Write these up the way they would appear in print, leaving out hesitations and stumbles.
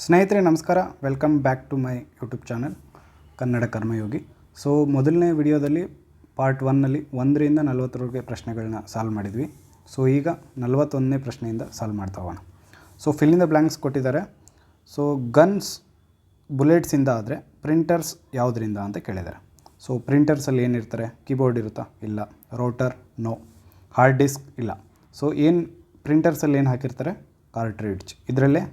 ಸ್ನೇಹಿತರೆ ನಮಸ್ಕಾರ, welcome back to my YouTube channel Kannada Karmayogi. So ಮೊದಲನೇ ವಿಡಿಯೋದಲ್ಲಿ ಪಾರ್ಟ್ 1ನಲ್ಲಿ 1ರಿಂದ 40ರವರೆಗೆ ಪ್ರಶ್ನೆಗಳನ್ನ ಸಾಲ್ವ್ ಮಾಡಿದ್ವಿ. ಸೊ ಈಗ 41ನೇ ಪ್ರಶ್ನೆಯಿಂದ ಸಾಲ್ವ್ ಮಾಡ್ತಾ ಹೋಗೋಣ. So fill in the blanks ಕೊಟ್ಟಿದ್ದಾರೆ. ಸೊ ಗನ್ಸ್ ಬುಲೆಟ್ಸಿಂದ ಆದರೆ ಪ್ರಿಂಟರ್ಸ್ ಯಾವುದರಿಂದ ಅಂತ ಕೇಳಿದ್ದಾರೆ. ಸೊ ಪ್ರಿಂಟರ್ಸಲ್ಲಿ ಏನಿರ್ತಾರೆ? ಕೀಬೋರ್ಡ್ ಇರುತ್ತಾ? ಇಲ್ಲ. ರೋಟರ್? ನೋ. Hard disk? ಇಲ್ಲ. ಸೊ ಏನು ಪ್ರಿಂಟರ್ಸಲ್ಲಿ ಏನು ಹಾಕಿರ್ತಾರೆ? ಕಾರ್ಟ್ರಿಡ್ಜ್. ಇದರಲ್ಲೇ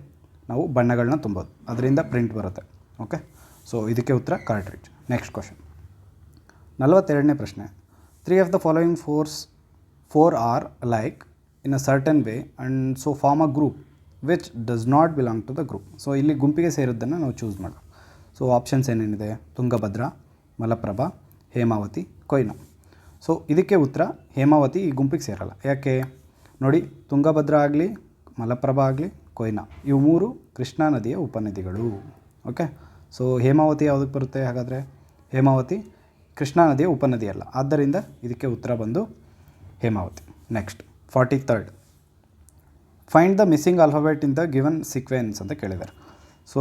ನಾವು ಬಣ್ಣಗಳನ್ನ ತುಂಬೋದು, ಅದರಿಂದ ಪ್ರಿಂಟ್ ಬರುತ್ತೆ. ಓಕೆ, ಸೊ ಇದಕ್ಕೆ ಉತ್ತರ ಕಾರ್ಟ್ರಿಡ್ಜ್. ನೆಕ್ಸ್ಟ್ ಕ್ವಶನ್, 42ನೇ ಪ್ರಶ್ನೆ. 3 of the following four are like in a certain way and so form a group which does not belong to the group. So ಇಲ್ಲಿ ಗುಂಪಿಗೆ ಸೇರಿದ್ದನ್ನು ನಾವು ಚೂಸ್ ಮಾಡಬೇಕು. ಸೊ ಆಪ್ಷನ್ಸ್ ಏನೇನಿದೆ? ತುಂಗಭದ್ರಾ, ಮಲಪ್ರಭಾ, ಹೇಮಾವತಿ, ಕೊಯ್ನಾ. ಸೊ ಇದಕ್ಕೆ ಉತ್ತರ ಹೇಮಾವತಿ ಈ ಗುಂಪಿಗೆ ಸೇರಲ್ಲ. ಯಾಕೆ ನೋಡಿ, ತುಂಗಭದ್ರಾ ಆಗಲಿ, ಮಲಪ್ರಭಾ ಆಗಲಿ, ಕೊಯ್ನಾ ಇವು 3 ಕೃಷ್ಣಾ ನದಿಯ ಉಪನದಿಗಳು. ಓಕೆ, ಸೊ ಹೇಮಾವತಿ ಯಾವುದಕ್ಕೆ ಬರುತ್ತೆ? ಹಾಗಾದರೆ ಹೇಮಾವತಿ ಕೃಷ್ಣಾ ನದಿಯ ಉಪನದಿ ಅಲ್ಲ, ಆದ್ದರಿಂದ ಇದಕ್ಕೆ ಉತ್ತರ ಬಂದು Hemavati. Next 43rd, find the missing alphabet in the given sequence ಅಂತ ಕೇಳಿದ್ದಾರೆ. ಸೊ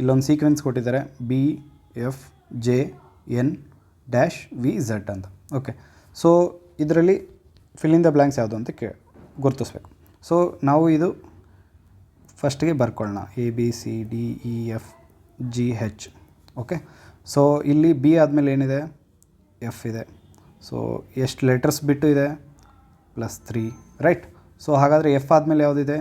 ಇಲ್ಲೊಂದು ಸೀಕ್ವೆನ್ಸ್ ಕೊಟ್ಟಿದ್ದಾರೆ, BFJN-VZ ಅಂತ. ಓಕೆ, ಸೊ ಇದರಲ್ಲಿ ಫಿಲ್ ಇನ್ ದ ಬ್ಲ್ಯಾಂಕ್ಸ್ ಯಾವುದು ಅಂತ ಗುರುತಿಸ್ಬೇಕು. ಸೊ ನಾವು ಇದು ಫಸ್ಟಿಗೆ ಬರ್ಕೊಳ್ಳೋಣ, ABCDEFGH. ಓಕೆ, ಸೊ ಇಲ್ಲಿ ಬಿ ಆದಮೇಲೆ ಏನಿದೆ? ಎಫ್ ಇದೆ. ಸೊ ಎಷ್ಟು ಲೆಟರ್ಸ್ ಬಿಟ್ಟು ಇದೆ? +3, ರೈಟ್. ಸೊ ಹಾಗಾದರೆ ಎಫ್ ಆದಮೇಲೆ ಯಾವುದಿದೆ?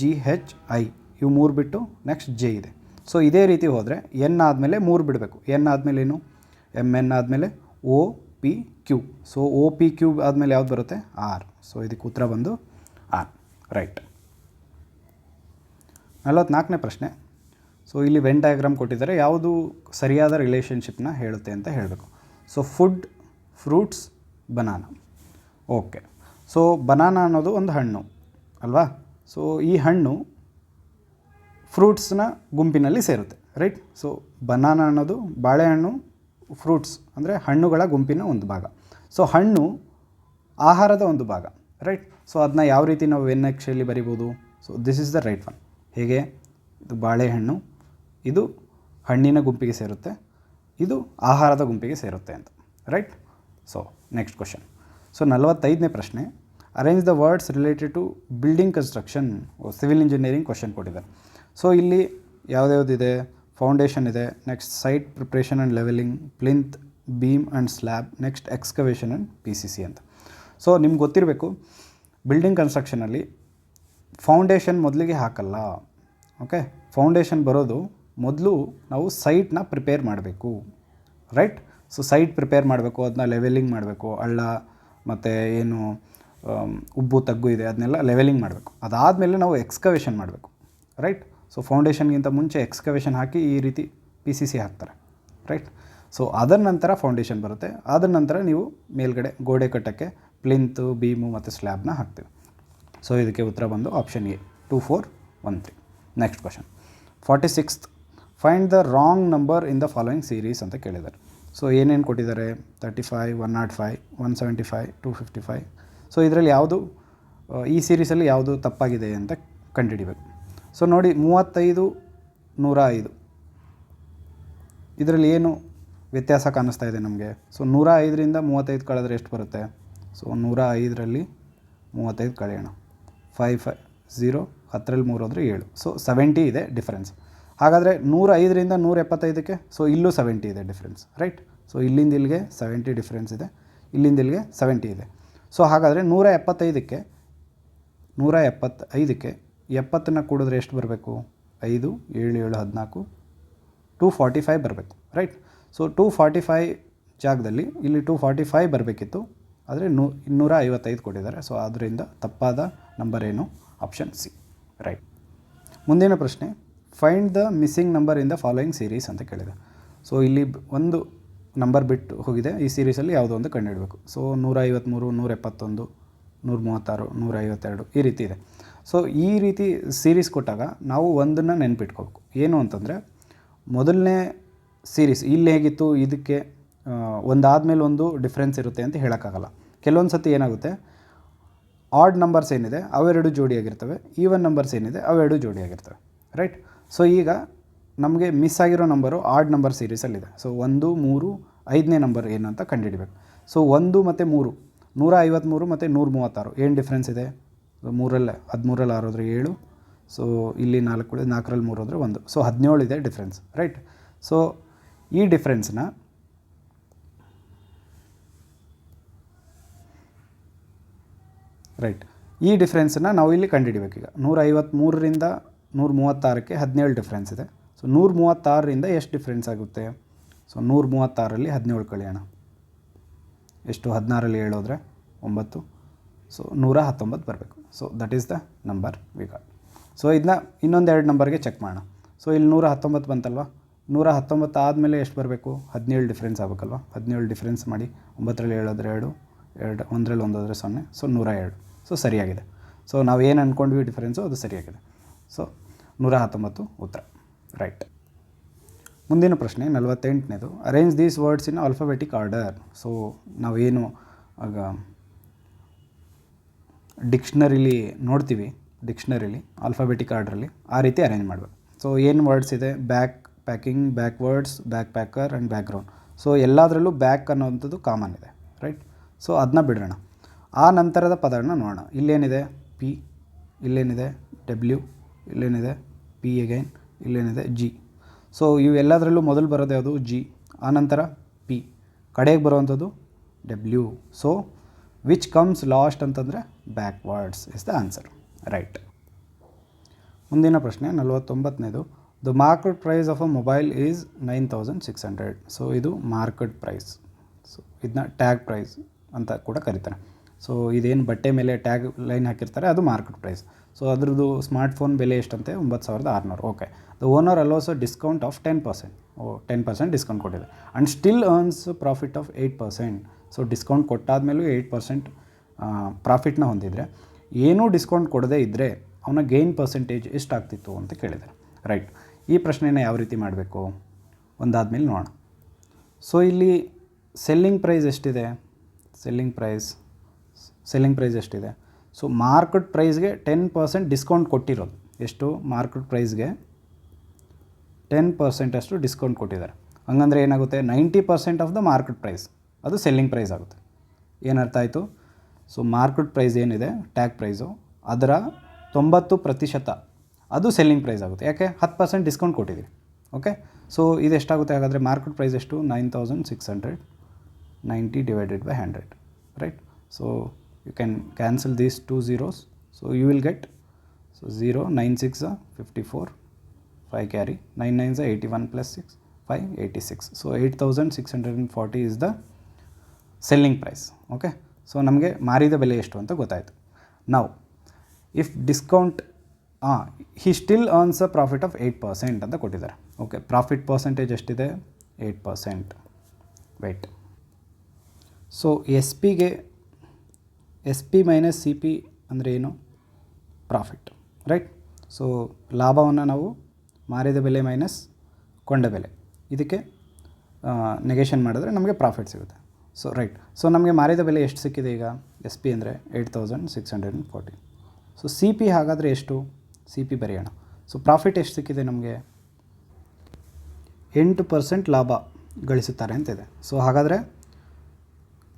GHI. ಇವು 3 ಬಿಟ್ಟು ನೆಕ್ಸ್ಟ್ ಜೆ ಇದೆ. ಸೊ ಇದೇ ರೀತಿ ಹೋದರೆ ಎನ್ ಆದಮೇಲೆ 3 ಬಿಡಬೇಕು. ಎನ್ ಆದಮೇಲೆ ಏನು? MN ಆದಮೇಲೆ OPQ. ಸೊ OPQ ಆದಮೇಲೆ ಯಾವ್ದು ಬರುತ್ತೆ? R. ಸೊ ಇದಕ್ಕೆ ಉತ್ತರ ಬಂದು R, ರೈಟ್. 44ನೇ ಪ್ರಶ್ನೆ. ಸೊ ಇಲ್ಲಿ ವೆನ್ ಡಯಾಗ್ರಾಮ್ ಕೊಟ್ಟಿದ್ದಾರೆ, ಯಾವುದು ಸರಿಯಾದ ರಿಲೇಷನ್ಶಿಪ್ನ ಹೇಳುತ್ತೆ ಅಂತ ಹೇಳಬೇಕು. So food, fruits, banana. Okay, so banana ಅನ್ನೋದು ಒಂದು ಹಣ್ಣು ಅಲ್ವಾ? ಸೊ ಈ ಹಣ್ಣು ಫ್ರೂಟ್ಸ್ನ ಗುಂಪಿನಲ್ಲಿ ಸೇರುತ್ತೆ, ರೈಟ್. ಸೊ ಬನಾನಾ ಅನ್ನೋದು ಬಾಳೆಹಣ್ಣು, ಫ್ರೂಟ್ಸ್ ಅಂದರೆ ಹಣ್ಣುಗಳ ಗುಂಪಿನ ಒಂದು ಭಾಗ. ಸೊ ಹಣ್ಣು ಆಹಾರದ ಒಂದು ಭಾಗ, ರೈಟ್. ಸೊ ಅದನ್ನ ಯಾವ ರೀತಿ ನಾವು ವೆನ್ ಅಕ್ಷರಲ್ಲಿ ಬರಿಬೋದು? So this is the right one. ಹೇಗೆ? ಇದು ಬಾಳೆಹಣ್ಣು, ಇದು ಹಣ್ಣಿನ ಗುಂಪಿಗೆ ಸೇರುತ್ತೆ, ಇದು ಆಹಾರದ ಗುಂಪಿಗೆ ಸೇರುತ್ತೆ ಅಂತ, right. So next question. So 45ನೇ ಪ್ರಶ್ನೆ, arrange the words related to building construction, civil engineering question ಕೊಟ್ಟಿದ್ದಾರೆ. ಸೊ ಇಲ್ಲಿ ಯಾವುದ್ಯಾವುದಿದೆ? ಫೌಂಡೇಶನ್ ಇದೆ, next site preparation and levelling, plinth, beam and slab, next excavation and PCC ಅಂತ. ಸೊ ನಿಮ್ಗೆ ಗೊತ್ತಿರಬೇಕು, building ಕನ್ಸ್ಟ್ರಕ್ಷನಲ್ಲಿ foundation ಮೊದಲಿಗೆ ಹಾಕಲ್ಲ. ಓಕೆ, ಫೌಂಡೇಶನ್ ಬರೋದು ಮೊದಲು ನಾವು ಸೈಟ್ನ ಪ್ರಿಪೇರ್ ಮಾಡಬೇಕು, ರೈಟ್. ಸೊ ಸೈಟ್ ಪ್ರಿಪೇರ್ ಮಾಡಬೇಕು, ಅದನ್ನ ಲೆವೆಲಿಂಗ್ ಮಾಡಬೇಕು, ಹಳ್ಳ ಮತ್ತು ಏನು ಉಬ್ಬು ತಗ್ಗು ಇದೆ ಅದನ್ನೆಲ್ಲ ಲೆವೆಲಿಂಗ್ ಮಾಡಬೇಕು. ಅದಾದಮೇಲೆ ನಾವು ಎಕ್ಸ್ಕವೇಷನ್ ಮಾಡಬೇಕು, ರೈಟ್. ಸೊ ಫೌಂಡೇಶನ್ಗಿಂತ ಮುಂಚೆ ಎಕ್ಸ್ಕವೇಷನ್ ಹಾಕಿ ಈ ರೀತಿ PCC ಹಾಕ್ತಾರೆ, ರೈಟ್. ಸೊ ಅದರ ನಂತರ ಫೌಂಡೇಶನ್ ಬರುತ್ತೆ, ಅದರ ನಂತರ ನೀವು ಮೇಲ್ಗಡೆ ಗೋಡೆ ಕಟ್ಟೋಕ್ಕೆ ಪ್ಲಿಂತು, ಬೀಮು ಮತ್ತು ಸ್ಲ್ಯಾಬ್ನ ಹಾಕ್ತೀವಿ. ಸೊ ಇದಕ್ಕೆ ಉತ್ತರ ಬಂದು option A, 2413. Next question 46th, find the wrong number in the following series ಅಂತ ಕೇಳಿದ್ದಾರೆ. ಸೊ ಏನೇನು ಕೊಟ್ಟಿದ್ದಾರೆ? 35, 105, 175, 255. ಸೊ ಇದರಲ್ಲಿ ಯಾವುದು ಈ ಸೀರೀಸಲ್ಲಿ ಯಾವುದು ತಪ್ಪಾಗಿದೆ ಅಂತ ಕಂಡುಹಿಡಿಬೇಕು. ಸೊ ನೋಡಿ, 35, 105 ಇದರಲ್ಲಿ ಏನು ವ್ಯತ್ಯಾಸ ಕಾಣಿಸ್ತಾ ಇದೆ ನಮಗೆ? ಸೊ 105ರಿಂದ 35 ಕಳೆದ್ರೆ ಎಷ್ಟು ಬರುತ್ತೆ? ಸೊ 105ರಲ್ಲಿ 35 ಕಳೆಯೋಣ, 5, 0, 10ರಲ್ಲಿ 3 ಹೋದರೆ 7. ಸೊ 70 ಇದೆ ಡಿಫ್ರೆನ್ಸ್. ಹಾಗಾದರೆ 105ರಿಂದ 175ಕ್ಕೆ ಸೊ ಇಲ್ಲೂ 70 ಇದೆ ಡಿಫ್ರೆನ್ಸ್, ರೈಟ್. ಸೊ ಇಲ್ಲಿಂದ ಇಲ್ಲಿಗೆ 70 ಡಿಫ್ರೆನ್ಸ್ ಇದೆ, ಇಲ್ಲಿಂದ ಇಲ್ಲಿಗೆ 70 ಇದೆ. ಸೊ ಹಾಗಾದರೆ 175ಕ್ಕೆ 70ನ ಕೂಡಿದ್ರೆ ಎಷ್ಟು ಬರಬೇಕು? 5, 7, 7, 14, 245 ಬರಬೇಕು, ರೈಟ್. ಸೊ 245 ಜಾಗದಲ್ಲಿ ಇಲ್ಲಿ 245 ಬರಬೇಕಿತ್ತು, ಆದರೆ 255 ಕೊಟ್ಟಿದ್ದಾರೆ. ಸೊ ಅದರಿಂದ ತಪ್ಪಾದ ನಂಬರ್ ಏನು? Option C, right. ಮುಂದಿನ ಪ್ರಶ್ನೆ, find the missing number in the following series ಅಂತ ಕೇಳಿದೆ. ಸೊ ಇಲ್ಲಿ ಒಂದು ನಂಬರ್ ಬಿಟ್ಟು ಹೋಗಿದೆ, ಈ ಸೀರೀಸಲ್ಲಿ ಯಾವುದೋ ಒಂದು ಕಂಡುಹಿಡಬೇಕು. ಸೊ 153, 171, 136, 152 ಈ ರೀತಿ ಇದೆ. ಸೊ ಈ ರೀತಿ ಸೀರೀಸ್ ಕೊಟ್ಟಾಗ ನಾವು ಒಂದನ್ನು ನೆನ್ಪಿಟ್ಕೋಬೇಕು. ಏನು ಅಂತಂದರೆ, ಮೊದಲನೇ ಸೀರೀಸ್ ಇಲ್ಲಿ ಹೇಗಿತ್ತು, ಇದಕ್ಕೆ ಒಂದಾದಮೇಲೆ ಒಂದು ಡಿಫ್ರೆನ್ಸ್ ಇರುತ್ತೆ ಅಂತ ಹೇಳೋಕ್ಕಾಗಲ್ಲ. ಕೆಲವೊಂದು ಸತಿ ಏನಾಗುತ್ತೆ, ಆಡ್ ನಂಬರ್ಸ್ ಏನಿದೆ ಅವೆರಡು ಜೋಡಿಯಾಗಿರ್ತವೆ, ಈವನ್ ನಂಬರ್ಸ್ ಏನಿದೆ ಅವೆರಡು ಜೋಡಿಯಾಗಿರ್ತವೆ, ರೈಟ್. ಸೊ ಈಗ ನಮಗೆ ಮಿಸ್ ಆಗಿರೋ ನಂಬರು ಆಡ್ ನಂಬರ್ ಸೀರೀಸಲ್ಲಿದೆ. ಸೊ 1, 3, 5ನೇ ನಂಬರ್ ಏನಂತ ಕಂಡುಹಿಡಿಬೇಕು. ಸೊ 1 ಮತ್ತು 3, 153 ಮತ್ತು 136 ಏನು ಡಿಫ್ರೆನ್ಸ್ ಇದೆ? 3ರಲ್ಲಿ 13ರಲ್ಲಿ 6 ಹೋದರೆ 7. ಸೊ ಇಲ್ಲಿ 4 ಉಳಿದು 4ರಲ್ಲಿ 3 ಹೋದರೆ 1. ಸೊ 17 ಇದೆ ಡಿಫ್ರೆನ್ಸ್, ರೈಟ್. ಸೊ ಈ ಡಿಫ್ರೆನ್ಸ್ನ ನಾವು ಇಲ್ಲಿ ಕಂಡುಹಿಡಿಬೇಕು. ಈಗ 153ರಿಂದ 136ಕ್ಕೆ 17 ಡಿಫ್ರೆನ್ಸ್ ಇದೆ. ಸೊ 136ರಿಂದ ಎಷ್ಟು ಡಿಫ್ರೆನ್ಸ್ ಆಗುತ್ತೆ? ಸೊ 136ರಲ್ಲಿ 17 ಕಳೆಯೋಣ. ಎಷ್ಟು? 16ರಲ್ಲಿ 7 ಹೋದರೆ 9. ಸೊ 119 ಬರಬೇಕು. So that is the number we got. So ಇದನ್ನ ಇನ್ನೊಂದು 2 ನಂಬರ್ಗೆ ಚೆಕ್ ಮಾಡೋಣ. ಸೊ ಇಲ್ಲಿ 119 ಬಂತಲ್ವ. 119 ಆದಮೇಲೆ ಎಷ್ಟು ಬರಬೇಕು? 17 ಡಿಫ್ರೆನ್ಸ್ ಆಗಬೇಕಲ್ವ. 17 ಡಿಫ್ರೆನ್ಸ್ ಮಾಡಿ 9ರಲ್ಲಿ 7 ಹೋದರೆ 2, 1ರಲ್ಲಿ 1 ಹೋದರೆ 0. ಸೊ 102. ಸೊ ಸರಿಯಾಗಿದೆ. ಸೊ ನಾವು ಏನು ಅಂದ್ಕೊಂಡ್ವಿ ಡಿಫ್ರೆನ್ಸು ಅದು ಸರಿಯಾಗಿದೆ. ಸೊ 119 ಉತ್ತರ, ರೈಟ್. ಮುಂದಿನ ಪ್ರಶ್ನೆ 48ನೇದು. Arrange these words in alphabetic order. So ನಾವೇನು ಆಗ ಡಿಕ್ಷನರಿಲಿ ನೋಡ್ತೀವಿ, ಡಿಕ್ಷನರಿಲಿ ಆಲ್ಫಾಬೆಟಿಕ್ ಆರ್ಡ್ರಲ್ಲಿ ಆ ರೀತಿ ಅರೇಂಜ್ ಮಾಡಬೇಕು. ಸೊ ಏನು ವರ್ಡ್ಸ್ ಇದೆ? Packing, backwards, back packer and background. So ಎಲ್ಲದರಲ್ಲೂ ಬ್ಯಾಕ್ ಅನ್ನೋವಂಥದ್ದು ಕಾಮನ್ ಇದೆ, ರೈಟ್. ಸೊ ಅದನ್ನ ಬಿಡೋಣ. ಆ ನಂತರದ ಪದಗಳನ್ನ ನೋಡೋಣ. ಇಲ್ಲೇನಿದೆ? ಪಿ, ಇಲ್ಲೇನಿದೆ? ಡಬ್ಲ್ಯೂ, ಇಲ್ಲೇನಿದೆ? ಪಿ ಅಗೈನ್, ಇಲ್ಲೇನಿದೆ? ಜಿ. ಸೊ ಇವೆಲ್ಲದರಲ್ಲೂ ಮೊದಲು ಬರೋದು ಯಾವುದು? ಜಿ. ಆನಂತರ ಪಿ, ಕಡೆಗೆ ಬರುವಂಥದ್ದು W. So which comes last ಅಂತಂದರೆ backwards is the answer, right. ಮುಂದಿನ ಪ್ರಶ್ನೆ 49ನೇದು. The market price of a mobile is 9600. So ಇದು ಮಾರ್ಕೆಟ್ ಪ್ರೈಸ್. ಸೊ ಇದನ್ನ ಟ್ಯಾಗ್ ಪ್ರೈಸ್ ಅಂತ ಕೂಡ ಕರೀತಾರೆ. ಸೊ ಇದೇನು ಬಟ್ಟೆ ಮೇಲೆ ಟ್ಯಾಗ್ ಲೈನ್ ಹಾಕಿರ್ತಾರೆ ಅದು ಮಾರ್ಕೆಟ್ ಪ್ರೈಸ್. ಸೊ ಅದ್ರದ್ದು ಸ್ಮಾರ್ಟ್ಫೋನ್ ಬೆಲೆ ಎಷ್ಟಂತೆ? 9600. Okay. The owner allows a discount of 10%. 10% discount ಕೊಟ್ಟಿದೆ. And still earns profit of 8%. So discount ಕೊಟ್ಟಾದಮೇಲೂ 8% ಪ್ರಾಫಿಟ್ನ ಹೊಂದಿದರೆ, ಏನೂ ಡಿಸ್ಕೌಂಟ್ ಕೊಡದೇ ಇದ್ದರೆ ಅವನ ಗೇನ್ ಪರ್ಸೆಂಟೇಜ್ ಎಷ್ಟಾಗ್ತಿತ್ತು ಅಂತ ಕೇಳಿದ್ದಾರೆ, ರೈಟ್. ಈ ಪ್ರಶ್ನೆನ ಯಾವ ರೀತಿ ಮಾಡಬೇಕು ಒಂದಾದ್ಮೇಲೆ ನೋಡೋಣ. ಸೊ ಇಲ್ಲಿ ಸೆಲ್ಲಿಂಗ್ ಪ್ರೈಸ್ ಎಷ್ಟಿದೆ? ಸೆಲ್ಲಿಂಗ್ ಪ್ರೈಸ್ ಎಷ್ಟಿದೆ? ಸೊ ಮಾರ್ಕೆಟ್ ಪ್ರೈಸ್ಗೆ 10% ಡಿಸ್ಕೌಂಟ್ ಕೊಟ್ಟಿರೋದು. ಎಷ್ಟು? ಮಾರ್ಕೆಟ್ ಪ್ರೈಸ್ಗೆ 10% ಅಷ್ಟು ಡಿಸ್ಕೌಂಟ್ ಕೊಟ್ಟಿದ್ದಾರೆ. ಹಂಗಂದ್ರೆ ಏನಾಗುತ್ತೆ? 90% ಆಫ್ ದ ಮಾರ್ಕೆಟ್ ಪ್ರೈಸ್ ಅದು ಸೆಲ್ಲಿಂಗ್ ಪ್ರೈಸ್ ಆಗುತ್ತೆ. ಏನರ್ಥ ಆಯಿತು? ಸೊ ಮಾರ್ಕೆಟ್ ಪ್ರೈಸ್ ಏನಿದೆ ಟ್ಯಾಗ್ ಪ್ರೈಸು, ಅದರ 90% ಅದು ಸೆಲ್ಲಿಂಗ್ ಪ್ರೈಸ್ ಆಗುತ್ತೆ. ಯಾಕೆ? 10% ಡಿಸ್ಕೌಂಟ್ ಕೊಟ್ಟಿದ್ದೀರಿ. ಓಕೆ. ಸೊ ಇದು ಎಷ್ಟಾಗುತ್ತೆ ಹಾಗಾದರೆ? ಮಾರ್ಕೆಟ್ ಪ್ರೈಸ್ ಎಷ್ಟು? 9600. 90 divided by 100, right. So you can cancel these 2 zeros. So you will get, so 0, 9 6 54, 5 carry, 9 9 81 plus 6, 5 86. So 8640 is the selling price. Okay. So ನಮಗೆ ಮಾರಿದ ಬೆಲೆ ಎಷ್ಟು ಅಂತ ಗೊತ್ತಾಯಿತು. Now if discount he still earns a profit of 8% ಅಂತ ಕೊಟ್ಟಿದ್ದಾರೆ. Okay. Profit percentage ಎಷ್ಟಿದೆ? 8%. Wait. So S P minus C P ಅಂದರೆ ಏನು? Profit, right. ಸೊ ಲಾಭವನ್ನು ನಾವು ಮಾರಿದ ಬೆಲೆ ಮೈನಸ್ ಕೊಂಡ ಬೆಲೆ, ಇದಕ್ಕೆ ನೆಗೆಷನ್ ಮಾಡಿದ್ರೆ ನಮಗೆ ಪ್ರಾಫಿಟ್ ಸಿಗುತ್ತೆ. So right. ಸೊ ನಮಗೆ ಮಾರಿದ ಬೆಲೆ ಎಷ್ಟು ಸಿಕ್ಕಿದೆ ಈಗ? ಎಸ್ ಪಿ ಅಂದರೆ 8640. ಸೊ ಸಿ ಪಿ ಹಾಗಾದರೆ ಎಷ್ಟು? ಸಿ ಪಿ ಬರೆಯೋಣ. ಸೊ ಪ್ರಾಫಿಟ್ ಎಷ್ಟು ಸಿಕ್ಕಿದೆ ನಮಗೆ? 8% ಲಾಭ ಗಳಿಸುತ್ತಾರೆ ಅಂತಿದೆ. ಸೊ ಹಾಗಾದರೆ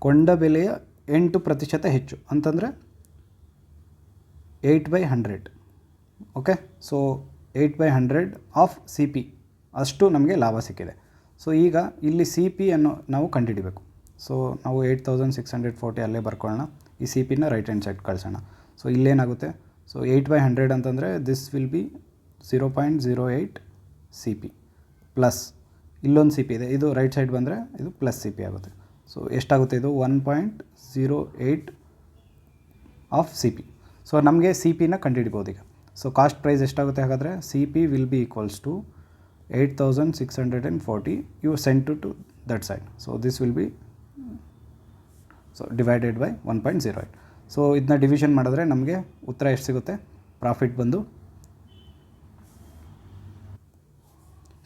ಕೊಂಡ ಬೆಲೆಯ 8% ಹೆಚ್ಚು ಅಂತಂದರೆ 8/100. Okay. So 8/100 of C P ಅಷ್ಟು ನಮಗೆ ಲಾಭ ಸಿಕ್ಕಿದೆ. ಸೊ ಈಗ ಇಲ್ಲಿ ಸಿ ಪಿ ಅನ್ನು ನಾವು ಕಂಡುಹಿಡಿಬೇಕು. ಸೊ ನಾವು 8640 ಅಲ್ಲೇ ಬರ್ಕೊಳ್ಳೋಣ. ಈ ಸಿ ಪಿನ ರೈಟ್ ಹ್ಯಾಂಡ್ ಸೈಡ್ ಕಳಿಸೋಣ. ಸೊ ಇಲ್ಲೇನಾಗುತ್ತೆ? ಸೊ 8/100 ಅಂತಂದರೆ this will be 0.08 C P plus ಇಲ್ಲೊಂದು ಸಿ ಪಿ ಇದೆ, ಇದು ರೈಟ್ ಸೈಡ್ ಬಂದರೆ ಇದು ಪ್ಲಸ್ ಸಿ ಪಿ ಆಗುತ್ತೆ. ಸೊ ಎಷ್ಟಾಗುತ್ತೆ? ಇದು 1.08 ಆಫ್ ಸಿ ಪಿ. ಸೊ ನಮಗೆ ಸಿ ಪಿನ ಕಂಡುಹಿಡ್ಬೋದು ಈಗ. ಸೊ ಕಾಸ್ಟ್ ಪ್ರೈಸ್ ಎಷ್ಟಾಗುತ್ತೆ ಹಾಗಾದರೆ? C P will be equals to 8640 you send to that side. So this will be divided by 1.08. So ಇದನ್ನ ಡಿವಿಷನ್ ಮಾಡಿದ್ರೆ ನಮಗೆ ಉತ್ತರ ಎಷ್ಟು ಸಿಗುತ್ತೆ? ಪ್ರಾಫಿಟ್ ಬಂದು,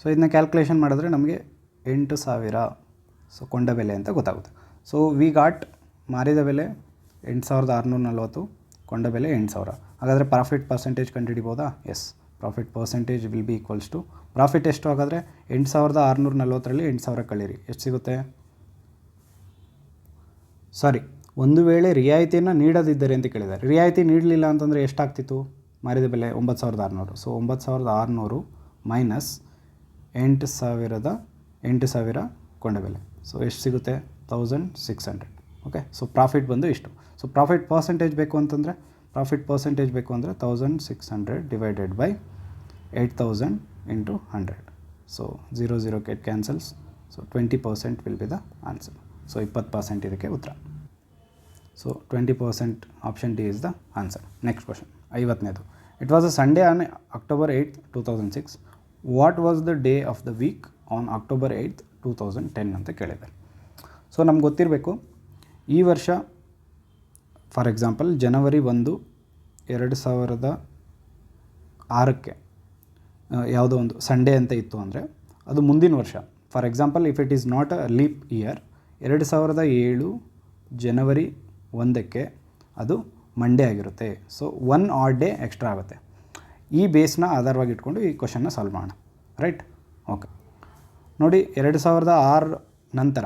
ಸೊ ಇದನ್ನ ಕ್ಯಾಲ್ಕುಲೇಷನ್ ಮಾಡಿದ್ರೆ ನಮಗೆ 8000 ಸೊ ಕೊಂಡ ಬೆಲೆ ಅಂತ ಗೊತ್ತಾಗುತ್ತೆ. ಸೊ ವಿ ಗಾಟ್ ಮಾರಿದ ಬೆಲೆ 8640, ಕೊಂಡ ಬೆಲೆ 8000. ಹಾಗಾದರೆ ಪ್ರಾಫಿಟ್ ಪರ್ಸೆಂಟೇಜ್ ಕಂಡುಹಿಡಿಬೋದಾ? Yes. Profit percentage will be equals to profit ಎಷ್ಟು ಹಾಗಾದರೆ 8640ರಲ್ಲಿ 8000 ಕಳೀರಿ ಎಷ್ಟು ಸಿಗುತ್ತೆ. ಸಾರಿ, ಒಂದು ವೇಳೆ ರಿಯಾಯಿತಿಯನ್ನು ನೀಡದಿದ್ದರೆ ಅಂತ ಕೇಳಿದ್ದಾರೆ. ರಿಯಾಯಿತಿ ನೀಡಲಿಲ್ಲ ಅಂತಂದರೆ ಎಷ್ಟಾಗ್ತಿತ್ತು ಮಾರಿದ ಬೆಲೆ 9600. ಸೊ 9600 ಮೈನಸ್ 8000 ಕೊಂಡ ಬೆಲೆ. ಸೊ ಎಷ್ಟು ಸಿಗುತ್ತೆ 1600. ಓಕೆ, ಸೊ ಪ್ರಾಫಿಟ್ ಬಂದು ಇಷ್ಟು. ಸೊ ಪ್ರಾಫಿಟ್ ಪರ್ಸೆಂಟೇಜ್ ಬೇಕು ಅಂತಂದರೆ 1600 divided by 8000 into 100. So 0 get cancels. So 20% will be the answer. So 20% ಇದಕ್ಕೆ ಉತ್ತರ. So 20% option D is the answer. Next question 50ನೇದು. It was a Sunday on October 8, 2006. What was the day of the week on October 8, 2010 ಅಂತ ಕೇಳಿದ್ದಾರೆ. So ನಮ್ಗೆ ಗೊತ್ತಿರಬೇಕು ಈ ವರ್ಷ for example ಜನವರಿ 1, 2006ಕ್ಕೆ ಯಾವುದೋ ಒಂದು ಸಂಡೇ ಅಂತ ಇತ್ತು ಅಂದರೆ ಅದು ಮುಂದಿನ ವರ್ಷ. For example if it is not a leap year 2007 ಜನವರಿ 1ಕ್ಕೆ ಅದು ಮಂಡೇ ಆಗಿರುತ್ತೆ. ಸೊ 1 ಆಡ್ ಡೇ ಎಕ್ಸ್ಟ್ರಾ ಆಗುತ್ತೆ. ಈ ಬೇಸ್ನ ಆಧಾರವಾಗಿ ಇಟ್ಕೊಂಡು ಈ ಕ್ವಶನ್ನ ಸಾಲ್ವ್ ಮಾಡೋಣ. Right, okay. ನೋಡಿ 2006 ನಂತರ,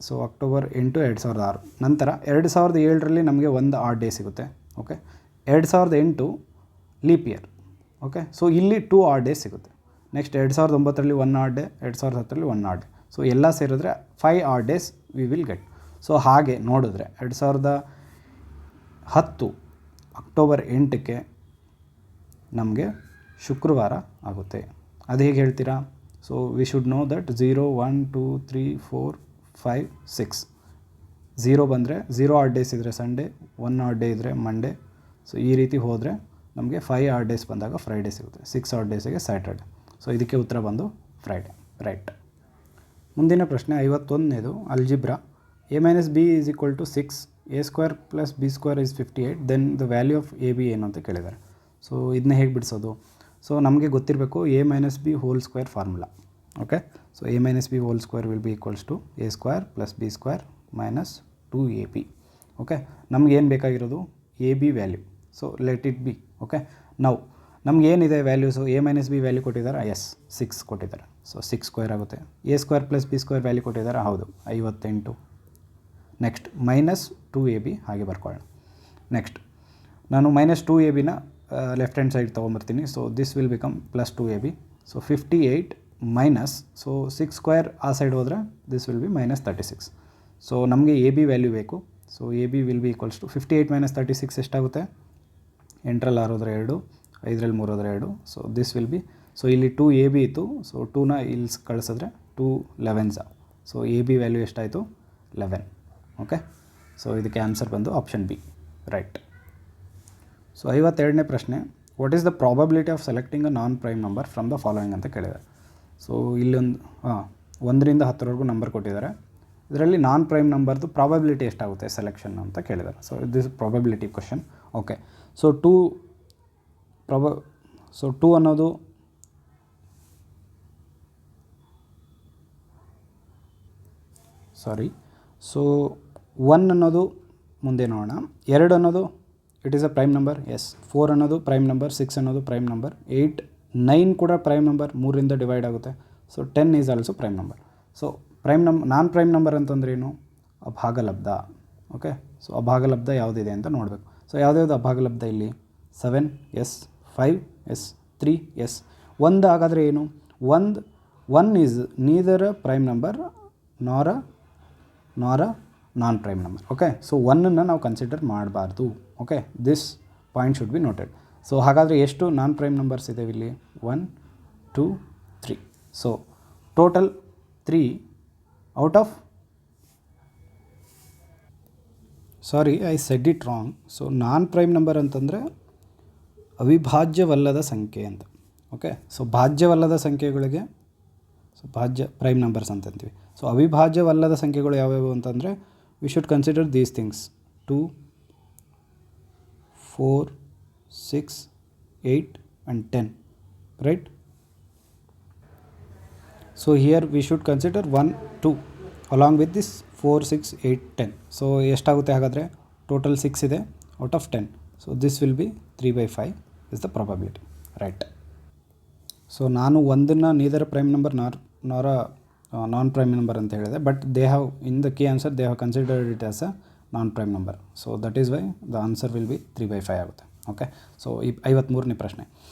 ಸೊ October 8, 2006 ನಂತರ 2007ರಲ್ಲಿ ನಮಗೆ 1 ಆಡ್ ಡೇ ಸಿಗುತ್ತೆ. Okay, 2008 leap year. Okay, so ಇಲ್ಲಿ 2 ಆಡ್ ಡೇ ಸಿಗುತ್ತೆ. ನೆಕ್ಸ್ಟ್ 2009ರಲ್ಲಿ 1 ಆಡ್ ಡೇ, 2010ರಲ್ಲಿ 1 ಆಡ್ ಡೇ. ಸೊ ಎಲ್ಲ ಸೇರಿದ್ರೆ 5 odd days we will get. So ಹಾಗೆ ನೋಡಿದ್ರೆ 2010 October 8ಕ್ಕೆ ನಮಗೆ ಶುಕ್ರವಾರ ಆಗುತ್ತೆ. ಅದು ಹೇಗೆ ಹೇಳ್ತೀರಾ? So we should know that 0, 1, 2, 3, 4, 5, 6. 0 ಬಂದರೆ 0 ಆಡ್ ಡೇಸ್ ಇದ್ದರೆ ಸಂಡೇ, 1 ಆಡ್ ಡೇ ಇದ್ದರೆ ಮಂಡೇ. ಸೊ ಈ ರೀತಿ ಹೋದರೆ ನಮಗೆ 5 ಆಡ್ ಡೇಸ್ ಬಂದಾಗ ಫ್ರೈಡೇ ಸಿಗುತ್ತೆ. 6 ಆಡ್ ಡೇಸಿಗೆ ಸ್ಯಾಟರ್ಡೆ. ಸೊ ಇದಕ್ಕೆ ಉತ್ತರ ಬಂದು ಫ್ರೈಡೇ. ರೈಟ್. ಮುಂದಿನ ಪ್ರಶ್ನೆ 51ನೇದು algebra. a minus b is equal to 6, a square plus b square is 58, then the value of ab ಏನು ಅಂತ ಕೇಳಿದ್ದಾರೆ. ಸೊ ಇದನ್ನ ಹೇಗೆ ಬಿಡಿಸೋದು? ಸೊ ನಮಗೆ ಗೊತ್ತಿರಬೇಕು a minus b whole square formula. Okay, so a minus b whole square will be equals to a square plus b square minus 2ab. Okay, ನಮಗೇನು ಬೇಕಾಗಿರೋದು A B value. So let it be. Okay, ನಾವು ನಮಗೇನಿದೆ values a minus b value ಕೊಟ್ಟಿದ್ದಾರೆ, 6 ಕೊಟ್ಟಿದ್ದಾರೆ. So 6 square ಆಗುತ್ತೆ. a square plus b square value ಕೊಟ್ಟಿದ್ದಾರೆ, ಹೌದು 58. Next minus 2ab ಹಾಗೆ ಬರ್ಕೊಳ್ಳೋಣ. ನೆಕ್ಸ್ಟ್ ನಾನು ಮೈನಸ್ 2abನ ಲೆಫ್ಟ್ ಹ್ಯಾಂಡ್ ಸೈಡ್ ತೊಗೊಂಬರ್ತೀನಿ. So this will become plus 2ab. So 58 minus, so 6 square ಆ ಸೈಡ್ ಹೋದರೆ this will be minus 36. So ನಮಗೆ ಎ ಬಿ ವ್ಯಾಲ್ಯೂ ಬೇಕು. So A B will be equals to 58 minus 36 ಎಷ್ಟಾಗುತ್ತೆ? 8ರಲ್ಲಿ 6 ಹೋದರೆ 2, 5ರಲ್ಲಿ 3 ಹೋದರೆ 2. So this will B, so ಇಲ್ಲಿ 2ab ಇತ್ತು. So 2ನ ಇಲ್ಲಿ ಕಳಿಸಿದ್ರೆ 2 11s. So A B value ಎಷ್ಟಾಯಿತು? 11. ಓಕೆ, ಸೊ ಇದಕ್ಕೆ ಆನ್ಸರ್ ಬಂದು ಆಪ್ಷನ್ ಬಿ. ರೈಟ್. ಸೊ 52ನೇ ಪ್ರಶ್ನೆ. What is the probability of selecting a non prime number from the following ಅಂತ ಕೇಳಿದ್ದಾರೆ. ಸೊ ಇಲ್ಲೊಂದು 1ರಿಂದ 10ವರೆಗೂ ನಂಬರ್ ಕೊಟ್ಟಿದ್ದಾರೆ. ಇದರಲ್ಲಿ ನಾನ್ ಪ್ರೈಮ್ ನಂಬರ್ದು ಪ್ರಾಬಬಿಲಿಟಿ ಎಷ್ಟಾಗುತ್ತೆ ಸೆಲೆಕ್ಷನ್ ಅಂತ ಕೇಳಿದ್ದಾರೆ. So this probability question. Okay, so 2 ಅನ್ನೋದು ಸೊ 1 ಅನ್ನೋದು ಮುಂದೆ ನೋಡೋಣ. 2 ಅನ್ನೋದು it is a prime number. 4 ಅನ್ನೋದು ಪ್ರೈಮ್ ನಂಬರ್. 6 ಅನ್ನೋದು ಪ್ರೈಮ್ ನಂಬರ್. 8, 9 ಕೂಡ ಪ್ರೈಮ್ ನಂಬರ್, 3ರಿಂದ ಡಿವೈಡ್ ಆಗುತ್ತೆ. So 10 is also prime number. So non prime number ಅಂತಂದ್ರೆ ಏನು? ಅಭಾಗಲಬ್ಧ. ಓಕೆ, ಸೊ ಅಭಾಗಲಬ್ಧ ಯಾವುದಿದೆ ಅಂತ ನೋಡಬೇಕು. ಸೊ ಯಾವುದ್ಯಾವುದು ಅಭಾಗಲಬ್ಧ ಇಲ್ಲಿ? 7 ಎಸ್, 5 ಎಸ್, 3 ಎಸ್. 1 ಹಾಗಾದರೆ ಏನು? 1 is neither a prime number ನಾರ್ ಅ non prime number. Okay, so 1ಅನ್ನು ನಾವು ಕನ್ಸಿಡರ್ ಮಾಡಬಾರ್ದು. Okay, this point should be noted. So ಹಾಗಾದರೆ ಎಷ್ಟು ನಾನ್ ಪ್ರೈಮ್ ನಂಬರ್ಸ್ ಇದ್ದಾವೆ ಇಲ್ಲಿ? 1, 2, 3. So total 3 out of, sorry I said it wrong. So non prime number ಅಂತಂದರೆ ಅವಿಭಾಜ್ಯವಲ್ಲದ ಸಂಖ್ಯೆ ಅಂತ. ಓಕೆ, ಸೊ ಭಾಜ್ಯವಲ್ಲದ ಸಂಖ್ಯೆಗಳಿಗೆ ಸೊ ಭಾಜ್ಯ ಪ್ರೈಮ್ ನಂಬರ್ಸ್ ಅಂತಂತೀವಿ. ಸೊ ಅವಿಭಾಜ್ಯವಲ್ಲದ ಸಂಖ್ಯೆಗಳು ಯಾವ್ಯಾವು ಅಂತಂದರೆ we should consider these things: 2, 4, 6, 8 and 10. Right? So here we should consider 1, 2 along with this 4, 6, 8, 10. So ಎಷ್ಟಾಗುತ್ತೆ ಹಾಗಾದರೆ? ಟೋಟಲ್ 6 ಇದೆ out of 10. So this will be 3/5 is the probability. Right. So ನಾನು ಒಂದನ್ನು ನೀದರ್ ಪ್ರೈಮ್ ನಂಬರ್ ನಾರ್ ನಾನ್ prime number ಅಂತ ಹೇಳಿದೆ, but they have in the key answer they have considered it as a non prime number. So that is why the answer will be 3/5 ಆಗುತ್ತೆ. Okay, so 53ನೇ ಪ್ರಶ್ನೆ.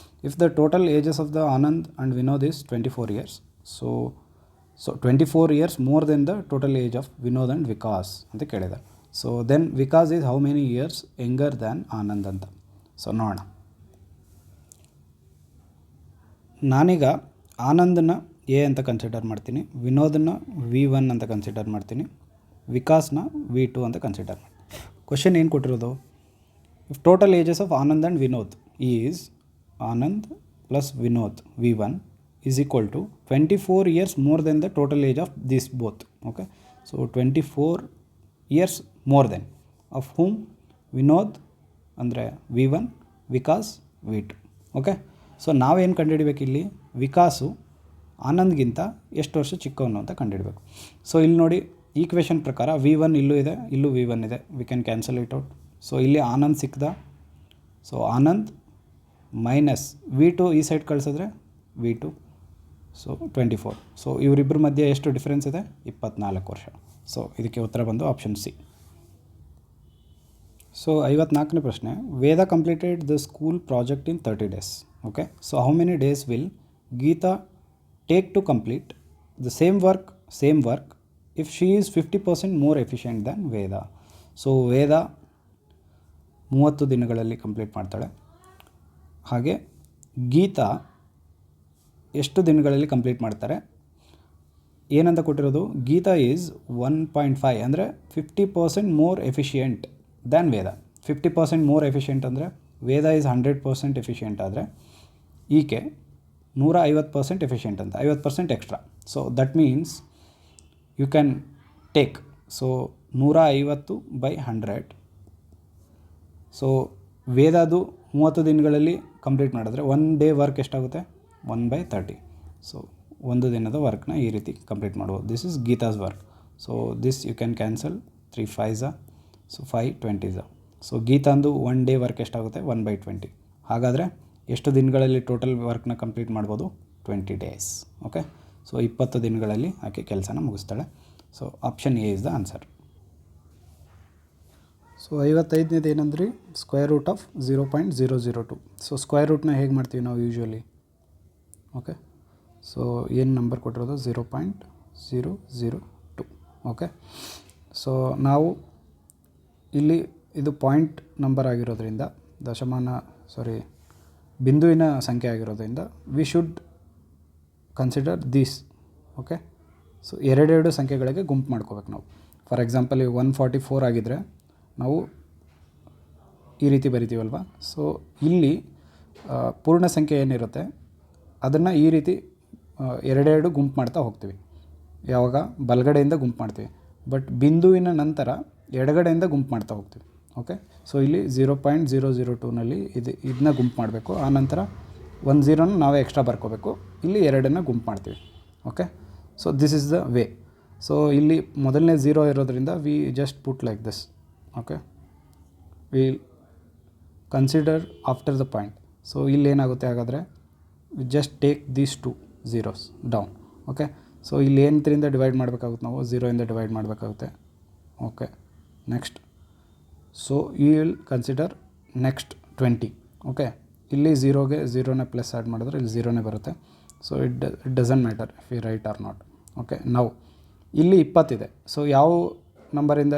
If the total ages of the Anand and Vinod is 24 years, so 24 years more than the total age of Vinod and Vikas ಅಂತ ಕೇಳಿದ್ದಾರೆ. So then Vikas is how many years younger than Anand ಅಂತ. So ನೋಡೋಣ. ನಾನೀಗ ಆನಂದನ್ನ A ಅಂತ consider ಮಾಡ್ತೀನಿ, ವಿನೋದನ್ನ V1 ಅಂತ ಕನ್ಸಿಡರ್ ಮಾಡ್ತೀನಿ, ವಿಕಾಸ್ನ V2 ಅಂತ ಕನ್ಸಿಡರ್ ಮಾಡ್ತೀನಿ. ಕ್ವಶನ್ ಏನು ಕೊಟ್ಟಿರೋದು? If total ages of Anand and Vinod is Anand plus Vinod V1 is equal to 24 years more than the total age of this both. Okay, so 24 years more than of whom Vinod ಅಂದರೆ V1, Vikas V2. Okay, so ನಾವೇನು ಕಂಡುಹಿಡಬೇಕು ಇಲ್ಲಿ? ವಿಕಾಸು ಆನಂದ್ಗಿಂತ ಎಷ್ಟು ವರ್ಷ ಚಿಕ್ಕವನು ಅಂತ ಕಂಡುಹಿಡಬೇಕು. So ಇಲ್ಲಿ ನೋಡಿ, equation ಪ್ರಕಾರ V1 ಇಲ್ಲೂ ಇದೆ, ಇಲ್ಲೂ V1 ಇದೆ, we can cancel it out. So ಇಲ್ಲಿ ಆನಂದ್ ಸಿಕ್ಕಿದ, ಸೊ ಆನಂದ್ ಮೈನಸ್ V2 ಈ ಸೈಡ್ ಕಳಿಸಿದ್ರೆ V2, ಸೊ 24. ಸೊ ಇವರಿಬ್ಬರ ಮಧ್ಯೆ ಎಷ್ಟು ಡಿಫ್ರೆನ್ಸ್ ಇದೆ? 24 ವರ್ಷ. ಸೊ ಇದಕ್ಕೆ ಉತ್ತರ ಬಂದು ಆಪ್ಷನ್ ಸಿ. ಸೊ 54ನೇ ಪ್ರಶ್ನೆ. Veda completed the school project in 30 days. Okay, so how many days will Geeta take to complete the same work if she is 50% more efficient than Veda? So Veda 30 ದಿನಗಳಲ್ಲಿ ಕಂಪ್ಲೀಟ್ ಮಾಡ್ತಾಳೆ, ಹಾಗೆ ಗೀತಾ ಎಷ್ಟು ದಿನಗಳಲ್ಲಿ ಕಂಪ್ಲೀಟ್ ಮಾಡ್ತಾರೆ? ಏನಂತ ಕೊಟ್ಟಿರೋದು? ಗೀತಾ ಈಸ್ 1.5 ಅಂದರೆ 50% ಮೋರ್ ಎಫಿಷಿಯೆಂಟ್ ದ್ಯಾನ್ ವೇದ. 50% more efficient ಅಂದರೆ ವೇದ ಈಸ್ 100% ಎಫಿಷಿಯೆಂಟ್ ಆದರೆ ಈಕೆ 150% ಎಫಿಷಿಯೆಂಟ್ ಅಂತ, 50% extra. So that means you can take, so 150/100. So ವೇದದು 30 ದಿನಗಳಲ್ಲಿ ಕಂಪ್ಲೀಟ್ ಮಾಡಿದ್ರೆ 1 ಡೇ ವರ್ಕ್ ಎಷ್ಟಾಗುತ್ತೆ? 1/30. ಸೊ 1 ದಿನದ ವರ್ಕ್ನ ಈ ರೀತಿ ಕಂಪ್ಲೀಟ್ ಮಾಡ್ಬೋದು. This is Geeta's work. So this you can cancel, 3 5s, so 5 20s. So ಗೀತಾಂದು 1 ಡೇ ವರ್ಕ್ ಎಷ್ಟಾಗುತ್ತೆ? 1/20. ಹಾಗಾದರೆ ಎಷ್ಟು ದಿನಗಳಲ್ಲಿ ಟೋಟಲ್ ವರ್ಕ್ನ ಕಂಪ್ಲೀಟ್ ಮಾಡ್ಬೋದು? 20 days. ಓಕೆ, ಸೊ 20 ದಿನಗಳಲ್ಲಿ ಆಕೆ ಕೆಲಸನ ಮುಗಿಸ್ತಾಳೆ. So option A is the answer. So 55ನೇದು ಏನಂದ್ರಿ? Square root of 0.002. So square ರೂಟ್ನ ಹೇಗೆ ಮಾಡ್ತೀವಿ ನಾವು ಯೂಶ್ವಲಿ? ಓಕೆ, ಸೊ ಏನು ನಂಬರ್ ಕೊಟ್ಟಿರೋದು? 0.002. ಓಕೆ, ಸೊ ನಾವು ಇಲ್ಲಿ ಇದು ಪಾಯಿಂಟ್ ನಂಬರ್ ಆಗಿರೋದ್ರಿಂದ, ಬಿಂದುವಿನ ಸಂಖ್ಯೆ ಆಗಿರೋದ್ರಿಂದ V should consider these. Okay, so ಎರಡೆರಡು ಸಂಖ್ಯೆಗಳಿಗೆ ಗುಂಪು ಮಾಡ್ಕೋಬೇಕು ನಾವು. ಫಾರ್ ಎಕ್ಸಾಂಪಲ್ ಈಗ 144 ಆಗಿದ್ದರೆ ನಾವು ಈ ರೀತಿ ಬರಿತೀವಲ್ವ. ಸೊ ಇಲ್ಲಿ ಪೂರ್ಣ ಸಂಖ್ಯೆ ಏನಿರುತ್ತೆ ಅದನ್ನು ಈ ರೀತಿ ಎರಡೆರಡು ಗುಂಪು ಮಾಡ್ತಾ ಹೋಗ್ತೀವಿ. ಯಾವಾಗ? ಬಲಗಡೆಯಿಂದ ಗುಂಪು ಮಾಡ್ತೀವಿ, ಬಟ್ ಬಿಂದುವಿನ ನಂತರ ಎಡಗಡೆಯಿಂದ ಗುಂಪು ಮಾಡ್ತಾ ಹೋಗ್ತೀವಿ. ಓಕೆ, ಸೊ ಇಲ್ಲಿ 0.002ನಲ್ಲಿ ಇದನ್ನ ಗುಂಪು ಮಾಡಬೇಕು, ಆನಂತರ 10ನ ನಾವೇ ಎಕ್ಸ್ಟ್ರಾ ಬರ್ಕೋಬೇಕು, ಇಲ್ಲಿ 2ನ್ನು ಗುಂಪು ಮಾಡ್ತೀವಿ. Okay, so this is the way. So ಇಲ್ಲಿ ಮೊದಲನೇ 0 ಇರೋದ್ರಿಂದ we just put like this. Okay, we consider after the point. So ಇಲ್ಲಿ ಏನಾಗುತ್ತೆ ಹಾಗಾದರೆ? We just take these 2 zeros down. Okay, so ಇಲ್ಲಿ ಏನರಿಂದ ಡಿವೈಡ್ ಮಾಡಬೇಕಾಗುತ್ತೆ? ನಾವು 0ಇಂದ ಡಿವೈಡ್ ಮಾಡಬೇಕಾಗುತ್ತೆ. Okay, next so you will consider next 20. Okay, ಇಲ್ಲಿ 0ನ ಪ್ಲಸ್ ಆ್ಯಡ್ ಮಾಡಿದ್ರೆ ಇಲ್ಲಿ 0ನೇ ಬರುತ್ತೆ. So it doesn't matter if you right or not. Okay, ನಾವು ಇಲ್ಲಿ 20 ಇದೆ. ಸೊ ಯಾವ ನಂಬರಿಂದ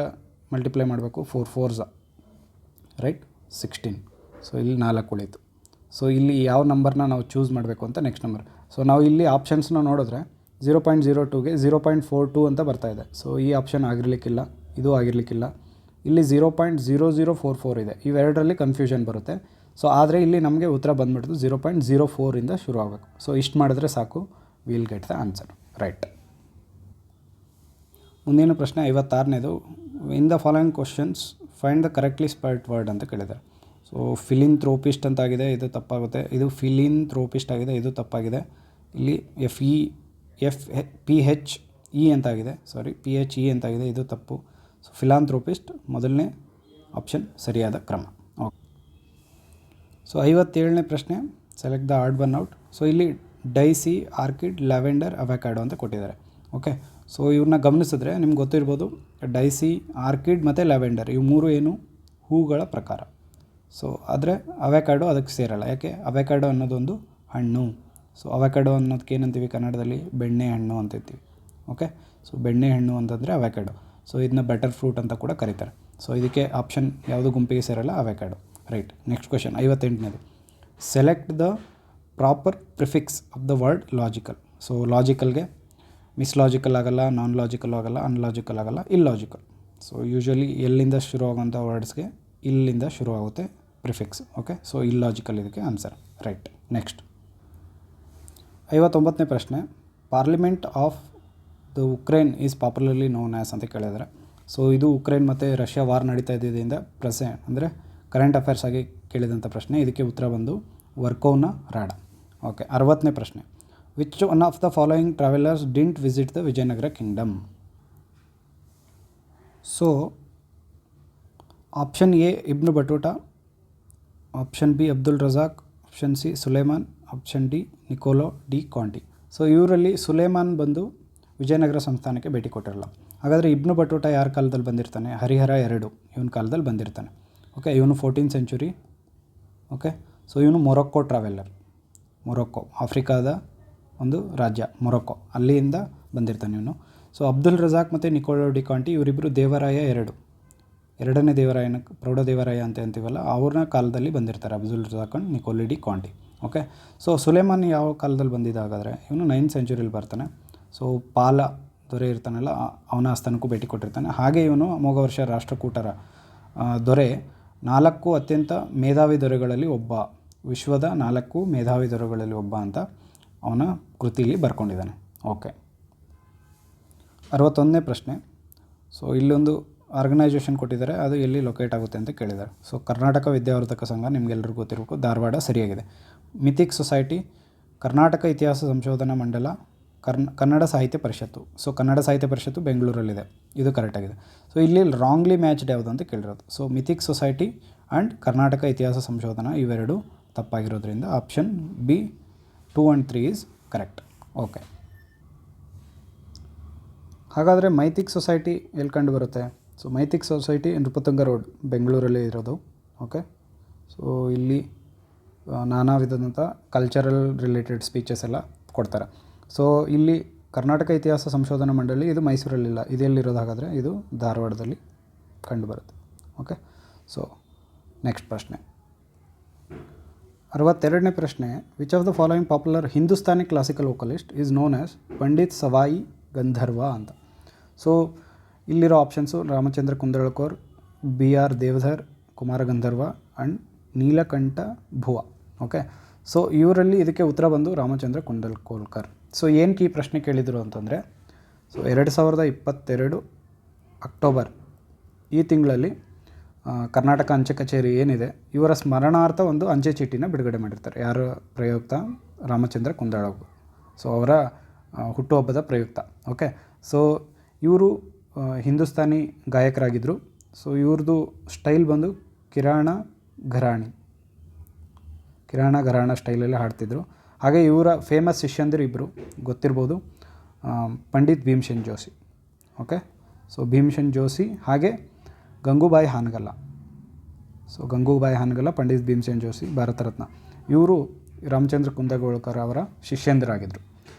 ಮಲ್ಟಿಪ್ಲೈ ಮಾಡಬೇಕು? 4 4s, ರೈಟ್, 16. ಸೊ ಇಲ್ಲಿ 4 ಉಳೀತು. ಸೊ ಇಲ್ಲಿ ಯಾವ ನಂಬರ್ನ ನಾವು ಚೂಸ್ ಮಾಡಬೇಕು ಅಂತ ನೆಕ್ಸ್ಟ್ ನಂಬರ್. ಸೊ ನಾವು ಇಲ್ಲಿ ಆಪ್ಷನ್ಸ್ನ ನೋಡಿದ್ರೆ 0.02ಗೆ 0.42 ಅಂತ ಬರ್ತಾಯಿದೆ. ಸೊ ಈ ಆಪ್ಷನ್ ಆಗಿರಲಿಕ್ಕಿಲ್ಲ, ಇದು ಆಗಿರಲಿಕ್ಕಿಲ್ಲ. ಇಲ್ಲಿ 0.0044 ಇದೆ. ಇವೆರಡರಲ್ಲಿ ಕನ್ಫ್ಯೂಷನ್ ಬರುತ್ತೆ. ಸೊ ಆದರೆ ಇಲ್ಲಿ ನಮಗೆ ಉತ್ತರ ಬಂದುಬಿಡ್ತು 0.04ಇಂದ ಶುರು ಆಗಬೇಕು. ಸೊ ಇಷ್ಟು ಮಾಡಿದ್ರೆ ಸಾಕು, will get the answer. Right. ಮುಂದಿನ ಪ್ರಶ್ನೆ 56ನೇದು. In the following questions find the correctly spelled word ಅಂತ ಕೇಳಿದ್ದಾರೆ. ಸೊ ಫಿಲಿಂಥ್ರೋಪಿಸ್ಟ್ ಅಂತಾಗಿದೆ, ಇದು ತಪ್ಪಾಗುತ್ತೆ. ಇದು ಫಿಲಿಂಥ್ರೋಪಿಸ್ಟ್ ಆಗಿದೆ, ಇದು ತಪ್ಪಾಗಿದೆ. ಇಲ್ಲಿ PHE ಅಂತಾಗಿದೆ, PHE ಅಂತಾಗಿದೆ, ಇದು ತಪ್ಪು. ಸೊ ಫಿಲಾಂಥ್ರೋಪಿಸ್ಟ್ ಮೊದಲನೇ ಆಪ್ಷನ್ ಸರಿಯಾದ ಕ್ರಮ. ಓಕೆ, ಸೊ 57ನೇ ಪ್ರಶ್ನೆ. Select the odd one out. So ಇಲ್ಲಿ ಡೈಸಿ, ಆರ್ಕಿಡ್, ಲ್ಯಾವೆಂಡರ್, ಅವಕ್ಯಾಡೋ ಅಂತ ಕೊಟ್ಟಿದ್ದಾರೆ. ಓಕೆ, ಸೊ ಇವ್ರನ್ನ ಗಮನಿಸಿದ್ರೆ ನಿಮ್ಗೆ ಗೊತ್ತಿರ್ಬೋದು, ಡೈಸಿ, ಆರ್ಕಿಡ್ ಮತ್ತು ಲ್ಯಾವೆಂಡರ್ ಇವು ಮೂರು ಏನು ಹೂಗಳ ಪ್ರಕಾರ. ಸೊ ಆದರೆ ಅವಕ್ಯಾಡೋ ಅದಕ್ಕೆ ಸೇರಲ್ಲ. ಯಾಕೆ? ಅವಕ್ಯಾಡೋ ಅನ್ನೋದೊಂದು ಹಣ್ಣು. ಸೊ ಅವಕ್ಯಾಡೋ ಅನ್ನೋದಕ್ಕೆ ಏನಂತೀವಿ ಕನ್ನಡದಲ್ಲಿ? ಬೆಣ್ಣೆ ಹಣ್ಣು ಅಂತಿರ್ತೀವಿ. ಓಕೆ, ಸೊ ಬೆಣ್ಣೆ ಹಣ್ಣು ಅಂತಂದರೆ ಅವಕ್ಯಾಡೋ. ಸೊ ಇದನ್ನ ಬಟರ್ ಫ್ರೂಟ್ ಅಂತ ಕೂಡ ಕರೀತಾರೆ. ಸೊ ಇದಕ್ಕೆ ಆಪ್ಷನ್ ಯಾವುದು ಗುಂಪಿಗೆ ಸೇರಲ್ಲ? ಅವಕ್ಯಾಡೋ. ರೈಟ್. ನೆಕ್ಸ್ಟ್ ಕ್ವೆಶನ್ 58ನೇದು. Select the proper prefix of the word logical. So ಲಾಜಿಕಲ್ಗೆ ಮಿಸ್ಲಾಜಿಕಲ್ ಆಗಲ್ಲ, ನಾನ್ ಲಾಜಿಕಲ್ ಆಗಲ್ಲ, ಅನ್ಲಾಜಿಕಲ್ ಆಗಲ್ಲ, ಇಲ್ಲಾಜಿಕಲ್. ಸೊ ಯೂಶ್ವಲಿ ಎಲ್ಲಿಂದ ಶುರುವಾಗುವಂಥ ವರ್ಡ್ಸ್ಗೆ ಇಲ್ಲಿಂದ ಶುರುವಾಗುತ್ತೆ ಪ್ರಿಫಿಕ್ಸ್. ಓಕೆ, ಸೊ ಇಲ್ಲಾಜಿಕಲ್ ಇದಕ್ಕೆ ಆನ್ಸರ್. ರೈಟ್. ನೆಕ್ಸ್ಟ್ 59ನೇ ಪ್ರಶ್ನೆ. Parliament of the Ukraine is popularly known as ಅಂತ ಕೇಳಿದರೆ. ಸೊ ಇದು ಉಕ್ರೇನ್ ಮತ್ತು ರಷ್ಯಾ ವಾರ್ ನಡೀತಾ ಇದ್ದಿದ್ದರಿಂದ ಅಂದರೆ ಕರೆಂಟ್ ಅಫೇರ್ಸ್ ಆಗಿ ಕೇಳಿದಂಥ ಪ್ರಶ್ನೆ. ಇದಕ್ಕೆ ಉತ್ತರ ಬಂದು ವರ್ಕೋವ್ನ ರಾಡ. ಓಕೆ, 60ನೇ ಪ್ರಶ್ನೆ. Which one of the following travellers didn't visit the Vijayanagara kingdom? So option A Ibn Battuta, option B Abdul Razzaq, option C Sulaiman, option D Niccolo de Conti. So ಇವರಲ್ಲಿ Sulaiman ಬಂದು ವಿಜಯನಗರ ಸಂಸ್ಥಾನಕ್ಕೆ ಭೇಟಿ ಕೊಟ್ಟಿರಲ್ಲ. ಹಾಗಾದರೆ ಇಬ್ನ್ ಬಟೂಟಾ ಯಾರ ಕಾಲದಲ್ಲಿ ಬಂದಿರ್ತಾನೆ? Harihara II ಇವನ ಕಾಲದಲ್ಲಿ ಬಂದಿರ್ತಾನೆ. Okay, ಇವನು 14th century. Okay, so ಇವನು ಮೊರೊಕ್ಕೋ ಟ್ರಾವೆಲರ್. ಮೊರೊಕ್ಕೋ ಆಫ್ರಿಕಾದ ಒಂದು ರಾಜ್ಯ ಮೊರೊಕ್ಕೋ, ಅಲ್ಲಿಂದ ಬಂದಿರ್ತಾನೆ ಇವನು. ಸೊ ಅಬ್ದುಲ್ ರಜಾಕ್ ಮತ್ತು ನಿಕೋಲೋ ಡಿ ಕಾಂಟಿ ಇವರಿಬ್ಬರು ದೇವರಾಯ ಎರಡನೇ ದೇವರಾಯನ ಪ್ರೌಢ ದೇವರಾಯ ಅಂತ ಅಂತೀವಲ್ಲ ಅವ್ರನ್ನ ಕಾಲದಲ್ಲಿ ಬಂದಿರ್ತಾರೆ, Abdul Razzaq and Niccolo de Conti. Okay, so Sulaiman ಯಾವ ಕಾಲದಲ್ಲಿ ಬಂದಿದ್ದ? ಹಾಗಾದರೆ ಇವನು 9th ಸೆಂಚುರಿಯಲ್ಲಿ ಬರ್ತಾನೆ. ಸೊ ಪಾಲ ದೊರೆ ಇರ್ತಾನಲ್ಲ ಅವನ ಆಸ್ಥಾನಕ್ಕೂ ಭೇಟಿ ಕೊಟ್ಟಿರ್ತಾನೆ. ಹಾಗೆ ಇವನು ಅಮೋಘವರ್ಷ ರಾಷ್ಟ್ರಕೂಟರ ದೊರೆ 4 ಅತ್ಯಂತ ಮೇಧಾವಿ ದೊರೆಗಳಲ್ಲಿ ಒಬ್ಬ, ವಿಶ್ವದ 4 ಮೇಧಾವಿ ದೊರೆಗಳಲ್ಲಿ ಒಬ್ಬ ಅಂತ ಅವನ ಕೃತಿಯಲ್ಲಿ ಬರ್ಕೊಂಡಿದ್ದಾನೆ. ಓಕೆ, 61ನೇ ಪ್ರಶ್ನೆ. ಸೊ ಇಲ್ಲೊಂದು ಆರ್ಗನೈಜೇಷನ್ ಕೊಟ್ಟಿದ್ದಾರೆ, ಅದು ಎಲ್ಲಿ ಲೊಕೇಟ್ ಆಗುತ್ತೆ ಅಂತ ಕೇಳಿದ್ದಾರೆ. ಸೊ ಕರ್ನಾಟಕ ವಿದ್ಯಾವರ್ಧಕ ಸಂಘ ನಿಮಗೆಲ್ಲರಿಗೂ ಗೊತ್ತಿರಬೇಕು, ಧಾರವಾಡ ಸರಿಯಾಗಿದೆ. ಮಿಥಿಕ್ ಸೊಸೈಟಿ, ಕರ್ನಾಟಕ ಇತಿಹಾಸ ಸಂಶೋಧನಾ ಮಂಡಲ, ಕನ್ನಡ ಸಾಹಿತ್ಯ ಪರಿಷತ್ತು. ಸೊ ಕನ್ನಡ ಸಾಹಿತ್ಯ ಪರಿಷತ್ತು ಬೆಂಗಳೂರಲ್ಲಿದೆ, ಇದು ಕರೆಕ್ಟಾಗಿದೆ. ಸೊ ಇಲ್ಲಿ ರಾಂಗ್ಲಿ ಮ್ಯಾಚ್ಡ್ ಯಾವುದು ಅಂತ ಕೇಳಿರೋದು. So mythic society and Karnataka ಇತಿಹಾಸ ಸಂಶೋಧನಾ ಇವೆರಡು ತಪ್ಪಾಗಿರೋದ್ರಿಂದ option B 2 and 3 is correct. Okay, ಹಾಗಾದರೆ ಮೈಥಿಕ್ ಸೊಸೈಟಿ ಎಲ್ಲಿ ಕಂಡು ಬರುತ್ತೆ? So mythic society Nrupatunga road ಬೆಂಗಳೂರಲ್ಲಿ ಇರೋದು. ಓಕೆ, ಸೊ ಇಲ್ಲಿ ನಾನಾ ವಿಧದಂಥ ಕಲ್ಚರಲ್ ರಿಲೇಟೆಡ್ ಸ್ಪೀಚಸ್ ಎಲ್ಲ ಕೊಡ್ತಾರೆ. ಸೊ ಇಲ್ಲಿ ಕರ್ನಾಟಕ ಇತಿಹಾಸ ಸಂಶೋಧನಾ ಮಂಡಳಿ ಇದು ಮೈಸೂರಲ್ಲಿಲ್ಲ, ಇದೆಲ್ಲಿರೋದು? ಹಾಗಾದರೆ ಇದು ಧಾರವಾಡದಲ್ಲಿ ಕಂಡುಬರುತ್ತೆ. ಓಕೆ, ಸೊ ನೆಕ್ಸ್ಟ್ ಪ್ರಶ್ನೆ 62ನೇ ಪ್ರಶ್ನೆ. Which of the following popular Hindustani classical vocalist is known as Pandit Sawai Gandharva ಅಂತ? ಸೊ ಇಲ್ಲಿರೋ options Ramachandra Kundalkar, BR Deodhar, Kumara Gandharva and Neelakantha Buwa. Okay, so ಇವರಲ್ಲಿ ಇದಕ್ಕೆ ಉತ್ತರ ಬಂದು ರಾಮಚಂದ್ರ ಕುಂದಲ್ಕೋರ್ಕರ್. ಸೊ ಏನಕ್ಕೆ ಈ ಪ್ರಶ್ನೆ ಕೇಳಿದರು ಅಂತಂದರೆ, ಸೊ 2022 ಅಕ್ಟೋಬರ್ ಈ ತಿಂಗಳಲ್ಲಿ ಕರ್ನಾಟಕ ಅಂಚೆ ಕಚೇರಿ ಏನಿದೆ ಇವರ ಸ್ಮರಣಾರ್ಥ ಒಂದು ಅಂಚೆ ಚೀಟಿನ ಬಿಡುಗಡೆ ಮಾಡಿರ್ತಾರೆ. ಯಾರ ಪ್ರಯುಕ್ತ? ರಾಮಚಂದ್ರ ಕುಂದಳಕೋರ್. ಸೊ ಅವರ ಹುಟ್ಟುಹಬ್ಬದ ಪ್ರಯುಕ್ತ. ಓಕೆ, ಸೊ ಇವರು ಹಿಂದೂಸ್ತಾನಿ ಗಾಯಕರಾಗಿದ್ದರು. ಸೊ ಇವ್ರದ್ದು ಸ್ಟೈಲ್ ಬಂದು ಕಿರಾಣ ಘರಾಣ ಸ್ಟೈಲಲ್ಲಿ ಹಾಡ್ತಿದ್ರು. ಹಾಗೆ ಇವರ ಫೇಮಸ್ ಶಿಷ್ಯಂದಿರು ಇಬ್ಬರು ಗೊತ್ತಿರ್ಬೋದು, ಪಂಡಿತ್ ಭೀಮ್ಸೇನ್ ಜೋಶಿ. ಓಕೆ, ಸೊ ಭೀಮ್ಸೇನ್ ಜೋಶಿ ಹಾಗೆ ಗಂಗೂಬಾಯಿ ಹಾನಗಲ್ಲ. ಸೊ ಗಂಗೂಬಾಯಿ ಹಾನಗಲ್ಲ, ಪಂಡಿತ್ ಭೀಮ್ಸೇನ್ ಜೋಶಿ, ಭಾರತ ರತ್ನ. ಇವರು ರಾಮಚಂದ್ರ ಕುಂದಗೋಳ್ಕರ್ ಅವರ ಶಿಷ್ಯಂದಿರಾಗಿದ್ದರು.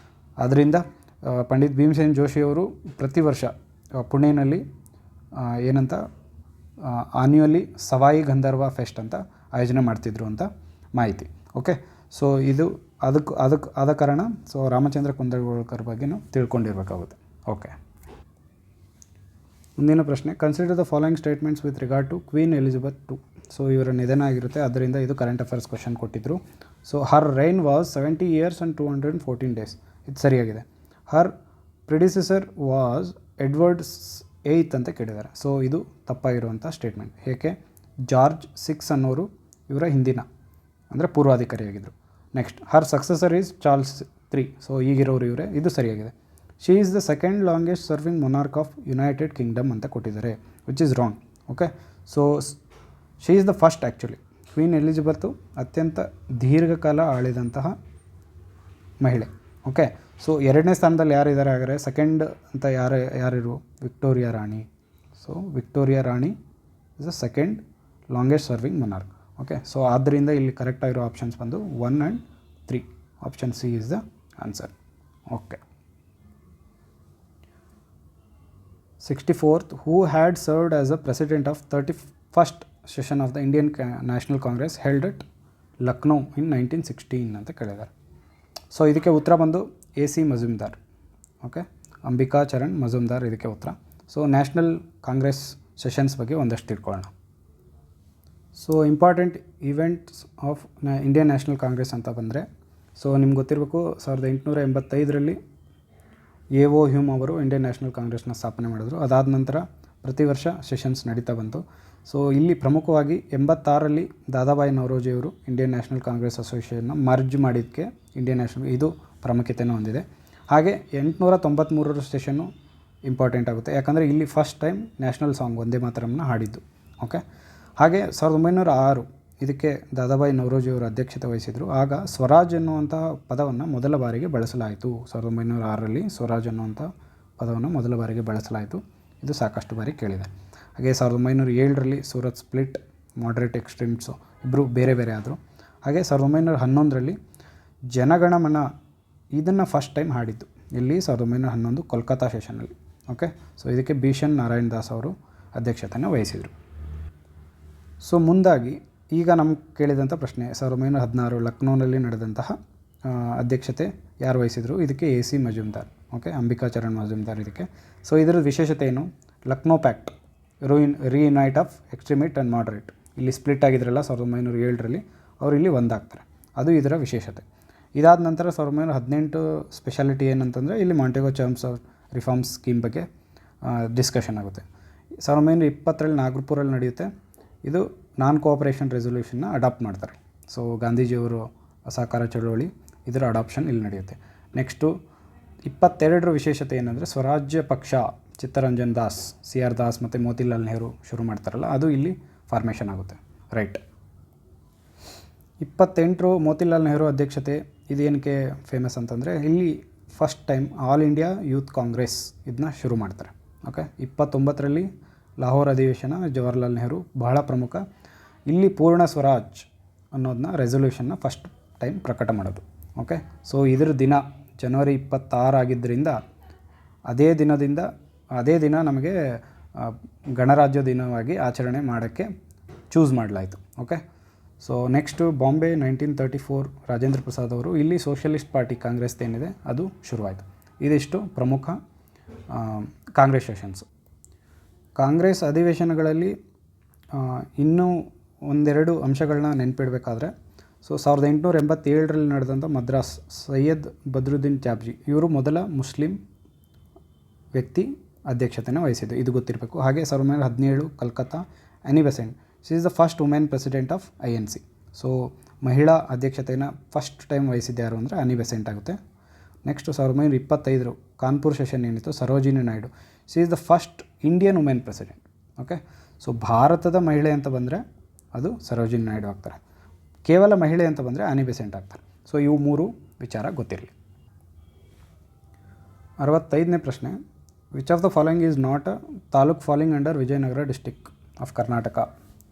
ಆದ್ದರಿಂದ ಪಂಡಿತ್ ಭೀಮ್ಸೇನ್ ಜೋಶಿಯವರು ಪ್ರತಿ ವರ್ಷ ಪುಣೆಯಲ್ಲಿ ಏನಂತ ಆನ್ಯುವಲಿ ಸವಾಯಿ ಗಂಧರ್ವ ಫೆಸ್ಟ್ ಅಂತ ಆಯೋಜನೆ ಮಾಡ್ತಿದ್ರು ಅಂತ ಮಾಹಿತಿ. ಓಕೆ, ಸೊ ಇದು ಆದ ಕಾರಣ ಸೊ ರಾಮಚಂದ್ರ ಕುಂದಗೋಳ್ಕರ್ ಬಗ್ಗೆನೂ ತಿಳ್ಕೊಂಡಿರ್ಬೇಕಾಗುತ್ತೆ. ಓಕೆ, ಮುಂದಿನ ಪ್ರಶ್ನೆ. Consider the following statements with regard to queen Elizabeth II. So ಇವರ ನಿಧನ ಆಗಿರುತ್ತೆ, ಅದರಿಂದ ಇದು ಕರೆಂಟ್ ಅಫೇರ್ಸ್ ಕ್ವಶನ್ ಕೊಟ್ಟಿದ್ದರು. So her reign was 70 years and 214 days. ಇದು ಸರಿಯಾಗಿದೆ. Her predecessor was Edward VIII ಅಂತ ಕೇಳಿದ್ದಾರೆ. ಸೊ ಇದು ತಪ್ಪಾಗಿರುವಂಥ ಸ್ಟೇಟ್ಮೆಂಟ್. ಏಕೆ? ಜಾರ್ಜ್ VI ಅನ್ನೋರು ಇವರ ಹಿಂದಿನ ಅಂದರೆ ಪೂರ್ವಾಧಿಕಾರಿಯಾಗಿದ್ದರು. Next, her successor is Charles III. So ಈಗಿರೋರು ಇವರೇ, ಇದು ಸರಿಯಾಗಿದೆ. She is the second longest serving monarch of United Kingdom ಅಂತ ಕೊಟ್ಟಿದ್ದಾರೆ, which is wrong. Okay, so she is the first actually. Queen Elizabeth ಅತ್ಯಂತ ದೀರ್ಘಕಾಲ ಆಳಿದಂತಹ ಮಹಿಳೆ. ಓಕೆ, ಸೊ ಎರಡನೇ ಸ್ಥಾನದಲ್ಲಿ ಯಾರಿದ್ದಾರೆ ಹಾಗಾದರೆ ಸೆಕೆಂಡ್ ಅಂತ ಯಾರಿರು ವಿಕ್ಟೋರಿಯಾ ರಾಣಿ. ಸೊ ವಿಕ್ಟೋರಿಯಾ ರಾಣಿ is the second longest serving monarch. Okay, so ಆದ್ದರಿಂದ ಇಲ್ಲಿ ಕರೆಕ್ಟಾಗಿರೋ ಆಪ್ಷನ್ಸ್ ಬಂದು 1 and 3. Option C is the answer. Okay, 64th, who had served as a president of 31st session of the Indian National Congress held at Lucknow in 1916 ಅಂತ ಕೇಳಿದ್ದಾರೆ. So ಇದಕ್ಕೆ ಉತ್ತರ ಬಂದು AC Majumdar. Okay, Ambika Charan Majumdar ಇದಕ್ಕೆ ಉತ್ತರ. ಸೊ ನ್ಯಾಷನಲ್ ಕಾಂಗ್ರೆಸ್ ಸೆಷನ್ಸ್ ಬಗ್ಗೆ ಒಂದಷ್ಟು ತಿಳ್ಕೊಳ್ಳೋಣ. So important events of Indian national Congress ಅಂತ ಬಂದರೆ, ಸೊ ನಿಮ್ಗೆ ಗೊತ್ತಿರಬೇಕು 1885ರಲ್ಲಿ A.O. ಹ್ಯೂಮ್ ಅವರು ಇಂಡಿಯನ್ ನ್ಯಾಷನಲ್ ಕಾಂಗ್ರೆಸ್ನ ಸ್ಥಾಪನೆ ಮಾಡಿದ್ರು. ಅದಾದ ನಂತರ ಪ್ರತಿ ವರ್ಷ ಸೆಷನ್ಸ್ ನಡೀತಾ ಬಂತು. ಸೊ ಇಲ್ಲಿ ಪ್ರಮುಖವಾಗಿ 86ರಲ್ಲಿ ದಾದಾಬಾಯಿ ನವರೋಜಿಯವರು ಇಂಡಿಯನ್ ನ್ಯಾಷನಲ್ ಕಾಂಗ್ರೆಸ್ ಅಸೋಸಿಯೇಷನ್ನ ಮರ್ಜ್ ಮಾಡಿದ್ದಕ್ಕೆ ಇಂಡಿಯನ್ ನ್ಯಾಷನಲ್ ಇದು ಪ್ರಾಮುಖ್ಯತೆಯನ್ನು ಹೊಂದಿದೆ. ಹಾಗೆ 893ರ ಸೆಷನ್ನು ಇಂಪಾರ್ಟೆಂಟ್ ಆಗುತ್ತೆ, ಯಾಕಂದರೆ ಇಲ್ಲಿ first time national song Vande ಮಾತರಮ್ನ ಹಾಡಿದ್ದು. Okay, ಹಾಗೆ 1906 ಇದಕ್ಕೆ ದಾದಾಬಾಯಿ ನವರೋಜಿಯವರು ಅಧ್ಯಕ್ಷತೆ ವಹಿಸಿದರು. ಆಗ ಸ್ವರಾಜ್ ಎನ್ನುವಂಥ ಪದವನ್ನು ಮೊದಲ ಬಾರಿಗೆ ಬಳಸಲಾಯಿತು. 1906ರಲ್ಲಿ ಸ್ವರಾಜ್ ಎನ್ನುವಂಥ ಪದವನ್ನು ಮೊದಲ ಬಾರಿಗೆ ಬಳಸಲಾಯಿತು. ಇದು ಸಾಕಷ್ಟು ಬಾರಿ ಕೇಳಿದೆ. ಹಾಗೆ 1907ರಲ್ಲಿ ಸೂರತ್ ಸ್ಪ್ಲಿಟ್, ಮಾಡ್ರೇಟ್ ಎಕ್ಸ್ಟ್ರೀಮ್ಸು ಇಬ್ಬರು ಬೇರೆ ಬೇರೆ ಆದರು. ಹಾಗೆ 1911ರಲ್ಲಿ ಜನಗಣಮನ ಇದನ್ನು ಫಸ್ಟ್ ಟೈಮ್ ಹಾಡಿದ್ದು ಇಲ್ಲಿ 1911 ಕೋಲ್ಕತ್ತಾ ಸೆಷನಲ್ಲಿ. ಓಕೆ, ಸೊ ಇದಕ್ಕೆ ಬಿಷನ್ ನಾರಾಯಣ್ ದಾಸ್ ಅವರು ಅಧ್ಯಕ್ಷತೆಯನ್ನು ವಹಿಸಿದರು. ಸೊ ಮುಂದಾಗಿ ಈಗ ನಮ್ಗೆ ಕೇಳಿದಂಥ ಪ್ರಶ್ನೆ 1916 ಲಕ್ನೋನಲ್ಲಿ ನಡೆದಂತಹ ಅಧ್ಯಕ್ಷತೆ ಯಾರು ವಹಿಸಿದರು? ಇದಕ್ಕೆ AC ಮಜುಮ್ದಾರ್. ಓಕೆ, ಅಂಬಿಕಾ ಚರಣ್ ಮಜುಮ್ದಾರ್ ಇದಕ್ಕೆ. ಸೊ ಇದರ ವಿಶೇಷತೆ ಏನು? Lucknow pact, reunite of extremist and moderate. ಇಲ್ಲಿ ಸ್ಪ್ಲಿಟ್ ಆಗಿದ್ರಲ್ಲ 1907ರಲ್ಲಿ, ಅವರು ಇಲ್ಲಿ ಒಂದಾಗ್ತಾರೆ. ಅದು ಇದರ ವಿಶೇಷತೆ. ಇದಾದ ನಂತರ 1918 ಸ್ಪೆಷಾಲಿಟಿ ಏನಂತಂದರೆ ಇಲ್ಲಿ ಮಾಂಟೆಗೋ ಟರ್ಮ್ಸ್ ಆಫ್ ರಿಫಾರ್ಮ್ಸ್ ಸ್ಕೀಮ್ ಬಗ್ಗೆ ಡಿಸ್ಕಷನ್ ಆಗುತ್ತೆ. 1920ರಲ್ಲಿ ನಾಗ್ಪುರಲ್ಲಿ ನಡೆಯುತ್ತೆ. ಇದು ನಾನ್ ಕೋಆಪರೇಷನ್ ರೆಸೊಲ್ಯೂಷನ್ನ ಅಡಾಪ್ಟ್ ಮಾಡ್ತಾರೆ. ಸೊ ಗಾಂಧೀಜಿಯವರು ಅಸಹಕಾರ ಚಳುವಳಿ ಇದರ ಅಡಾಪ್ಷನ್ ಇಲ್ಲಿ ನಡೆಯುತ್ತೆ. ನೆಕ್ಸ್ಟು 22ರ ವಿಶೇಷತೆ ಏನಂದರೆ ಸ್ವರಾಜ್ಯ ಪಕ್ಷ ಚಿತ್ತರಂಜನ್ ದಾಸ್, CR ದಾಸ್ ಮತ್ತು ಮೋತಿಲಾಲ್ ನೆಹರು ಶುರು ಮಾಡ್ತಾರಲ್ಲ, ಅದು ಇಲ್ಲಿ ಫಾರ್ಮೇಷನ್ ಆಗುತ್ತೆ. ರೈಟ್. 28 ಮೋತಿಲಾಲ್ ನೆಹರು ಅಧ್ಯಕ್ಷತೆ. ಇದು ಏನಕ್ಕೆ ಫೇಮಸ್ ಅಂತಂದರೆ ಇಲ್ಲಿ first time all India youth Congress ಇದನ್ನ ಶುರು ಮಾಡ್ತಾರೆ. ಓಕೆ, 29ರಲ್ಲಿ ಲಾಹೋರ್ ಅಧಿವೇಶನ, ಜವಾಹರ್ಲಾಲ್ ನೆಹರು ಬಹಳ ಪ್ರಮುಖ. ಇಲ್ಲಿ ಪೂರ್ಣ ಸ್ವರಾಜ್ ಅನ್ನೋದನ್ನ ರೆಸೊಲ್ಯೂಷನ್ನ ಫಸ್ಟ್ ಟೈಮ್ ಪ್ರಕಟ ಮಾಡೋದು. ಓಕೆ, ಸೊ ಇದರ ದಿನ ಜನವರಿ 26 ಆಗಿದ್ದರಿಂದ ಅದೇ ದಿನ ನಮಗೆ ಗಣರಾಜ್ಯ ದಿನವಾಗಿ ಆಚರಣೆ ಮಾಡೋಕ್ಕೆ ಚೂಸ್ ಮಾಡಲಾಯಿತು. Okay, so next Bombay 1934 Rajendra Prasad ಅವರು ಇಲ್ಲಿ ಸೋಷಲಿಸ್ಟ್ ಪಾರ್ಟಿ ಕಾಂಗ್ರೆಸ್ ಏನಿದೆ ಅದು ಶುರುವಾಯಿತು. ಇದಿಷ್ಟು ಪ್ರಮುಖ ಕಾಂಗ್ರೆಸ್ ಸೆಷನ್ಸು. ಕಾಂಗ್ರೆಸ್ ಅಧಿವೇಶನಗಳಲ್ಲಿ ಇನ್ನೂ ಒಂದೆರಡು ಅಂಶಗಳನ್ನ ನೆನಪಿಡಬೇಕಾದ್ರೆ, ಸೊ 1887ರಲ್ಲಿ ನಡೆದಂಥ ಮದ್ರಾಸ್ ಸೈಯದ್ ಬದ್ರುದ್ದೀನ್ ತ್ಯಾಬ್ಜಿ ಇವರು ಮೊದಲ ಮುಸ್ಲಿಂ ವ್ಯಕ್ತಿ ಅಧ್ಯಕ್ಷತೆಯನ್ನು ವಹಿಸಿದ್ದು, ಇದು ಗೊತ್ತಿರಬೇಕು. ಹಾಗೆ 1917 ಕಲ್ಕತ್ತಾ ಆನಿ Besant, she is the first women president of INC. So ಮಹಿಳಾ ಅಧ್ಯಕ್ಷತೆಯನ್ನು ಫಸ್ಟ್ ಟೈಮ್ ವಹಿಸಿದ್ದು ಯಾರು ಅಂದರೆ ಆನಿ ಬೆಸೆಂಟ್ ಆಗುತ್ತೆ. ನೆಕ್ಸ್ಟು 1925 ಕಾನ್ಪುರ್ ಸೆಷನ್ ಏನಿತ್ತು, Sarojini Naidu, she is the first Indian women president. Okay, so ಭಾರತದ ಮಹಿಳೆ ಅಂತ ಬಂದರೆ ಅದು ಸರೋಜಿನಿ ನಾಯ್ಡು ಆಗ್ತಾರೆ. ಕೇವಲ ಮಹಿಳೆ ಅಂತ ಬಂದರೆ ಆನಿ ಬೆಸೆಂಟ್ ಆಗ್ತಾರೆ. ಸೊ ಇವು 3 ವಿಚಾರ ಗೊತ್ತಿರಲಿ. 65ನೇ ಪ್ರಶ್ನೆ, which of the following is not a taluk falling under Vijayanagara district of Karnataka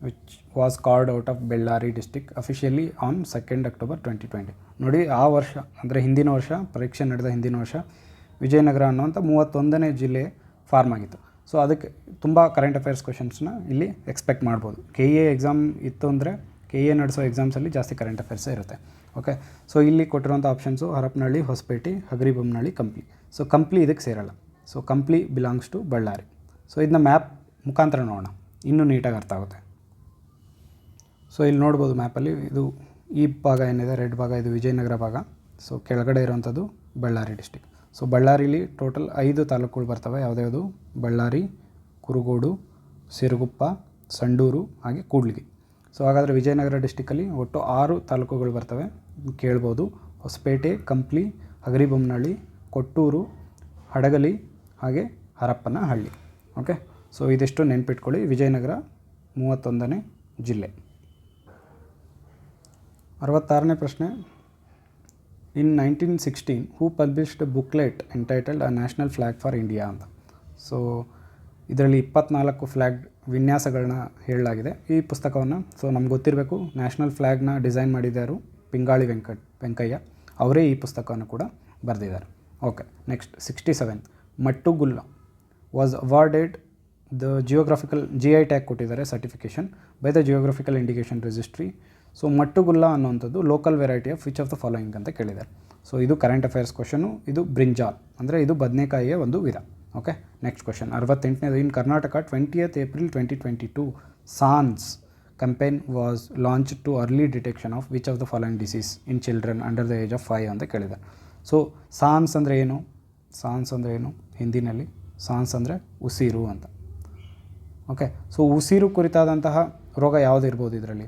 which was card out of Bellare district officially on 2 October 2020. ನೋಡಿ, ಆ ವರ್ಷ ಅಂದರೆ ಹಿಂದಿನ ವರ್ಷ, ಪರೀಕ್ಷೆ ನಡೆದ ಹಿಂದಿನ ವರ್ಷ ವಿಜಯನಗರ ಅನ್ನುವಂಥ 31ನೇ ಜಿಲ್ಲೆ ಫಾರ್ಮ್ ಆಗಿತ್ತು. ಸೊ ಅದಕ್ಕೆ ತುಂಬ ಕರೆಂಟ್ ಅಫೇರ್ಸ್ ಕ್ವೆಶನ್ಸ್ನ ಇಲ್ಲಿ ಎಕ್ಸ್ಪೆಕ್ಟ್ ಮಾಡ್ಬೋದು. KA ಎಕ್ಸಾಮ್ ಇತ್ತು ಅಂದರೆ KA ನಡೆಸೋ ಎಕ್ಸಾಮ್ಸಲ್ಲಿ ಜಾಸ್ತಿ ಕರೆಂಟ್ ಅಫೇರ್ಸೇ ಇರುತ್ತೆ. ಓಕೆ, ಸೊ ಇಲ್ಲಿ ಕೊಟ್ಟಿರೋಂಥ ಆಪ್ಷನ್ಸು ಹರಪನಹಳ್ಳಿ, ಹೊಸಪೇಟೆ, ಹಗರಿಬೊಮ್ಮನಹಳ್ಳಿ, ಕಂಪ್ಲಿ. ಸೊ ಕಂಪ್ಲಿ ಇದಕ್ಕೆ ಸೇರಲ್ಲ. So Kampli belongs to Ballari. So ಇದನ್ನ ಮ್ಯಾಪ್ ಮುಖಾಂತರ ನೋಡೋಣ, ಇನ್ನೂ ನೀಟಾಗಿ ಅರ್ಥ ಆಗುತ್ತೆ. ಸೊ ಇಲ್ಲಿ ನೋಡ್ಬೋದು ಮ್ಯಾಪಲ್ಲಿ, ಇದು ಈ ಭಾಗ ಏನಿದೆ ರೆಡ್ ಭಾಗ, ಇದು ವಿಜಯನಗರ ಭಾಗ. ಸೊ ಕೆಳಗಡೆ ಇರೋವಂಥದ್ದು ಬಳ್ಳಾರಿ ಡಿಸ್ಟಿಕ್. ಸೊ ಬಳ್ಳಾರಿಲಿ ಟೋಟಲ್ 5 ತಾಲೂಕುಗಳು ಬರ್ತವೆ. ಯಾವುದ್ಯಾವುದು? ಬಳ್ಳಾರಿ, ಕುರುಗೋಡು, ಸಿರುಗುಪ್ಪ, ಸಂಡೂರು ಹಾಗೆ ಕೂಡ್ಲಿಗಿ. ಸೊ ಹಾಗಾದರೆ ವಿಜಯನಗರ ಡಿಸ್ಟಿಕಲ್ಲಿ ಒಟ್ಟು 6 ತಾಲೂಕುಗಳು ಬರ್ತವೆ. ಕೇಳ್ಬೋದು, ಹೊಸಪೇಟೆ, ಕಂಪ್ಲಿ, ಹಗರಿಬೊಮ್ಮನಹಳ್ಳಿ, ಕೊಟ್ಟೂರು, ಹಡಗಲಿ ಹಾಗೆ ಹರಪನಹಳ್ಳಿ. ಓಕೆ, ಸೊ ಇದಿಷ್ಟು ನೆನ್ಪಿಟ್ಕೊಳ್ಳಿ. ವಿಜಯನಗರ 31ನೇ ಜಿಲ್ಲೆ. 66ನೇ ಪ್ರಶ್ನೆ, in 1916 who published booklet entitled a national flag for India ಅಂತ. ಸೊ ಇದರಲ್ಲಿ 24 ಫ್ಲ್ಯಾಗ್ ವಿನ್ಯಾಸಗಳನ್ನ ಹೇಳಲಾಗಿದೆ ಈ ಪುಸ್ತಕವನ್ನು. ಸೊ ನಮ್ಗೆ ಗೊತ್ತಿರಬೇಕು, ನ್ಯಾಷನಲ್ ಫ್ಲ್ಯಾಗ್ನ ಡಿಸೈನ್ ಮಾಡಿದ್ದಾರು ಪಿಂಗಾಳಿ ವೆಂಕಯ್ಯ, ಅವರೇ ಈ ಪುಸ್ತಕವನ್ನು ಕೂಡ ಬರೆದಿದ್ದಾರೆ. Okay, next 67 Mattugulla was awarded the geographical GI tag ಕೊಟ್ಟಿದ್ದಾರೆ certification by the geographical indication registry. So Mattugulla ಅನ್ನುವಂಥದ್ದು local variety of which of the following ಅಂತ ಕೇಳಿದ್ದಾರೆ. ಸೊ ಇದು ಕರೆಂಟ್ ಅಫೇರ್ಸ್ ಕ್ವಶನು. ಇದು ಬ್ರಿಂಜಾಲ್ ಅಂದರೆ ಇದು ಬದನೆಕಾಯಿಯ ಒಂದು ವಿಧ. ಓಕೆ, ನೆಕ್ಸ್ಟ್ ಕ್ವಶನ್ 68ನೇದು. In Karnataka 20th April 2022 SANS campaign was launched to early detection of which of the following disease in children under the age of 5 ಅಂತ ಕೇಳಿದ್ದಾರೆ. ಸೊ ಸಾನ್ಸ್ ಅಂದರೆ ಏನು? ಸಾನ್ಸ್ ಅಂದರೆ ಏನು ಹಿಂದಿನಲ್ಲಿ? ಸಾನ್ಸ್ ಅಂದರೆ ಉಸಿರು ಅಂತ. ಓಕೆ, ಸೊ ಉಸಿರು ಕುರಿತಾದಂತಹ ರೋಗ ಯಾವುದಿರ್ಬೋದು ಇದರಲ್ಲಿ?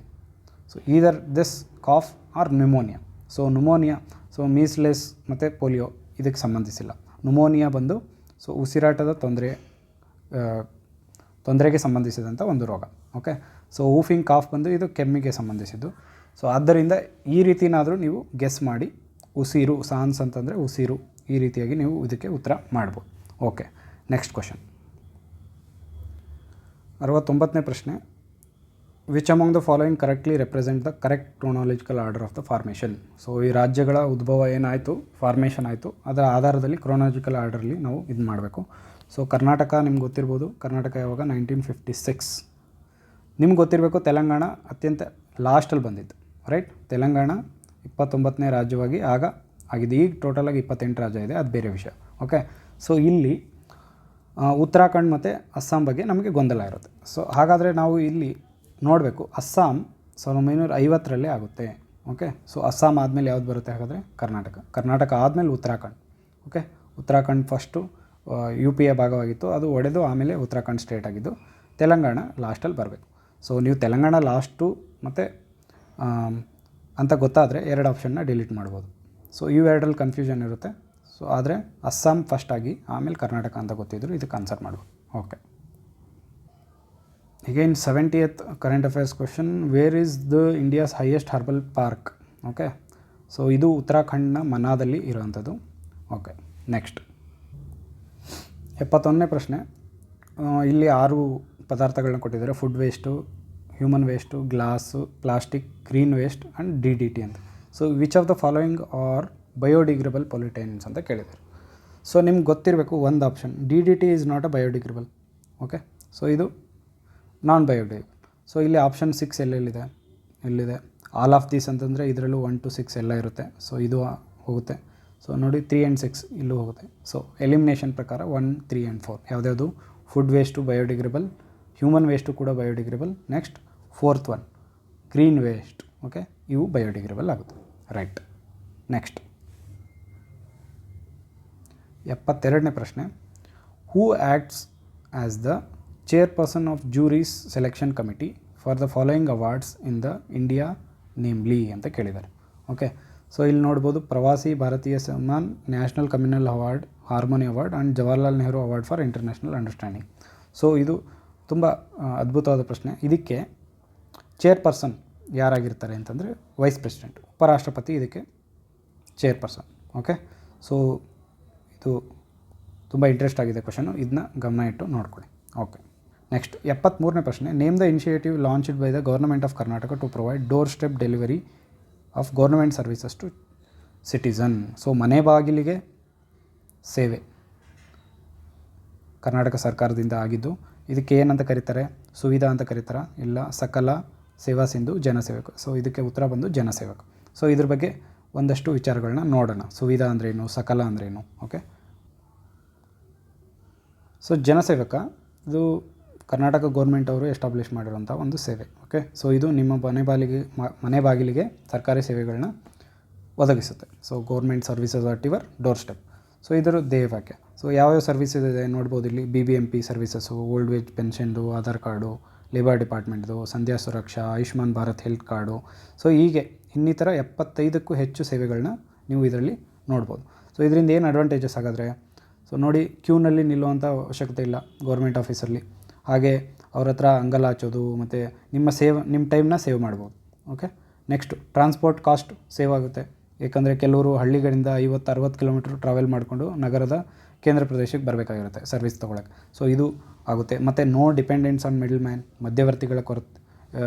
So either this cough or pneumonia. So pneumonia, so measles ಮತ್ತು ಪೋಲಿಯೋ ಇದಕ್ಕೆ ಸಂಬಂಧಿಸಿಲ್ಲ. ನ್ಯೂಮೋನಿಯಾ ಬಂದು ಸೊ ಉಸಿರಾಟದ ತೊಂದರೆಗೆ ಸಂಬಂಧಿಸಿದಂಥ ಒಂದು ರೋಗ. ಓಕೆ, ಸೊ ಊಫಿಂಗ್ ಕಾಫ್ ಬಂದು ಇದು ಕೆಮ್ಮಿಗೆ ಸಂಬಂಧಿಸಿದ್ದು. ಸೊ ಆದ್ದರಿಂದ ಈ ರೀತಿನಾದರೂ ನೀವು ಗೆಸ್ ಮಾಡಿ, ಉಸಿರು ಸಾನ್ಸ್ ಅಂತಂದರೆ ಉಸಿರು, ಈ ರೀತಿಯಾಗಿ ನೀವು ಇದಕ್ಕೆ ಉತ್ತರ ಮಾಡ್ಬೋದು. ಓಕೆ, ನೆಕ್ಸ್ಟ್ ಕ್ವಶನ್ 69ನೇ ಪ್ರಶ್ನೆ. Which among the following correctly represent the correct chronological order of the formation. So ಈ ರಾಜ್ಯಗಳ ಉದ್ಭವ ಏನಾಯಿತು, ಫಾರ್ಮೇಷನ್ ಆಯಿತು, ಅದರ ಆಧಾರದಲ್ಲಿ ಕ್ರೋನಾಲಜಿಕಲ್ ಆರ್ಡರ್ಲಿ ನಾವು ಇದು ಮಾಡಬೇಕು. ಸೊ ಕರ್ನಾಟಕ ನಿಮ್ಗೆ ಗೊತ್ತಿರ್ಬೋದು, ಕರ್ನಾಟಕ ಯಾವಾಗ 1956. ನಿಮ್ಗೆ ಗೊತ್ತಿರಬೇಕು ತೆಲಂಗಾಣ ಅತ್ಯಂತ ಲಾಸ್ಟಲ್ಲಿ ಬಂದಿತ್ತು, ರೈಟ್? ತೆಲಂಗಾಣ 29ನೇ ರಾಜ್ಯವಾಗಿ ಆಗ ಆಗಿದೆ. ಈಗ ಟೋಟಲಾಗಿ 28 ರಾಜ್ಯ ಇದೆ, ಅದು ಬೇರೆ ವಿಷಯ. ಓಕೆ, ಸೊ ಇಲ್ಲಿ ಉತ್ತರಾಖಂಡ್ ಮತ್ತು ಅಸ್ಸಾಂ ಬಗ್ಗೆ ನಮಗೆ ಗೊಂದಲ ಇರುತ್ತೆ. ಸೊ ಹಾಗಾದರೆ ನಾವು ಇಲ್ಲಿ ನೋಡಬೇಕು, ಅಸ್ಸಾಂ 1950ರಲ್ಲೇ ಆಗುತ್ತೆ. ಓಕೆ, ಸೊ ಅಸ್ಸಾಂ ಆದಮೇಲೆ ಯಾವ್ದು ಬರುತ್ತೆ ಹಾಗಾದರೆ? ಕರ್ನಾಟಕ ಆದಮೇಲೆ ಉತ್ತರಾಖಂಡ್. ಓಕೆ, ಉತ್ತರಾಖಂಡ್ ಫಸ್ಟು UPಯ ಭಾಗವಾಗಿತ್ತು, ಅದು ಒಡೆದು ಆಮೇಲೆ ಉತ್ತರಾಖಂಡ್ ಸ್ಟೇಟ್ ಆಗಿದ್ದು. ತೆಲಂಗಾಣ ಲಾಸ್ಟಲ್ಲಿ ಬರಬೇಕು. ಸೊ ನೀವು ತೆಲಂಗಾಣ ಲಾಸ್ಟು ಮತ್ತು ಅಂತ ಗೊತ್ತಾದರೆ 2 ಆಪ್ಷನ್ನ ಡಿಲೀಟ್ ಮಾಡ್ಬೋದು. ಸೊ ಇವೆರಡರಲ್ಲಿ ಕನ್ಫ್ಯೂಷನ್ ಇರುತ್ತೆ. ಸೊ ಆದರೆ ಅಸ್ಸಾಂ ಫಸ್ಟ್ ಆಗಿ ಆಮೇಲೆ ಕರ್ನಾಟಕ ಅಂತ ಗೊತ್ತಿದ್ರು, ಇದಕ್ಕೆ ಆನ್ಸರ್ ಮಾಡ್ಬೋದು. Okay, again 70th current affairs question. Where is the India's highest herbal park? Okay, so ಇದು ಉತ್ತರಾಖಂಡ್ನ ಮನಾದಲ್ಲಿ ಇರೋವಂಥದ್ದು. ಓಕೆ, ನೆಕ್ಸ್ಟ್ 71ನೇ ಪ್ರಶ್ನೆ. ಇಲ್ಲಿ 6 ಪದಾರ್ಥಗಳನ್ನ ಕೊಟ್ಟಿದ್ದಾರೆ. Food waste, human waste, glass, plastic, green waste and DDT ಅಂತ. So which of the following are biodegradable pollutants ಅಂತ ಕೇಳಿದ್ದಾರೆ. So ನಿಮ್ಗೆ ಗೊತ್ತಿರಬೇಕು ಒಂದು option, DDT is not a biodegradable. Okay, so ಇದು ನಾನ್ ಬಯೋಡಿಗ್ರೇಬಲ್. ಸೊ ಇಲ್ಲಿ ಆಪ್ಷನ್ 6 ಎಲ್ಲಿದೆ? ಆಲ್ ಆಫ್ ದೀಸ್ ಅಂತಂದರೆ ಇದರಲ್ಲೂ 1 to 6 ಎಲ್ಲ ಇರುತ್ತೆ. ಸೊ ಇದು ಹೋಗುತ್ತೆ. ಸೊ ನೋಡಿ 3 and 6 ಇಲ್ಲೂ ಹೋಗುತ್ತೆ. ಸೊ ಎಲಿಮಿನೇಷನ್ ಪ್ರಕಾರ 1, 3 and 4 ಯಾವುದ್ಯಾವುದು? Food waste biodegradable, human waste ಕೂಡ biodegradable, next 4th one green waste. Okay, ಇವು ಬಯೋಡಿಗ್ರೇಬಲ್ ಆಗುತ್ತೆ, ರೈಟ್? ನೆಕ್ಸ್ಟ್ 72ನೇ ಪ್ರಶ್ನೆ. Who acts as the chairperson of jury's selection committee for the following awards in the India namely ಅಂತ ಕೇಳಿದ್ದಾರೆ. Okay, so ಇಲ್ಲಿ ನೋಡ್ಬೋದು, Pravasi Bharatiya Samman, national communal award, harmony award and Jawaharlal Nehru award for international understanding. So ಇದು ತುಂಬ ಅದ್ಭುತವಾದ ಪ್ರಶ್ನೆ. ಇದಕ್ಕೆ ಚೇರ್ಪರ್ಸನ್ ಯಾರಾಗಿರ್ತಾರೆ ಅಂತಂದರೆ ವೈಸ್ ಪ್ರೆಸಿಡೆಂಟ್, ಉಪರಾಷ್ಟ್ರಪತಿ ಇದಕ್ಕೆ ಚೇರ್ಪರ್ಸನ್. ಓಕೆ, ಸೊ ಇದು ತುಂಬ ಇಂಟ್ರೆಸ್ಟ್ ಆಗಿದೆ ಕ್ವಶನು, ಇದನ್ನ ಗಮನ ಇಟ್ಟು ನೋಡ್ಕೊಳ್ಳಿ. ಓಕೆ, ನೆಕ್ಸ್ಟ್ 73ನೇ ಪ್ರಶ್ನೆ. Name the initiative launched by the government of Karnataka to provide door step delivery of government services to citizen. So ಮನೆ ಬಾಗಿಲಿಗೆ ಸೇವೆ ಕರ್ನಾಟಕ ಸರ್ಕಾರದಿಂದ ಆಗಿದ್ದು, ಇದಕ್ಕೆ ಏನಂತ ಕರೀತಾರೆ? ಸುವಿಧಾ ಅಂತ ಕರೀತಾರೆ, ಇಲ್ಲ ಸಕಲ ಸೇವಾ ಸಿಂಧು ಜನಸೇವಕ. ಸೊ ಇದಕ್ಕೆ ಉತ್ತರ ಬಂದು ಜನಸೇವಕ. ಸೊ ಇದ್ರ ಬಗ್ಗೆ ಒಂದಷ್ಟು ವಿಚಾರಗಳನ್ನ ನೋಡೋಣ. ಸುವಿಧಾ ಅಂದ್ರೇನು, ಸಕಲ ಅಂದ್ರೇನು? ಓಕೆ, ಸೊ ಜನಸೇವಕ ಇದು ಕರ್ನಾಟಕ ಗೌರ್ಮೆಂಟ್ ಅವರು ಎಸ್ಟಾಬ್ಲಿಷ್ ಮಾಡಿರೋಂಥ ಒಂದು ಸೇವೆ. ಓಕೆ, ಸೊ ಇದು ನಿಮ್ಮ ಮನೆ ಬಾಗಿಲಿಗೆ ಸರ್ಕಾರಿ ಸೇವೆಗಳನ್ನ ಒದಗಿಸುತ್ತೆ. So government services at your door step. So ಇದರ ಧ್ಯೇಯವಾಕ್ಯ. ಸೊ ಯಾವ್ಯಾವ ಸರ್ವಿಸಸ್ ಇದೆ ನೋಡ್ಬೋದು ಇಲ್ಲಿ. BBMP ಸರ್ವಿಸಸ್ಸು, ಓಲ್ಡ್ ಏಜ್ ಪೆನ್ಷನ್ದು, ಆಧಾರ್ ಕಾರ್ಡು, ಲೇಬರ್ ಡಿಪಾರ್ಟ್ಮೆಂಟ್ದು, Sandhya Suraksha, Ayushman Bharat health card. So ಹೀಗೆ ಇನ್ನಿತರ 75ಕ್ಕೂ ಹೆಚ್ಚು ಸೇವೆಗಳನ್ನ ನೀವು ಇದರಲ್ಲಿ ನೋಡ್ಬೋದು. ಸೊ ಇದರಿಂದ ಏನು ಅಡ್ವಾಂಟೇಜಸ್ ಹಾಗಾದರೆ? ಸೊ ನೋಡಿ, ಕ್ಯೂನಲ್ಲಿ ನಿಲ್ಲುವಂಥ ಅವಶ್ಯಕತೆ ಇಲ್ಲ ಗೌರ್ಮೆಂಟ್ ಆಫೀಸಲ್ಲಿ. ಹಾಗೆ ಅವ್ರ ಹತ್ರ ಅಂಗಲಾಚೋದು ಮತ್ತು ನಿಮ್ಮ ಟೈಮ್ನ ಸೇವ್ ಮಾಡ್ಬೋದು. Okay, next transport cost save ಆಗುತ್ತೆ. ಏಕೆಂದರೆ ಕೆಲವರು ಹಳ್ಳಿಗಳಿಂದ 50-60 ಕಿಲೋಮೀಟ್ರ್ ಟ್ರಾವೆಲ್ ಮಾಡಿಕೊಂಡು ನಗರದ ಕೇಂದ್ರ ಪ್ರದೇಶಕ್ಕೆ ಬರಬೇಕಾಗಿರುತ್ತೆ ಸರ್ವಿಸ್ ತೊಗೊಳಕ್ಕೆ. ಸೊ ಇದು ಆಗುತ್ತೆ. ಮತ್ತು no dependence on middle man, ಮಧ್ಯವರ್ತಿಗಳ ಕೊರತೆ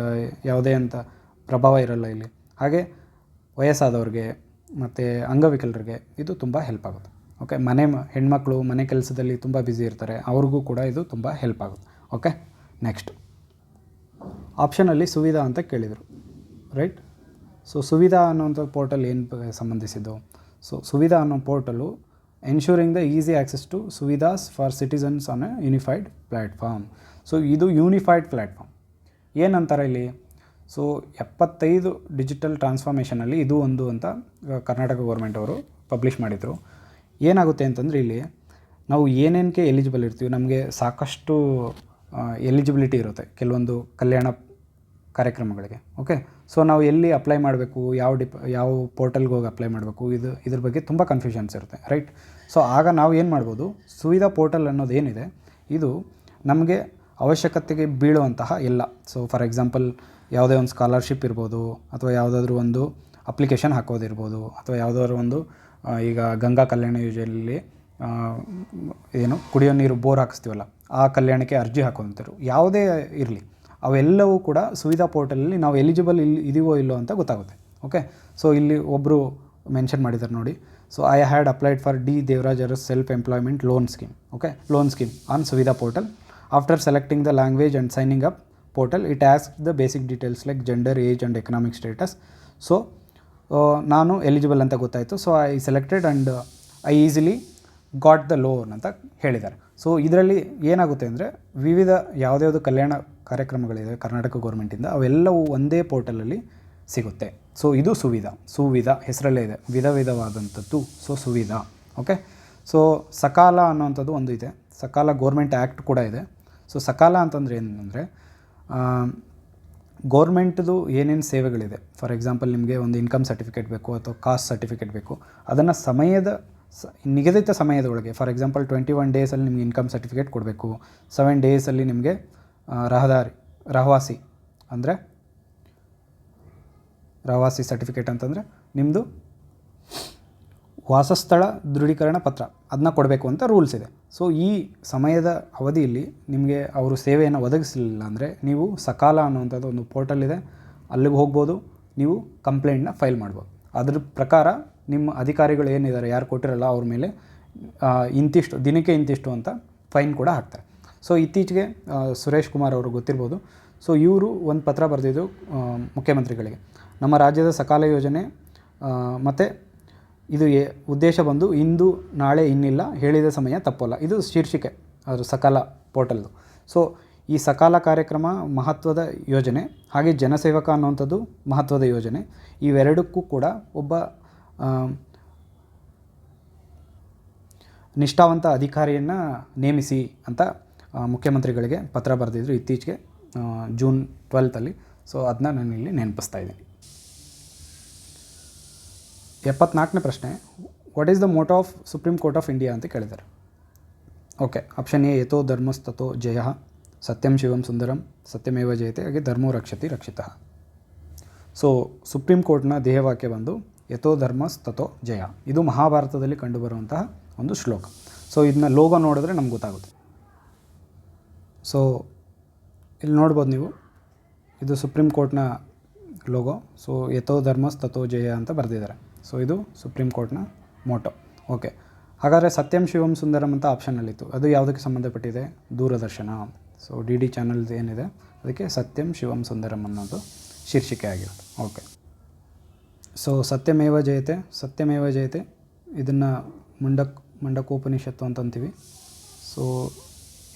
ಯಾವುದೇ ಅಂತ ಪ್ರಭಾವ ಇರಲ್ಲ ಇಲ್ಲಿ. ಹಾಗೆ ವಯಸ್ಸಾದವ್ರಿಗೆ ಮತ್ತು ಅಂಗವಿಕಲರಿಗೆ ಇದು ತುಂಬ ಹೆಲ್ಪ್ ಆಗುತ್ತೆ. ಓಕೆ, ಹೆಣ್ಮಕ್ಳು ಮನೆ ಕೆಲಸದಲ್ಲಿ ತುಂಬ ಬ್ಯುಸಿ ಇರ್ತಾರೆ, ಅವ್ರಿಗೂ ಕೂಡ ಇದು ತುಂಬ ಹೆಲ್ಪ್ ಆಗುತ್ತೆ. ಓಕೆ, ನೆಕ್ಸ್ಟ್ ಆಪ್ಷನಲ್ಲಿ ಸುವಿಧಾ ಅಂತ ಕೇಳಿದರು, ರೈಟ್. ಸೊ ಸುವಿಧಾ ಅನ್ನೋಂಥ ಪೋರ್ಟಲ್ ಏನು ಸಂಬಂಧಿಸಿದ್ದು? ಸೊ ಸುವಿಧಾ ಅನ್ನೋ portal ensuring the easy access to Suvidhas for citizens on a unified platform. So ಇದು ಯೂನಿಫೈಡ್ ಪ್ಲ್ಯಾಟ್ಫಾರ್ಮ್ ಏನಂತಾರೆ ಇಲ್ಲಿ? ಸೊ 75 ಡಿಜಿಟಲ್ ಟ್ರಾನ್ಸ್ಫಾರ್ಮೇಷನಲ್ಲಿ ಇದು ಒಂದು ಅಂತ ಕರ್ನಾಟಕ ಗೌರ್ಮೆಂಟ್ ಅವರು ಪಬ್ಲಿಷ್ ಮಾಡಿದರು. ಏನಾಗುತ್ತೆ ಅಂತಂದರೆ ಇಲ್ಲಿ ನಾವು ಏನೇನಕ್ಕೆ ಎಲಿಜಿಬಲ್ ಇರ್ತೀವಿ, ನಮಗೆ ಸಾಕಷ್ಟು ಎಲಿಜಿಬಿಲಿಟಿ ಇರುತ್ತೆ ಕೆಲವೊಂದು ಕಲ್ಯಾಣ ಕಾರ್ಯಕ್ರಮಗಳಿಗೆ. ಓಕೆ, ಸೊ ನಾವು ಎಲ್ಲಿ ಅಪ್ಲೈ ಮಾಡಬೇಕು, ಯಾವ ಪೋರ್ಟಲ್ಗೆ ಹೋಗಿ ಅಪ್ಲೈ ಮಾಡಬೇಕು, ಇದ್ರ ಬಗ್ಗೆ ತುಂಬ ಕನ್ಫ್ಯೂಷನ್ಸ್ ಇರುತ್ತೆ, ರೈಟ್. ಸೊ ಆಗ ನಾವು ಏನು ಮಾಡ್ಬೋದು, ಸುವಿಧಾ ಪೋರ್ಟಲ್ ಅನ್ನೋದು ಏನಿದೆ ಇದು ನಮಗೆ ಅವಶ್ಯಕತೆಗೆ ಬೀಳುವಂತಹ ಎಲ್ಲ. ಸೊ ಫಾರ್ ಎಕ್ಸಾಂಪಲ್ ಯಾವುದೇ ಒಂದು ಸ್ಕಾಲರ್ಶಿಪ್ ಇರ್ಬೋದು, ಅಥವಾ ಯಾವುದಾದ್ರೂ ಒಂದು ಅಪ್ಲಿಕೇಶನ್ ಹಾಕೋದಿರ್ಬೋದು, ಅಥವಾ ಯಾವುದಾದ್ರೂ ಒಂದು ಈಗ ಗಂಗಾ ಕಲ್ಯಾಣ ಯೋಜನೆಯಲ್ಲಿ ಏನು ಕುಡಿಯೋ ನೀರು ಬೋರ್ ಹಾಕಿಸ್ತೀವಲ್ಲ, ಆ ಕಲ್ಯಾಣಕ್ಕೆ ಅರ್ಜಿ ಹಾಕೋಂಥರು ಯಾವುದೇ ಇರಲಿ, ಅವೆಲ್ಲವೂ ಕೂಡ ಸುವಿಧಾ ಪೋರ್ಟಲಲ್ಲಿ ನಾವು ಎಲಿಜಿಬಲ್ ಇದೀವೋ ಇಲ್ಲೋ ಅಂತ ಗೊತ್ತಾಗುತ್ತೆ. ಓಕೆ, ಸೊ ಇಲ್ಲಿ ಒಬ್ಬರು ಮೆನ್ಷನ್ ಮಾಡಿದ್ದಾರೆ ನೋಡಿ. So I had applied for the Devaraj Urs self employment loan scheme. Okay, loan scheme on Suvidha portal. After selecting the language and signing up portal it ask the basic details like gender, age and economic status. So ನಾನು eligible ಅಂತ ಗೊತ್ತಾಯಿತು. So I selected and I easily got the loan ಅಂತ ಹೇಳಿದ್ದಾರೆ. So ಇದರಲ್ಲಿ ಏನಾಗುತ್ತೆ ಅಂದರೆ ವಿವಿಧ ಯಾವುದ್ಯಾವುದು ಕಲ್ಯಾಣ ಕಾರ್ಯಕ್ರಮಗಳಿದೆ ಕರ್ನಾಟಕ ಗೌರ್ಮೆಂಟಿಂದ, ಅವೆಲ್ಲವೂ ಒಂದೇ ಪೋರ್ಟಲಲ್ಲಿ ಸಿಗುತ್ತೆ. ಸೊ ಇದು ಸುವಿಧಾ ಹೆಸರಲ್ಲೇ ಇದೆ, ವಿಧವಾದಂಥದ್ದು. ಸೊ ಸುವಿಧಾ. ಓಕೆ, ಸೊ ಸಕಾಲ ಅನ್ನೋವಂಥದ್ದು ಒಂದು ಇದೆ, ಸಕಾಲ ಗೌರ್ಮೆಂಟ್ ಆ್ಯಕ್ಟ್ ಕೂಡ ಇದೆ. ಸೊ ಸಕಾಲ ಅಂತಂದರೆ ಏನಂದರೆ ಗೌರ್ಮೆಂಟ್ದು ಏನೇನು ಸೇವೆಗಳಿದೆ, ಫಾರ್ ಎಕ್ಸಾಂಪಲ್ ನಿಮಗೆ ಒಂದು ಇನ್ಕಮ್ ಸರ್ಟಿಫಿಕೇಟ್ ಬೇಕು ಅಥವಾ ಕಾಸ್ಟ್ ಸರ್ಟಿಫಿಕೇಟ್ ಬೇಕು, ಅದನ್ನು ನಿಗದಿತ ಸಮಯದೊಳಗೆ, ಫಾರ್ ಎಕ್ಸಾಂಪಲ್ 21 ಡೇಸಲ್ಲಿ ನಿಮಗೆ ಇನ್ಕಮ್ ಸರ್ಟಿಫಿಕೇಟ್ ಕೊಡಬೇಕು, 7 ಡೇಸಲ್ಲಿ ನಿಮಗೆ ರಹವಾಸಿ ಸರ್ಟಿಫಿಕೇಟ್ ಅಂತಂದರೆ ನಿಮ್ಮದು ವಾಸಸ್ಥಳ ದೃಢೀಕರಣ ಪತ್ರ, ಅದನ್ನ ಕೊಡಬೇಕು ಅಂತ ರೂಲ್ಸ್ ಇದೆ. ಸೊ ಈ ಸಮಯದ ಅವಧಿಯಲ್ಲಿ ನಿಮಗೆ ಅವರು ಸೇವೆಯನ್ನು ಒದಗಿಸಲಿಲ್ಲ ಅಂದರೆ ನೀವು ಸಕಾಲ ಅನ್ನುವಂಥದ್ದು ಒಂದು ಪೋರ್ಟಲ್ ಇದೆ, ಅಲ್ಲಿಗೆ ಹೋಗ್ಬೋದು, ನೀವು ಕಂಪ್ಲೇಂಟ್ನ ಫೈಲ್ ಮಾಡ್ಬೋದು. ಅದ್ರ ಪ್ರಕಾರ ನಿಮ್ಮ ಅಧಿಕಾರಿಗಳು ಏನಿದ್ದಾರೆ, ಯಾರು ಕೊಟ್ಟಿರಲ್ಲ ಅವ್ರ ಮೇಲೆ ದಿನಕ್ಕೆ ಇಂತಿಷ್ಟು ಅಂತ ಫೈನ್ ಕೂಡ ಹಾಕ್ತಾರೆ. ಸೊ ಇತ್ತೀಚೆಗೆ ಸುರೇಶ್ ಕುಮಾರ್ ಅವರು ಗೊತ್ತಿರ್ಬೋದು. ಸೊ ಇವರು ಒಂದು ಪತ್ರ ಬರೆದಿದ್ದು ಮುಖ್ಯಮಂತ್ರಿಗಳಿಗೆ, ನಮ್ಮ ರಾಜ್ಯದ ಸಕಾಲ ಯೋಜನೆ ಮತ್ತು ಇದು ಉದ್ದೇಶ ಬಂದು ಇಂದು ನಾಳೆ ಇನ್ನಿಲ್ಲ, ಹೇಳಿದ ಸಮಯ ತಪ್ಪಲ್ಲ. ಇದು ಶೀರ್ಷಿಕೆ ಅದು ಸಕಾಲ ಪೋರ್ಟಲ್ದು. ಸೊ ಈ ಸಕಾಲ ಕಾರ್ಯಕ್ರಮ ಮಹತ್ವದ ಯೋಜನೆ, ಹಾಗೆ ಜನಸೇವಕ ಅನ್ನುವಂಥದ್ದು ಮಹತ್ವದ ಯೋಜನೆ. ಇವೆರಡಕ್ಕೂ ಕೂಡ ಒಬ್ಬ ನಿಷ್ಠಾವಂತ ಅಧಿಕಾರಿಯನ್ನು ನೇಮಿಸಿ ಅಂತ ಮುಖ್ಯಮಂತ್ರಿಗಳಿಗೆ ಪತ್ರ ಬರೆದಿದ್ರು ಇತ್ತೀಚೆಗೆ ಜೂನ್ 12 ಸೊ ಅದನ್ನ ನಾನು ಇಲ್ಲಿ ನೆನಪಿಸ್ತಾ ಇದ್ದೀನಿ. 74ನೇ ಪ್ರಶ್ನೆ, what is the motto of supreme court of India ಅಂತ ಕೇಳಿದ್ದಾರೆ. ಓಕೆ, ಆಪ್ಷನ್ ಎ ಯಥೋ ಧರ್ಮಸ್ತಥೋ ಜಯ, ಸತ್ಯಂ ಶಿವಂ ಸುಂದರಂ, ಸತ್ಯಮೇವ ಜಯತೆ, ಹಾಗೆ ಧರ್ಮೋ ರಕ್ಷತಿ ರಕ್ಷಿತಃ. ಸೊ ಸುಪ್ರೀಂ ಕೋರ್ಟ್ನ ಧ್ಯೇಯವಾಕ್ಯ ಬಂದು ಯಥೋ ಧರ್ಮಸ್ತಥೋ ಜಯ. ಇದು ಮಹಾಭಾರತದಲ್ಲಿ ಕಂಡುಬರುವಂತಹ ಒಂದು ಶ್ಲೋಕ. ಸೊ ಇದನ್ನ ಲೋಗೋ ನೋಡಿದ್ರೆ ನಮ್ಗೆ ಗೊತ್ತಾಗುತ್ತೆ. ಸೊ ಇಲ್ಲಿ ನೋಡ್ಬೋದು ನೀವು, ಇದು ಸುಪ್ರೀಂ ಕೋರ್ಟ್ನ ಲೋಗೋ. ಸೊ ಯಥೋ ಧರ್ಮಸ್ತಥೋ ಜಯ ಅಂತ ಬರೆದಿದ್ದಾರೆ. ಸೊ ಇದು ಸುಪ್ರೀಂ ಕೋರ್ಟ್ನ ಮೋಟೋ. ಓಕೆ, ಹಾಗಾದರೆ ಸತ್ಯಂ ಶಿವಂ ಸುಂದರಂ ಅಂತ ಆಪ್ಷನಲ್ಲಿತ್ತು, ಅದು ಯಾವುದಕ್ಕೆ ಸಂಬಂಧಪಟ್ಟಿದೆ? ದೂರದರ್ಶನ. ಸೊ ಡಿ ಚಾನಲ್ಸ್ ಏನಿದೆ ಅದಕ್ಕೆ ಸತ್ಯಂ ಶಿವಂ ಸುಂದರಂ ಅನ್ನೋದು ಶೀರ್ಷಿಕೆ ಆಗಿರುತ್ತೆ. ಓಕೆ, ಸೊ ಸತ್ಯಮೇವ ಜಯತೆ ಇದನ್ನು ಮುಂಡಕೋಪನಿಷತ್ತು ಅಂತ ಅಂತೀವಿ. ಸೊ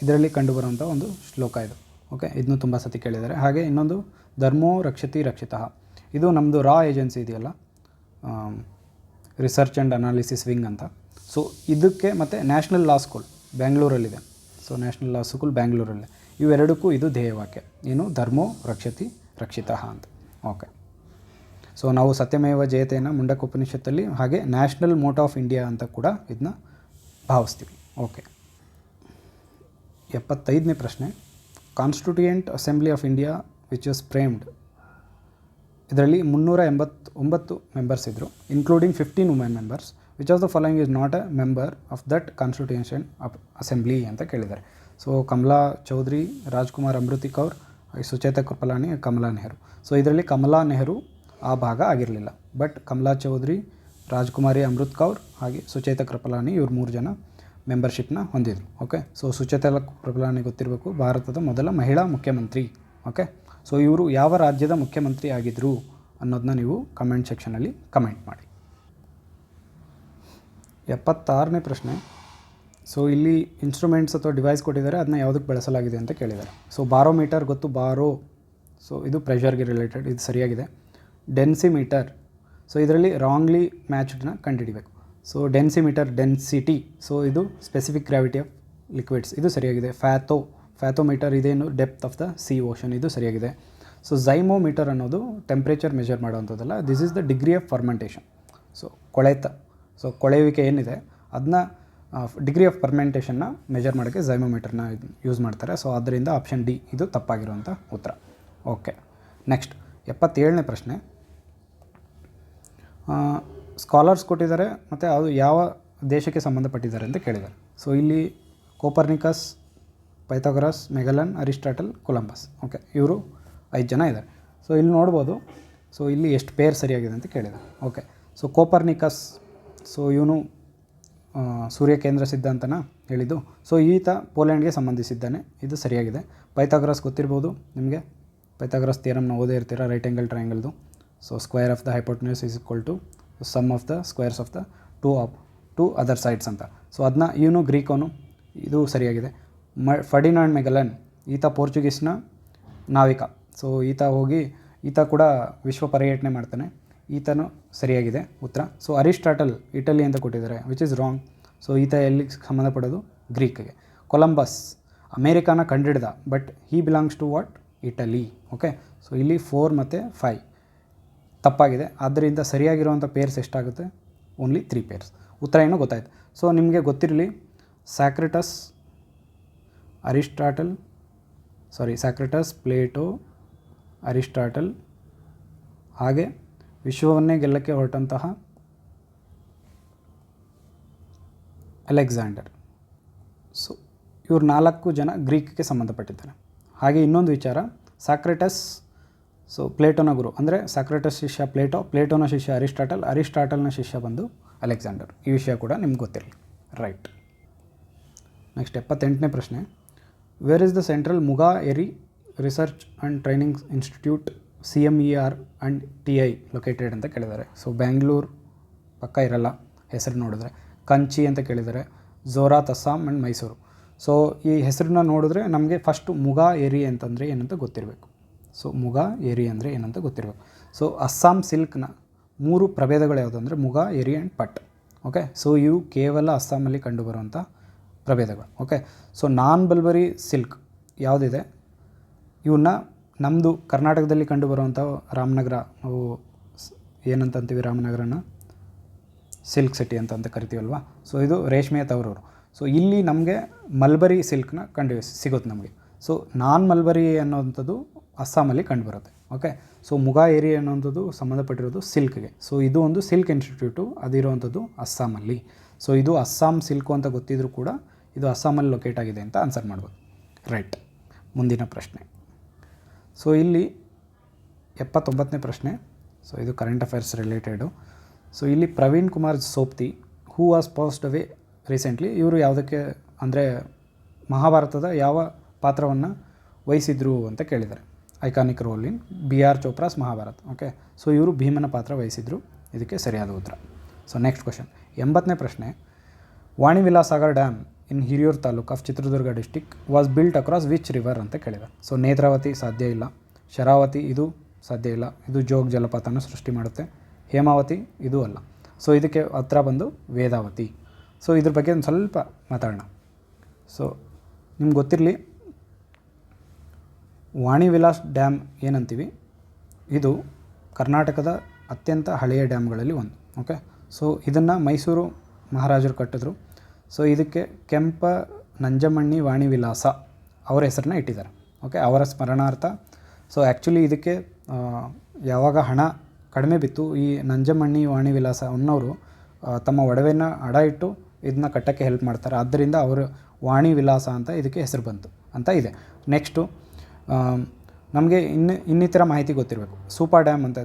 ಇದರಲ್ಲಿ ಕಂಡುಬರುವಂಥ ಒಂದು ಶ್ಲೋಕ ಇದು. ಓಕೆ, ಇದನ್ನು ತುಂಬ ಸತಿ ಕೇಳಿದ್ದಾರೆ. ಹಾಗೆ ಇನ್ನೊಂದು ಧರ್ಮೋ ರಕ್ಷತಿ ರಕ್ಷಿತಃ, ಇದು ನಮ್ಮದು ರಾ ಏಜೆನ್ಸಿ ಇದೆಯಲ್ಲ, ರಿಸರ್ಚ್ ಆ್ಯಂಡ್ ಅನಾಲಿಸಿಸ್ ವಿಂಗ್ ಅಂತ. ಸೊ ಇದಕ್ಕೆ ಮತ್ತು ನ್ಯಾಷನಲ್ ಲಾ ಸ್ಕೂಲ್ ಬ್ಯಾಂಗ್ಳೂರಲ್ಲಿದೆ. ಸೊ ನ್ಯಾಷನಲ್ ಲಾ ಸ್ಕೂಲ್ ಬ್ಯಾಂಗ್ಳೂರಲ್ಲಿ, ಇವೆರಡಕ್ಕೂ ಇದು ಧ್ಯೇಯವಾಕ್ಯ ಏನು? ಧರ್ಮೋ ರಕ್ಷತಿ ರಕ್ಷಿತಃ ಅಂತ. ಓಕೆ, ಸೊ ನಾವು ಸತ್ಯಮೇವ ಜಯತೆಯನ್ನು ಮುಂಡಕೋಪನಿಷತ್ತಲ್ಲಿ, ಹಾಗೆ ನ್ಯಾಷನಲ್ ಮೋಟೋ ಆಫ್ ಇಂಡಿಯಾ ಅಂತ ಕೂಡ ಇದನ್ನ ಭಾವಿಸ್ತೀವಿ. ಓಕೆ, 75ನೇ ಪ್ರಶ್ನೆ, constituent assembly of India which was framed ಇದರಲ್ಲಿ 389 ಮೆಂಬರ್ಸ್ ಇದ್ದರು, including 15 women members. Which of the following is not A member of that constitution assembly ಅಂತ ಕೇಳಿದ್ದಾರೆ. ಸೊ ಕಮಲಾ ಚೌಧರಿ, ರಾಜ್ಕುಮಾರ್ ಅಮೃತಿ ಕೌರ್, ಸುಚೇತಾ ಕೃಪಲಾನಿ, ಕಮಲಾ ನೆಹರು. ಸೊ ಇದರಲ್ಲಿ ಕಮಲಾ ನೆಹರು ಆ ಭಾಗ ಆಗಿರಲಿಲ್ಲ. ಬಟ್ ಕಮಲಾ ಚೌಧರಿ, ರಾಜ್ಕುಮಾರಿ ಅಮೃತ್ ಕೌರ್ ಹಾಗೆ ಸುಚೇತಾ ಕೃಪಲಾನಿ ಇವ್ರು 3 ಜನ ಮೆಂಬರ್ಶಿಪ್ನ ಹೊಂದಿದ್ರು. ಓಕೆ, ಸೊ ಸುಚೇತಾ ಕೃಪಲಾನಿ ಗೊತ್ತಿರಬೇಕು, ಭಾರತದ ಮೊದಲ ಮಹಿಳಾ ಮುಖ್ಯಮಂತ್ರಿ. ಓಕೆ, ಸೊ ಇವರು ಯಾವ ರಾಜ್ಯದ ಮುಖ್ಯಮಂತ್ರಿ ಆಗಿದ್ದರು ಅನ್ನೋದನ್ನ ನೀವು ಕಮೆಂಟ್ ಸೆಕ್ಷನಲ್ಲಿ ಕಮೆಂಟ್ ಮಾಡಿ. 76ನೇ ಪ್ರಶ್ನೆ. ಸೊ ಇಲ್ಲಿ ಇನ್ಸ್ಟ್ರೂಮೆಂಟ್ಸ್ ಅಥವಾ ಡಿವೈಸ್ ಕೊಟ್ಟಿದ್ದಾರೆ, ಅದನ್ನ ಯಾವುದಕ್ಕೆ ಬಳಸಲಾಗಿದೆ ಅಂತ ಕೇಳಿದ್ದಾರೆ. ಸೊ ಬಾರೋಮೀಟರ್ ಗೊತ್ತು, ಬಾರೋ, ಸೊ ಇದು ಪ್ರೆಷರ್ಗೆ ರಿಲೇಟೆಡ್, ಇದು ಸರಿಯಾಗಿದೆ. ಡೆನ್ಸಿಮೀಟರ್, ಸೊ ಇದರಲ್ಲಿ ರಾಂಗ್ಲಿ ಮ್ಯಾಚ್ಡ್ನ ಕಂಡುಹಿಡಿಬೇಕು. ಸೊ ಡೆನ್ಸಿಮೀಟರ್, ಡೆನ್ಸಿಟಿ, ಸೊ ಇದು ಸ್ಪೆಸಿಫಿಕ್ ಗ್ರಾವಿಟಿ ಆಫ್ ಲಿಕ್ವಿಡ್ಸ್, ಇದು ಸರಿಯಾಗಿದೆ. ಫ್ಯಾಥೋಮೀಟರ್ ಇದೇನು depth of the sea ocean, ಇದು ಸರಿಯಾಗಿದೆ. ಸೊ ಝೈಮೋಮೀಟರ್ ಅನ್ನೋದು ಟೆಂಪ್ರೇಚರ್ ಮೆಜರ್ ಮಾಡೋವಂಥದ್ದಲ್ಲ, this is the degree of fermentation. So ಕೊಳೆಯುವಿಕೆ ಏನಿದೆ ಅದನ್ನ ಡಿಗ್ರಿ ಆಫ್ ಫರ್ಮೆಂಟೇಷನ್ನ ಮೆಜರ್ ಮಾಡೋಕ್ಕೆ ಝೈಮೋಮೀಟರ್ನ ಯೂಸ್ ಮಾಡ್ತಾರೆ. ಸೊ ಆದ್ದರಿಂದ ಆಪ್ಷನ್ ಡಿ ಇದು ತಪ್ಪಾಗಿರುವಂಥ ಉತ್ತರ. ಓಕೆ, ನೆಕ್ಸ್ಟ್ 77ನೇ ಪ್ರಶ್ನೆ. ಸ್ಕಾಲರ್ಸ್ ಕೊಟ್ಟಿದ್ದಾರೆ ಮತ್ತು ಅದು ಯಾವ ದೇಶಕ್ಕೆ ಸಂಬಂಧಪಟ್ಟಿದ್ದಾರೆ ಅಂತ ಕೇಳಿದ್ದಾರೆ. ಸೊ ಇಲ್ಲಿ Copernicus, Pythagoras, Magellan, Aristotle, Columbus. Okay, ಇವರು 5 ಜನ ಇದ್ದಾರೆ. ಸೊ ಇಲ್ಲಿ ನೋಡ್ಬೋದು, ಸೊ ಇಲ್ಲಿ ಎಷ್ಟು ಪೇರ್ ಸರಿಯಾಗಿದೆ ಅಂತ ಕೇಳಿದ್ದಾರೆ. ಓಕೆ, ಸೊ ಕೋಪರ್ನಿಕಸ್, ಸೊ ಇವನು ಸೂರ್ಯಕೇಂದ್ರ ಸಿದ್ಧಾಂತನ ಹೇಳಿದ್ದು. ಸೊ ಈತ ಪೋಲೆಂಡ್ಗೆ ಸಂಬಂಧಿಸಿದ್ದಾನೆ, ಇದು ಸರಿಯಾಗಿದೆ. ಪೈಥಾಗರಸ್ ಗೊತ್ತಿರ್ಬೋದು ನಿಮಗೆ, ಪೈಥಾಗರಸ್ ಥಿಯರಮ್ನ ಓದೇ ಇರ್ತೀರ, ರೈಟ್ ಆ್ಯಂಗಲ್ ಟ್ರಯಾಂಗಲ್ದು. So square of the hypotenuse is equal to sum of the squares of the two other sides ಅಂತ. ಸೊ ಅದನ್ನ ಇವನು ಗ್ರೀಕೋನು, ಇದು ಸರಿಯಾಗಿದೆ. ಫರ್ಡಿನಾಂಡ್ ಮೆಗಲನ್, ಈತ ಪೋರ್ಚುಗೀಸ್ನ ನಾವಿಕ. ಸೊ ಈತ ಕೂಡ ವಿಶ್ವ ಪರ್ಯಟನೆ ಮಾಡ್ತಾನೆ, ಈತನು ಸರಿಯಾಗಿದೆ ಉತ್ತರ. ಸೊ ಅರಿಸ್ಟಾಟಲ್ ಇಟಲಿ ಅಂತ ಕೊಟ್ಟಿದ್ದಾರೆ, ವಿಚ್ ಇಸ್ ರಾಂಗ್. ಸೊ ಈತ ಎಲ್ಲಿಗೆ ಸಂಬಂಧಪಡೋದು, ಗ್ರೀಕ್ಗೆ. ಕೊಲಂಬಸ್ ಅಮೇರಿಕಾನ ಕಂಡಿಡ್ದ, but he belongs to what, Italy. Okay, so ಇಲ್ಲಿ 4 ಮತ್ತು 5 ತಪ್ಪಾಗಿದೆ. ಆದ್ದರಿಂದ ಸರಿಯಾಗಿರುವಂಥ ಪೇರ್ಸ್ ಎಷ್ಟಾಗುತ್ತೆ, ಓನ್ಲಿ 3 ಪೇರ್ಸ್. ಉತ್ತರ ಏನೋ ಗೊತ್ತಾಯ್ತು. ಸೊ ನಿಮಗೆ ಗೊತ್ತಿರಲಿ, ಸ್ಯಾಕ್ರೆಟಸ್, ಪ್ಲೇಟೋ, ಅರಿಸ್ಟಾಟಲ್, ಹಾಗೆ ವಿಶ್ವವನ್ನೇ ಗೆಲ್ಲಕ್ಕೆ ಹೊರಟಂತಹ ಅಲೆಕ್ಸಾಂಡರ್. ಸೊ ಇವ್ರು 4 ಜನ ಗ್ರೀಕ್ಗೆ ಸಂಬಂಧಪಟ್ಟಿದ್ದಾರೆ. ಹಾಗೆ ಇನ್ನೊಂದು ವಿಚಾರ, ಸಾಕ್ರೆಟಸ್, ಸೊ ಪ್ಲೇಟೋನ ಗುರು, ಅಂದರೆ ಸಾಕ್ರೆಟಸ್ ಶಿಷ್ಯ ಪ್ಲೇಟೋನ ಶಿಷ್ಯ ಅರಿಸ್ಟಾಟಲ್ನ ಶಿಷ್ಯ ಬಂದು ಅಲೆಕ್ಸಾಂಡರ್. ಈ ವಿಷಯ ಕೂಡ ನಿಮ್ಗೆ ಗೊತ್ತಿರಲಿ. ರೈಟ್. ನೆಕ್ಸ್ಟ್ 78ನೇ ಪ್ರಶ್ನೆ. Where is the central muga eri research and training institute CMER and TI located ಅಂತ ಕೇಳಿದ್ದಾರೆ. ಸೊ ಬ್ಯಾಂಗ್ಳೂರು ಪಕ್ಕ ಇರಲ್ಲ ಹೆಸರು ನೋಡಿದ್ರೆ. ಕಂಚಿ ಅಂತ ಕೇಳಿದ್ದಾರೆ, ಝೋರಾತ್ ಅಸ್ಸಾಂ ಆ್ಯಂಡ್ ಮೈಸೂರು. ಸೊ ಈ ಹೆಸರನ್ನ ನೋಡಿದ್ರೆ ನಮಗೆ ಫಸ್ಟು ಮುಗಾ ಎರಿ ಅಂತಂದರೆ ಏನಂತ ಗೊತ್ತಿರಬೇಕು. ಸೊ ಮುಗಾ ಎರಿ ಅಂದರೆ ಏನಂತ ಗೊತ್ತಿರಬೇಕು. ಸೊ ಅಸ್ಸಾಂ ಸಿಲ್ಕ್ನ 3 ಪ್ರಭೇದಗಳು ಯಾವುದು ಅಂದರೆ ಮುಗಾ, ಎರಿ ಆ್ಯಂಡ್ ಪಟ್. ಓಕೆ, ಸೊ ಇವು ಕೇವಲ ಅಸ್ಸಾಮಲ್ಲಿ ಕಂಡುಬರುವಂಥ ಪ್ರಭೇದಗಳು. ಓಕೆ, ಸೊ ನಾನ್ ಬಲ್ಬರಿ ಸಿಲ್ಕ್ ಯಾವುದಿದೆ, ಇವನ್ನ ನಮ್ಮದು ಕರ್ನಾಟಕದಲ್ಲಿ ಕಂಡುಬರುವಂಥ ರಾಮನಗರ, ನಾವು ಏನಂತಂತೀವಿ ರಾಮನಗರನ ಸಿಲ್ಕ್ ಸಿಟಿ ಅಂತ ಕರಿತೀವಲ್ವ. ಸೊ ಇದು ರೇಷ್ಮೆಯ ತವರೂರು. ಸೊ ಇಲ್ಲಿ ನಮಗೆ ಮಲ್ಬರಿ ಸಿಲ್ಕ್ನ ಸಿಗುತ್ತೆ ನಮಗೆ. ಸೊ ನಾನ್ ಮಲ್ಬರಿ ಅನ್ನೋವಂಥದ್ದು ಅಸ್ಸಾಮಲ್ಲಿ ಕಂಡುಬರುತ್ತೆ. ಓಕೆ, ಸೊ ಮುಗಾ ಏರಿ ಅನ್ನೋವಂಥದ್ದು ಸಂಬಂಧಪಟ್ಟಿರೋದು ಸಿಲ್ಕ್ಗೆ. ಸೊ ಇದು ಒಂದು ಸಿಲ್ಕ್ ಇನ್ಸ್ಟಿಟ್ಯೂಟು, ಅದಿರುವಂಥದ್ದು ಅಸ್ಸಾಮಲ್ಲಿ. ಸೊ ಇದು ಅಸ್ಸಾಂ ಸಿಲ್ಕು ಅಂತ ಗೊತ್ತಿದ್ರೂ ಕೂಡ ಇದು ಅಸ್ಸಾಮಲ್ಲಿ ಲೊಕೇಟ್ ಆಗಿದೆ ಅಂತ ಆನ್ಸರ್ ಮಾಡ್ಬೋದು. ರೈಟ್. ಮುಂದಿನ ಪ್ರಶ್ನೆ. ಸೊ ಇಲ್ಲಿ 79ನೇ ಪ್ರಶ್ನೆ. ಸೊ ಇದು ಕರೆಂಟ್ ಅಫೇರ್ಸ್ ರಿಲೇಟೆಡು. ಸೊ ಇಲ್ಲಿ Praveen Kumar Sobti, who was passed away recently, ಇವರು ಯಾವುದಕ್ಕೆ ಅಂದರೆ ಮಹಾಭಾರತದ ಯಾವ ಪಾತ್ರವನ್ನು ವಹಿಸಿದ್ರು ಅಂತ ಕೇಳಿದ್ದಾರೆ. Iconic role in BR Chopra's Mahabharat. Okay, so ಇವರು ಭೀಮನ ಪಾತ್ರ ವಹಿಸಿದ್ರು, ಇದಕ್ಕೆ ಸರಿಯಾದ ಉತ್ತರ. ಸೊ ನೆಕ್ಸ್ಟ್ ಕ್ವಶನ್ 80ನೇ ಪ್ರಶ್ನೆ. Vani Vilas Sagar dam in Hiriyur taluk of Chitradurga district was built across which river ಅಂತ ಕೇಳಿದ್ದಾರೆ. ಸೊ ನೇತ್ರಾವತಿ ಸಾಧ್ಯ ಇಲ್ಲ, ಶರಾವತಿ ಇದು ಸಾಧ್ಯ ಇಲ್ಲ, ಇದು ಜೋಗ್ ಜಲಪಾತನ ಸೃಷ್ಟಿ ಮಾಡುತ್ತೆ. ಹೇಮಾವತಿ ಇದು ಅಲ್ಲ. ಸೊ ಇದಕ್ಕೆ ಹತ್ರ ಬಂದು ವೇದಾವತಿ. ಸೊ ಇದ್ರ ಬಗ್ಗೆ ಒಂದು ಸ್ವಲ್ಪ ಮಾತಾಡೋಣ. ಸೊ ನಿಮ್ಗೆ ಗೊತ್ತಿರಲಿ, ವಾಣಿವಿಲಾಸ್ ಡ್ಯಾಮ್ ಏನಂತೀವಿ, ಇದು ಕರ್ನಾಟಕದ ಅತ್ಯಂತ ಹಳೆಯ ಡ್ಯಾಮ್ಗಳಲ್ಲಿ ಒಂದು. ಓಕೆ, ಸೊ ಇದನ್ನು ಮೈಸೂರು ಮಹಾರಾಜರು ಕಟ್ಟಿದ್ರು. ಸೊ ಇದಕ್ಕೆ ಕೆಂಪ ನಂಜಮಣ್ಣಿ ವಾಣಿವಿಲಾಸ ಅವರ ಹೆಸರನ್ನ ಇಟ್ಟಿದ್ದಾರೆ. ಓಕೆ, ಅವರ ಸ್ಮರಣಾರ್ಥ. ಸೊ ಆ್ಯಕ್ಚುಲಿ ಇದಕ್ಕೆ ಯಾವಾಗ ಹಣ ಕಡಿಮೆ ಬಿತ್ತು ಈ ನಂಜಮಣ್ಣಿ ವಾಣಿ ವಿಲಾಸ ಅನ್ನೋರು ತಮ್ಮ ಒಡವೆನ ಅಡ ಇಟ್ಟು ಇದನ್ನ ಕಟ್ಟೋಕ್ಕೆ ಹೆಲ್ಪ್ ಮಾಡ್ತಾರೆ. ಆದ್ದರಿಂದ ಅವರು ವಾಣಿ ವಿಲಾಸ ಅಂತ ಇದಕ್ಕೆ ಹೆಸರು ಬಂತು ಅಂತ ಇದೆ. ನೆಕ್ಸ್ಟು ನಮಗೆ ಇನ್ನಿತರ ಮಾಹಿತಿ ಗೊತ್ತಿರಬೇಕು. ಸೂಪರ್ ಡ್ಯಾಮ್ ಅಂತ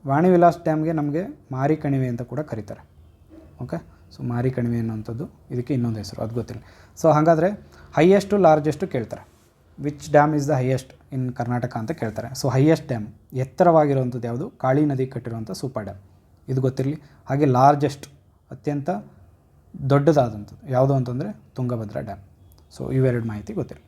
ವಾಣಿ ವಿಲಾಸ್ ಡ್ಯಾಮ್ಗೆ ನಮಗೆ ಮಾರಿ ಕಣಿವೆ ಅಂತ ಕೂಡ ಕರೀತಾರೆ. ಓಕೆ, ಸೊ ಮಾರಿ ಕಣಿವೆ ಅನ್ನೋಂಥದ್ದು ಇದಕ್ಕೆ ಇನ್ನೊಂದು ಹೆಸರು, ಅದು ಗೊತ್ತಿಲ್ಲ. ಸೊ ಹಾಗಾದರೆ ಹೈಯೆಸ್ಟು ಲಾರ್ಜೆಸ್ಟು ಕೇಳ್ತಾರೆ. Which dam is the highest in Karnataka ಅಂತ ಕೇಳ್ತಾರೆ. ಸೊ ಹೈಯೆಸ್ಟ್ ಡ್ಯಾಮ್ ಎತ್ತರವಾಗಿರುವಂಥದ್ದು ಯಾವುದು? ಕಾಳಿ ನದಿ ಕಟ್ಟಿರುವಂಥ ಸೂಪರ್ ಡ್ಯಾಮ್, ಇದು ಗೊತ್ತಿರಲಿ. ಹಾಗೆ ಲಾರ್ಜೆಸ್ಟ್ ಅತ್ಯಂತ ದೊಡ್ಡದಾದಂಥದ್ದು ಯಾವುದು ಅಂತಂದರೆ ತುಂಗಭದ್ರಾ ಡ್ಯಾಮ್. ಸೊ ಇವೆರಡು ಮಾಹಿತಿ ಗೊತ್ತಿರಲಿ.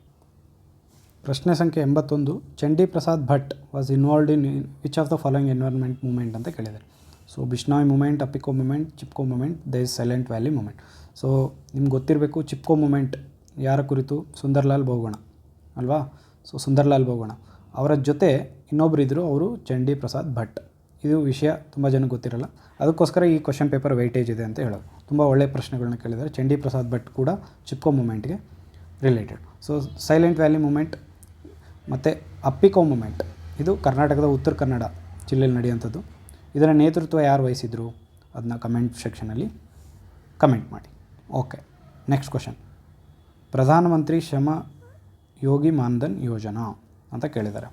ಪ್ರಶ್ನೆ ಸಂಖ್ಯೆ 81, Chandi Prasad Bhatt was involved in which of the following environment movement ಅಂತ ಕೇಳಿದ್ದಾರೆ. So Bishnoi movement, Appiko movement, Chipko movement, the Silent Valley movement. So ನಿಮ್ಗೆ ಗೊತ್ತಿರಬೇಕು ಚಿಪ್ಕೋ ಮೂಮೆಂಟ್ ಯಾರ ಕುರಿತು? ಸುಂದರ್ಲಾಲ್ ಬಹುಗುಣ ಅಲ್ವಾ? ಸೊ ಸುಂದರ್ಲಾಲ್ ಬಹುಗುಣ ಅವರ ಜೊತೆ ಇನ್ನೊಬ್ಬರು ಇದ್ದರು, ಅವರು ಚಂಡಿ ಪ್ರಸಾದ್ ಭಟ್. ಇದು ವಿಷಯ ತುಂಬ ಜನಕ್ಕೆ ಗೊತ್ತಿರಲ್ಲ, ಅದಕ್ಕೋಸ್ಕರ ಈ ಕ್ವಶನ್ ಪೇಪರ್ ವೆಯ್ಟೇಜ್ ಇದೆ ಅಂತ ಹೇಳೋದು. ತುಂಬ ಒಳ್ಳೆಯ ಪ್ರಶ್ನೆಗಳನ್ನ ಕೇಳಿದ್ದಾರೆ. ಚಂಡಿ ಪ್ರಸಾದ್ ಭಟ್ ಕೂಡ ಚಿಪ್ಕೋ ಮೂಮೆಂಟ್ಗೆ related. So Silent Valley movement ಮತ್ತು ಅಪ್ಪಿಕೋ ಮೂಮೆಂಟ್ ಇದು ಕರ್ನಾಟಕದ ಉತ್ತರ ಕನ್ನಡ ಜಿಲ್ಲೆಯಲ್ಲಿ ನಡೆಯುವಂಥದ್ದು. ಇದರ ನೇತೃತ್ವ ಯಾರು ವಹಿಸಿದರು? ಅದನ್ನ ಕಮೆಂಟ್ ಸೆಕ್ಷನಲ್ಲಿ ಕಮೆಂಟ್ ಮಾಡಿ. Okay, next question. ಪ್ರಧಾನಮಂತ್ರಿ ಶ್ರಮ ಯೋಗಿ ಮಾನ್ಧನ್ ಯೋಜನಾ ಅಂತ ಕೇಳಿದ್ದಾರೆ.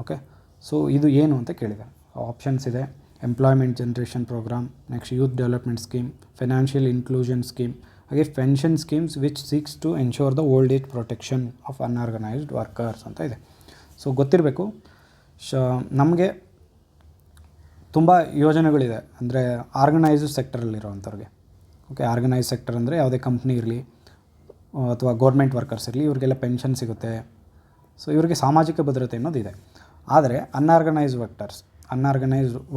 ಓಕೆ, ಸೊ ಇದು ಏನು ಅಂತ ಕೇಳಿದ್ದಾರೆ. ಆಪ್ಷನ್ಸ್ ಇದೆ: employment generation programme, next youth development scheme, financial inclusion scheme, ಹಾಗೆ pension schemes which seeks to ensure the old age protection of unorganised workers ಅಂತ ಇದೆ. ಸೊ ಗೊತ್ತಿರಬೇಕು, ನಮಗೆ ತುಂಬ ಯೋಜನೆಗಳಿದೆ ಅಂದರೆ ಆರ್ಗನೈಸ್ಡ್ ಸೆಕ್ಟರಲ್ಲಿರೋವಂಥವ್ರಿಗೆ. ಓಕೆ, ಆರ್ಗನೈಸ್ ಸೆಕ್ಟರ್ ಅಂದರೆ ಯಾವುದೇ ಕಂಪ್ನಿ ಇರಲಿ ಅಥವಾ ಗೌರ್ಮೆಂಟ್ ವರ್ಕರ್ಸ್ ಇರಲಿ, ಇವರಿಗೆಲ್ಲ ಪೆನ್ಷನ್ ಸಿಗುತ್ತೆ. ಸೊ ಇವರಿಗೆ ಸಾಮಾಜಿಕ ಭದ್ರತೆ ಅನ್ನೋದು ಇದೆ. ಆದರೆ ಅನ್ಆರ್ಗನೈಸ್ಡ್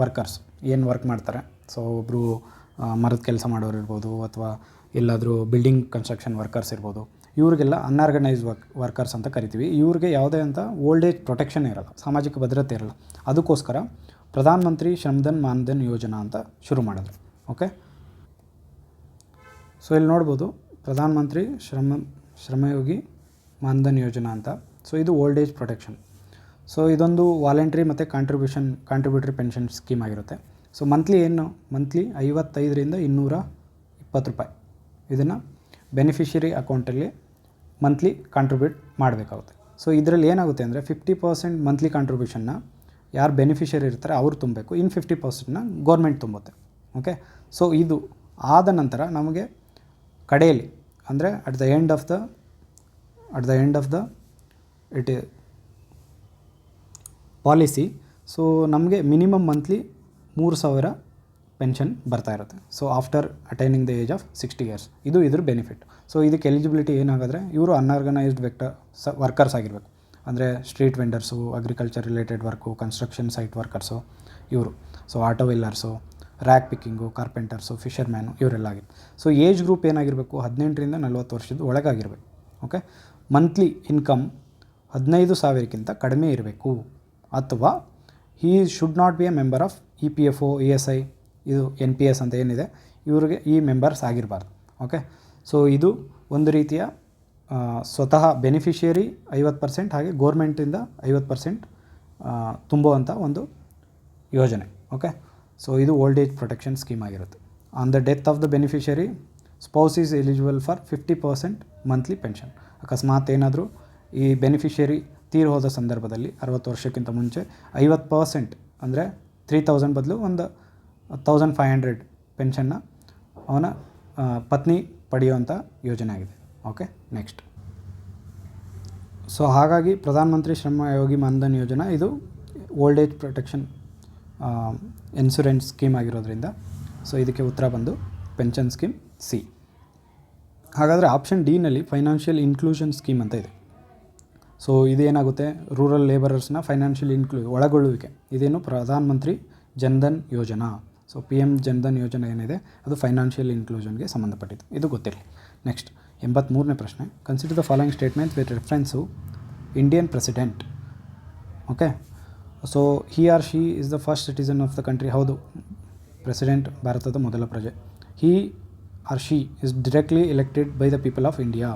ವರ್ಕರ್ಸ್ ಏನು ವರ್ಕ್ ಮಾಡ್ತಾರೆ, ಸೊ ಒಬ್ಬರು ಮರದ ಕೆಲಸ ಮಾಡೋರು ಇರ್ಬೋದು ಅಥವಾ ಎಲ್ಲಾದರೂ ಬಿಲ್ಡಿಂಗ್ ಕನ್ಸ್ಟ್ರಕ್ಷನ್ ವರ್ಕರ್ಸ್ ಇರ್ಬೋದು, ಇವರಿಗೆಲ್ಲ ಅನ್ಆರ್ಗನೈಸ್ಡ್ ವರ್ಕರ್ಸ್ ಅಂತ ಕರಿತೀವಿ. ಇವ್ರಿಗೆ ಯಾವುದೇ ಅಂತ ಓಲ್ಡ್ ಏಜ್ ಪ್ರೊಟೆಕ್ಷನ್ ಇರಲ್ಲ, ಸಾಮಾಜಿಕ ಭದ್ರತೆ ಇರಲ್ಲ. ಅದಕ್ಕೋಸ್ಕರ ಪ್ರಧಾನ ಮಂತ್ರಿ ಶ್ರಮಧನ್ ಮಾನ್ಧನ್ ಯೋಜನಾ ಅಂತ ಶುರು ಮಾಡಿದ್ರು. ಓಕೆ, ಸೊ ಇಲ್ಲಿ ನೋಡ್ಬೋದು ಪ್ರಧಾನ ಮಂತ್ರಿ ಶ್ರಮಯೋಗಿ ಮಾನ್ಧನ್ ಯೋಜನಾ ಅಂತ. ಸೊ ಇದು ಓಲ್ಡ್ ಏಜ್ ಪ್ರೊಟೆಕ್ಷನ್. ಸೊ ಇದೊಂದು ವಾಲಂಟ್ರಿ ಮತ್ತು ಕಾಂಟ್ರಿಬ್ಯೂಟರಿ ಪೆನ್ಷನ್ ಸ್ಕೀಮ್ ಆಗಿರುತ್ತೆ. ಸೊ ಮಂತ್ಲಿ 55ರಿಂದ 220 ರೂಪಾಯಿ ಇದನ್ನು ಬೆನಿಫಿಷರಿ ಅಕೌಂಟಲ್ಲಿ ಮಂತ್ಲಿ ಕಾಂಟ್ರಿಬ್ಯೂಟ್ ಮಾಡಬೇಕಾಗುತ್ತೆ. ಸೊ ಇದರಲ್ಲಿ ಏನಾಗುತ್ತೆ ಅಂದರೆ 50% ಮಂತ್ಲಿ ಕಾಂಟ್ರಿಬ್ಯೂಷನ್ನ ಯಾರು ಬೆನಿಫಿಷರಿ ಇರ್ತಾರೆ ಅವರು ತುಂಬಬೇಕು, ಇನ್ನು 50%ನ ಗೌರ್ಮೆಂಟ್ ತುಂಬುತ್ತೆ. ಓಕೆ, ಸೊ ಇದು ಆದ ನಂತರ ನಮಗೆ ಕಡೆಯಲ್ಲಿ ಅಂದರೆ at the end of the it policy, so ನಮಗೆ ಮಿನಿಮಮ್ ಮಂತ್ಲಿ 3,000 ಪೆನ್ಷನ್ ಬರ್ತಾ ಇರುತ್ತೆ. So after attaining the age of 60 years ಇದು ಇದ್ರ ಬೆನಿಫಿಟ್. ಸೊ ಇದಕ್ಕೆ ಎಲಿಜಿಬಿಲಿಟಿ ಏನಾಗಿದ್ರೆ ಇವರು ಅನ್ಆರ್ಗನೈಸ್ಡ್ ವರ್ಕರ್ಸ್ ಆಗಿರಬೇಕು. ಅಂದರೆ street vendors, agriculture related work, construction site workers ಇವರು. ಸೊ ಆಟೋ ವೆಲ್ಲರ್ಸು, ರ್ಯಾಕ್ ಪಿಕ್ಕಿಂಗು, ಕಾರ್ಪೆಂಟರ್ಸು, ಫಿಷರ್ಮ್ಯಾನು ಇವರೆಲ್ಲ ಆಗಿರ್ಬೇಕು. ಸೊ ಏಜ್ ಗ್ರೂಪ್ ಏನಾಗಿರಬೇಕು? 18ರಿಂದ 40 ವರ್ಷದ ಒಳಗಾಗಿರಬೇಕು. ಓಕೆ, ಮಂತ್ಲಿ ಇನ್ಕಮ್ 15,000ಕ್ಕಿಂತ ಕಡಿಮೆ ಇರಬೇಕು, ಅಥವಾ he should not be A member of EPFO, ESI, ಇದು NPS ಅಂತ ಏನಿದೆ ಇವರಿಗೆ ಈ ಮೆಂಬರ್ಸ್ ಆಗಿರಬಾರ್ದು. ಓಕೆ, ಸೊ ಇದು ಒಂದು ರೀತಿಯ ಸ್ವತಃ ಬೆನಿಫಿಷಿಯರಿ 50% ಹಾಗೆ ಗೋರ್ಮೆಂಟಿಂದ 50% ತುಂಬುವಂಥ ಒಂದು ಯೋಜನೆ. ಓಕೆ, ಸೊ ಇದು ಓಲ್ಡ್ ಏಜ್ ಪ್ರೊಟೆಕ್ಷನ್ ಸ್ಕೀಮ್ ಆಗಿರುತ್ತೆ. On the death of the beneficiary spouse is eligible for 50% monthly pension. ಅಕಸ್ಮಾತ್ ಏನಾದರೂ ಈ ಬೆನಿಫಿಷರಿ ತೀರಿ ಹೋದ ಸಂದರ್ಭದಲ್ಲಿ 60 ವರ್ಷಕ್ಕಿಂತ ಮುಂಚೆ 50% ಅಂದರೆ 3,000 ಬದಲು ಒಂದು 1,500 ಪೆನ್ಷನ್ನ ಅವನ ಪತ್ನಿ ಪಡೆಯುವಂಥ ಯೋಜನೆ ಆಗಿದೆ. Okay, next. ಸೊ ಹಾಗಾಗಿ ಪ್ರಧಾನ ಮಂತ್ರಿ ಶ್ರಮ ಯೋಗಿ ಮಾನ್ಧನ್ ಯೋಜನಾ ಇದು old age protection insurance scheme ಆಗಿರೋದ್ರಿಂದ ಸೊ ಇದಕ್ಕೆ ಉತ್ತರ ಬಂದು ಪೆನ್ಷನ್ ಸ್ಕೀಮ್ ಸಿ. ಹಾಗಾದರೆ ಆಪ್ಷನ್ ಡಿನಲ್ಲಿ ಫೈನಾನ್ಷಿಯಲ್ ಇನ್ಕ್ಲೂಷನ್ ಸ್ಕೀಮ್ ಅಂತ ಇದೆ. ಸೊ ಇದೇನಾಗುತ್ತೆ? ರೂರಲ್ ಲೇಬರರ್ಸ್ನ ಫೈನಾನ್ಷಿಯಲ್ ಒಳಗೊಳ್ಳುವಿಕೆ. ಇದೇನು ಪ್ರಧಾನ ಮಂತ್ರಿ ಜನ್ಧನ್ ಯೋಜನಾ. ಸೊ PM ಜನ್ಧನ್ ಯೋಜನೆ ಏನಿದೆ ಅದು ಫೈನಾನ್ಷಿಯಲ್ ಇನ್ಕ್ಲೂಷನ್ಗೆ ಸಂಬಂಧಪಟ್ಟಿದ್ದು, ಇದು ಗೊತ್ತಿರಲಿ. ನೆಕ್ಸ್ಟ್ 83ನೇ ಪ್ರಶ್ನೆ. Consider the following statement with reference Indian president. Okay, so he or she is the first citizen of the country. ಹೌದು, ಪ್ರೆಸಿಡೆಂಟ್ ಭಾರತದ ಮೊದಲ ಪ್ರಜೆ. He or she is directly elected by the people of India.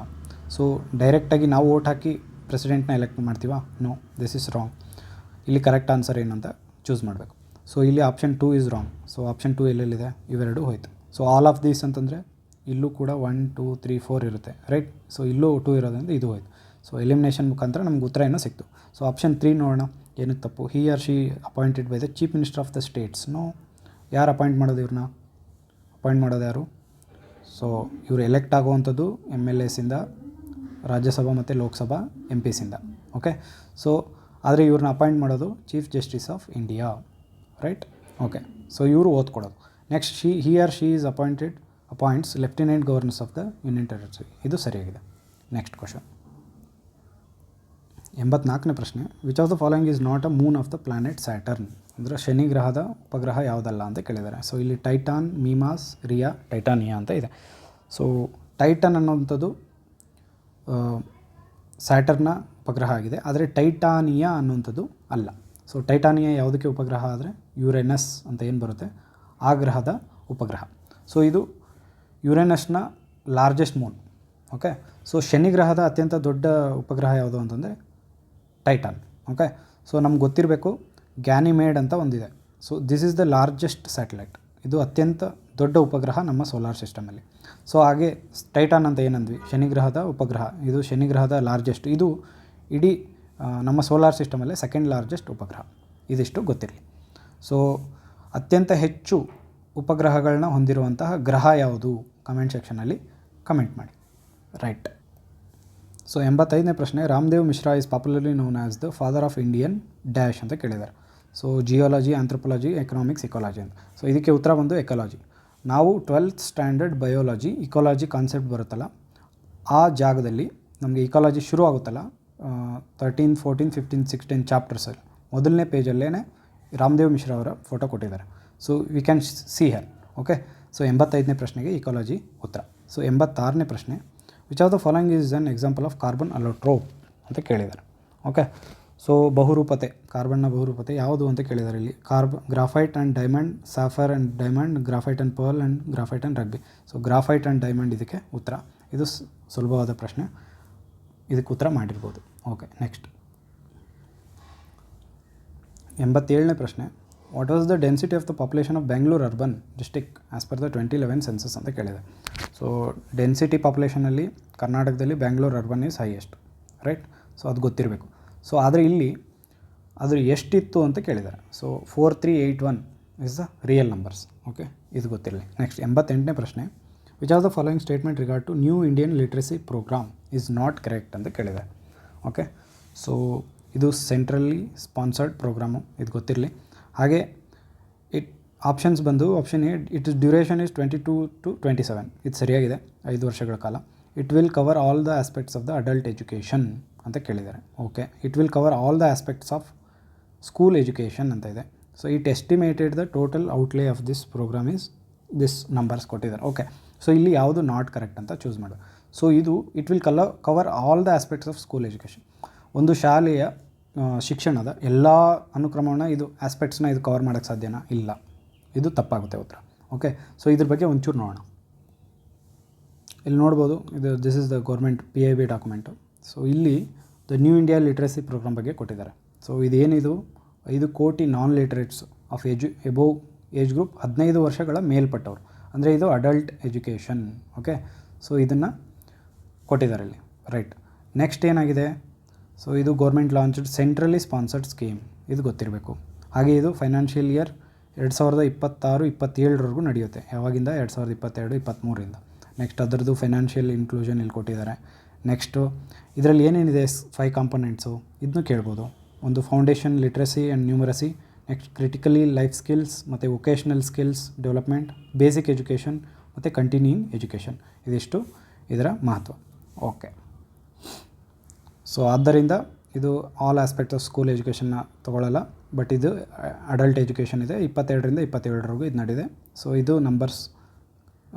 So ಡೈರೆಕ್ಟಾಗಿ ನಾವು vote ಹಾಕಿ ಪ್ರೆಸಿಡೆಂಟ್ನ elect ಮಾಡ್ತೀವಾ? No, this is wrong. ಇಲ್ಲಿ ಕರೆಕ್ಟ್ ಆನ್ಸರ್ ಏನಂತ ಚೂಸ್ ಮಾಡಬೇಕು. ಸೊ ಇಲ್ಲಿ option 2 is wrong. So option 2 ಎಲ್ಲೆಲ್ಲಿದೆ, ಇವೆರಡು ಹೋಯಿತು. ಸೊ ಆಲ್ ಆಫ್ ದೀಸ್ ಅಂತಂದರೆ ಇಲ್ಲೂ ಕೂಡ 1 2 3 4 ಇರುತ್ತೆ, ರೈಟ್. ಸೊ ಇಲ್ಲೂ 2 ಇರೋದ್ರಿಂದ ಇದು ಹೋಯ್ತು. ಸೊ ಎಲಿಮಿನೇಷನ್ ಮುಖಾಂತರ ನಮ್ಗೆ ಉತ್ತರ ಏನೋ ಸಿಕ್ತು. ಸೊ ಆಪ್ಷನ್ 3 ನೋಡೋಣ ಏನಕ್ಕೆ ತಪ್ಪು. He or she appointed by the chief minister of the states. No, ಯಾರು ಅಪಾಯಿಂಟ್ ಮಾಡೋದು ಇವ್ರನ್ನ? ಅಪಾಯಿಂಟ್ ಮಾಡೋದು ಯಾರು? ಸೊ ಇವರು ಎಲೆಕ್ಟ್ ಆಗುವಂಥದ್ದು MLAಸಿಂದ, ರಾಜ್ಯಸಭಾ ಮತ್ತು ಲೋಕಸಭಾ MPಸಿಂದ. ಓಕೆ. ಸೊ ಆದರೆ ಇವ್ರನ್ನ ಅಪಾಯಿಂಟ್ ಮಾಡೋದು chief justice of India, right. Okay. So ಇವರು ಓದ್ಕೊಡೋದು. Next he or she is appoints lieutenant governors of the union territory. ಇದು ಸರಿಯಾಗಿದೆ. ನೆಕ್ಸ್ಟ್ ಕ್ವಶನ್ 84ನೇ ಪ್ರಶ್ನೆ. Which of the following is not a moon of the planet Saturn. ಅಂದರೆ ಶನಿ ಗ್ರಹದ ಉಪಗ್ರಹ ಯಾವುದಲ್ಲ ಅಂತ ಕೇಳಿದ್ದಾರೆ. ಸೊ ಇಲ್ಲಿ ಟೈಟಾನ್, ಮೀಮಾಸ್, ರಿಯಾ, ಟೈಟಾನಿಯಾ ಅಂತ ಇದೆ. ಸೊ ಟೈಟನ್ ಅನ್ನೋಂಥದ್ದು ಸ್ಯಾಟರ್ನ ಉಪಗ್ರಹ ಆಗಿದೆ, ಆದರೆ ಟೈಟಾನಿಯಾ ಅನ್ನುವಂಥದ್ದು ಅಲ್ಲ. ಸೊ ಟೈಟಾನಿಯಾ ಯಾವುದಕ್ಕೆ ಉಪಗ್ರಹ ಆದರೆ ಯುರೇನಸ್ ಅಂತ ಏನು ಬರುತ್ತೆ, ಆ ಗ್ರಹದ ಉಪಗ್ರಹ. ಸೊ ಇದು ಯುರೇನಸ್ನ ಲಾರ್ಜೆಸ್ಟ್ ಮೂನ್. ಓಕೆ. ಸೊ ಶನಿ ಗ್ರಹದ ಅತ್ಯಂತ ದೊಡ್ಡ ಉಪಗ್ರಹ ಯಾವುದು ಅಂತಂದರೆ ಟೈಟಾನ್. ಓಕೆ. ಸೊ ನಮ್ಗೆ ಗೊತ್ತಿರಬೇಕು ಗ್ಯಾನಿಮೇಡ್ ಅಂತ ಒಂದಿದೆ. So this is the largest satellite. ಇದು ಅತ್ಯಂತ ದೊಡ್ಡ ಉಪಗ್ರಹ ನಮ್ಮ ಸೋಲಾರ್ ಸಿಸ್ಟಮಲ್ಲಿ. ಸೊ ಹಾಗೆ ಟೈಟಾನ್ ಅಂತ ಏನಂದ್ವಿ, ಶನಿಗ್ರಹದ ಉಪಗ್ರಹ. ಇದು ಶನಿಗ್ರಹದ ಲಾರ್ಜೆಸ್ಟ್. ಇದು ಇಡೀ ನಮ್ಮ ಸೋಲಾರ್ ಸಿಸ್ಟಮಲ್ಲೇ ಸೆಕೆಂಡ್ ಲಾರ್ಜೆಸ್ಟ್ ಉಪಗ್ರಹ. ಇದಿಷ್ಟು ಗೊತ್ತಿರಲಿ. ಸೊ ಅತ್ಯಂತ ಹೆಚ್ಚು ಉಪಗ್ರಹಗಳನ್ನ ಹೊಂದಿರುವಂತಹ ಗ್ರಹ ಯಾವುದು? ಕಮೆಂಟ್ ಸೆಕ್ಷನಲ್ಲಿ ಕಮೆಂಟ್ ಮಾಡಿ, ರೈಟ್. ಸೊ 85ನೇ ಪ್ರಶ್ನೆ. Ramdev Mishra is popularly known as the father of Indian dash ಅಂತ ಕೇಳಿದ್ದಾರೆ. So geology, anthropology, economics, ecology ಅಂತ. ಸೊ ಇದಕ್ಕೆ ಉತ್ತರ ಬಂದು ಎಕಾಲಜಿ. ನಾವು 12th standard biology ecology concept ಬರುತ್ತಲ್ಲ, ಆ ಜಾಗದಲ್ಲಿ ನಮಗೆ ಇಕಾಲಜಿ ಶುರು ಆಗುತ್ತಲ್ಲ 13, 14, 15, 16 ಚಾಪ್ಟರ್ಸಲ್ಲಿ ಮೊದಲನೇ ಪೇಜಲ್ಲೇ ರಾಮದೇವ್ ಮಿಶ್ರಾ ಅವರ ಫೋಟೋ ಕೊಟ್ಟಿದ್ದಾರೆ. So we can see her. Okay. So 85ನೇ ಪ್ರಶ್ನೆಗೆ ಇಕಾಲಜಿ ಉತ್ತರ. ಸೊ 86ನೇ ಪ್ರಶ್ನೆ. Which of the following is an example of carbon allotrope ಅಂತ ಕೇಳಿದ್ದಾರೆ. ಓಕೆ. ಸೊ ಬಹುರೂಪತೆ, ಕಾರ್ಬನ್ನ ಬಹುರೂಪತೆ ಯಾವುದು ಅಂತ ಕೇಳಿದ್ದಾರೆ ಇಲ್ಲಿ. Graphite and diamond, sapphire and diamond, graphite and pearl and graphite and ruby. So graphite and diamond ಇದಕ್ಕೆ ಉತ್ತರ. ಇದು ಸುಲಭವಾದ ಪ್ರಶ್ನೆ, ಇದಕ್ಕೆ ಉತ್ತರ ಮಾಡಿರ್ಬೋದು. ಓಕೆ. ನೆಕ್ಸ್ಟ್ 87ನೇ ಪ್ರಶ್ನೆ. What was the density of the population of Bengaluru urban district as per the 2011 census ಅಂತ ಕೇಳಿದೆ. ಸೊ ಡೆನ್ಸಿಟಿ ಪಾಪ್ಯುಲೇಷನಲ್ಲಿ ಕರ್ನಾಟಕದಲ್ಲಿ Bengaluru urban is highest, right. So ಅದು ಗೊತ್ತಿರಬೇಕು. ಸೊ ಆದರೆ ಇಲ್ಲಿ ಅದು ಎಷ್ಟಿತ್ತು ಅಂತ ಕೇಳಿದ್ದಾರೆ. So 4381 is the real numbers. Okay. ಇದು ಗೊತ್ತಿರಲಿ. ನೆಕ್ಸ್ಟ್ 88ನೇ ಪ್ರಶ್ನೆ. Which of the following statement regard to new Indian literacy programme is not correct ಅಂತ ಕೇಳಿದ್ದಾರೆ. ಓಕೆ. ಸೊ ಇದು ಸೆಂಟ್ರಲಿ ಸ್ಪಾನ್ಸರ್ಡ್ ಪ್ರೋಗ್ರಾಮು, ಇದು ಗೊತ್ತಿರಲಿ. ಹಾಗೆ ಆಪ್ಷನ್ಸ್ ಬಂದು option A, it is duration is 22 to 27. ಇದು ಸರಿಯಾಗಿದೆ, 5 ವರ್ಷಗಳ ಕಾಲ. It will cover all the aspects of the adult education ಅಂತ ಕೇಳಿದ್ದಾರೆ. Okay. It will cover all the aspects of school education ಅಂತ ಇದೆ. So it estimated the total outlay of this programme is this numbers ಕೊಟ್ಟಿದ್ದಾರೆ. Okay. So ಇಲ್ಲಿ ಯಾವುದು not correct ಅಂತ choose ಮಾಡು. So ಇದು it will cover all the aspects of school education. ಒಂದು ಶಾಲೆಯ ಶಿಕ್ಷಣದ ಎಲ್ಲ ಅನುಕ್ರಮವನ್ನು ಇದು ಆಸ್ಪೆಕ್ಟ್ಸ್ನ ಇದು ಕವರ್ ಮಾಡೋಕ್ಕೆ ಸಾಧ್ಯನಾ? ಇಲ್ಲ, ಇದು ತಪ್ಪಾಗುತ್ತೆ ಉತ್ತರ. ಓಕೆ. ಸೊ ಇದ್ರ ಬಗ್ಗೆ ಒಂಚೂರು ನೋಡೋಣ. ಇಲ್ಲಿ ನೋಡ್ಬೋದು, ಇದು this is the government PIB document. So ಇಲ್ಲಿ the new India literacy programme ಬಗ್ಗೆ ಕೊಟ್ಟಿದ್ದಾರೆ. ಸೊ ಇದೇನಿದು 5 ಕೋಟಿ non literates of above age group 15 ವರ್ಷಗಳ ಮೇಲ್ಪಟ್ಟವರು, ಅಂದರೆ ಇದು ಅಡಲ್ಟ್ ಎಜುಕೇಷನ್. ಓಕೆ. ಸೊ ಇದನ್ನು ಕೊಟ್ಟಿದ್ದಾರೆ ಇಲ್ಲಿ, ರೈಟ್. ನೆಕ್ಸ್ಟ್ ಏನಾಗಿದೆ? ಸೊ ಇದು government launched centrally sponsored scheme, ಇದು ಗೊತ್ತಿರಬೇಕು. ಹಾಗೆ ಇದು ಫೈನಾನ್ಷಿಯಲ್ ಇಯರ್ 2026-27ವರೆಗೂ ನಡೆಯುತ್ತೆ. ಯಾವಾಗಿಂದ? 2022-23ರಿಂದ. ನೆಕ್ಸ್ಟ್ ಅದರದ್ದು ಫೈನಾನ್ಷಿಯಲ್ ಇನ್ಕ್ಲೂಷನ್ ಇಲ್ಲಿ ಕೊಟ್ಟಿದ್ದಾರೆ. ನೆಕ್ಸ್ಟು ಇದರಲ್ಲಿ ಏನೇನಿದೆ 5 ಕಾಂಪೊನೆಂಟ್ಸು ಇದನ್ನು ಕೇಳ್ಬೋದು. ಒಂದು foundation literacy and numeracy, next critically life skills ಮತ್ತು vocational skills development, basic education ಮತ್ತು ಕಂಟಿನ್ಯೂಯಿಂಗ್ ಎಜುಕೇಷನ್. ಇದಿಷ್ಟು ಇದರ ಮಹತ್ವ. ಓಕೆ. ಸೊ ಆದ್ದರಿಂದ ಇದು ಆಲ್ ಆಸ್ಪೆಕ್ಟ್ ಆಫ್ ಸ್ಕೂಲ್ ಎಜುಕೇಷನ್ನ ತೊಗೊಳ್ಳಲ್ಲ, ಬಟ್ ಇದು ಅಡಲ್ಟ್ ಎಜುಕೇಷನ್ ಇದೆ. 22ರಿಂದ 27ವರೆಗೂ ಇದು ನಡೆದಿದೆ. ಸೊ ಇದು ನಂಬರ್ಸ್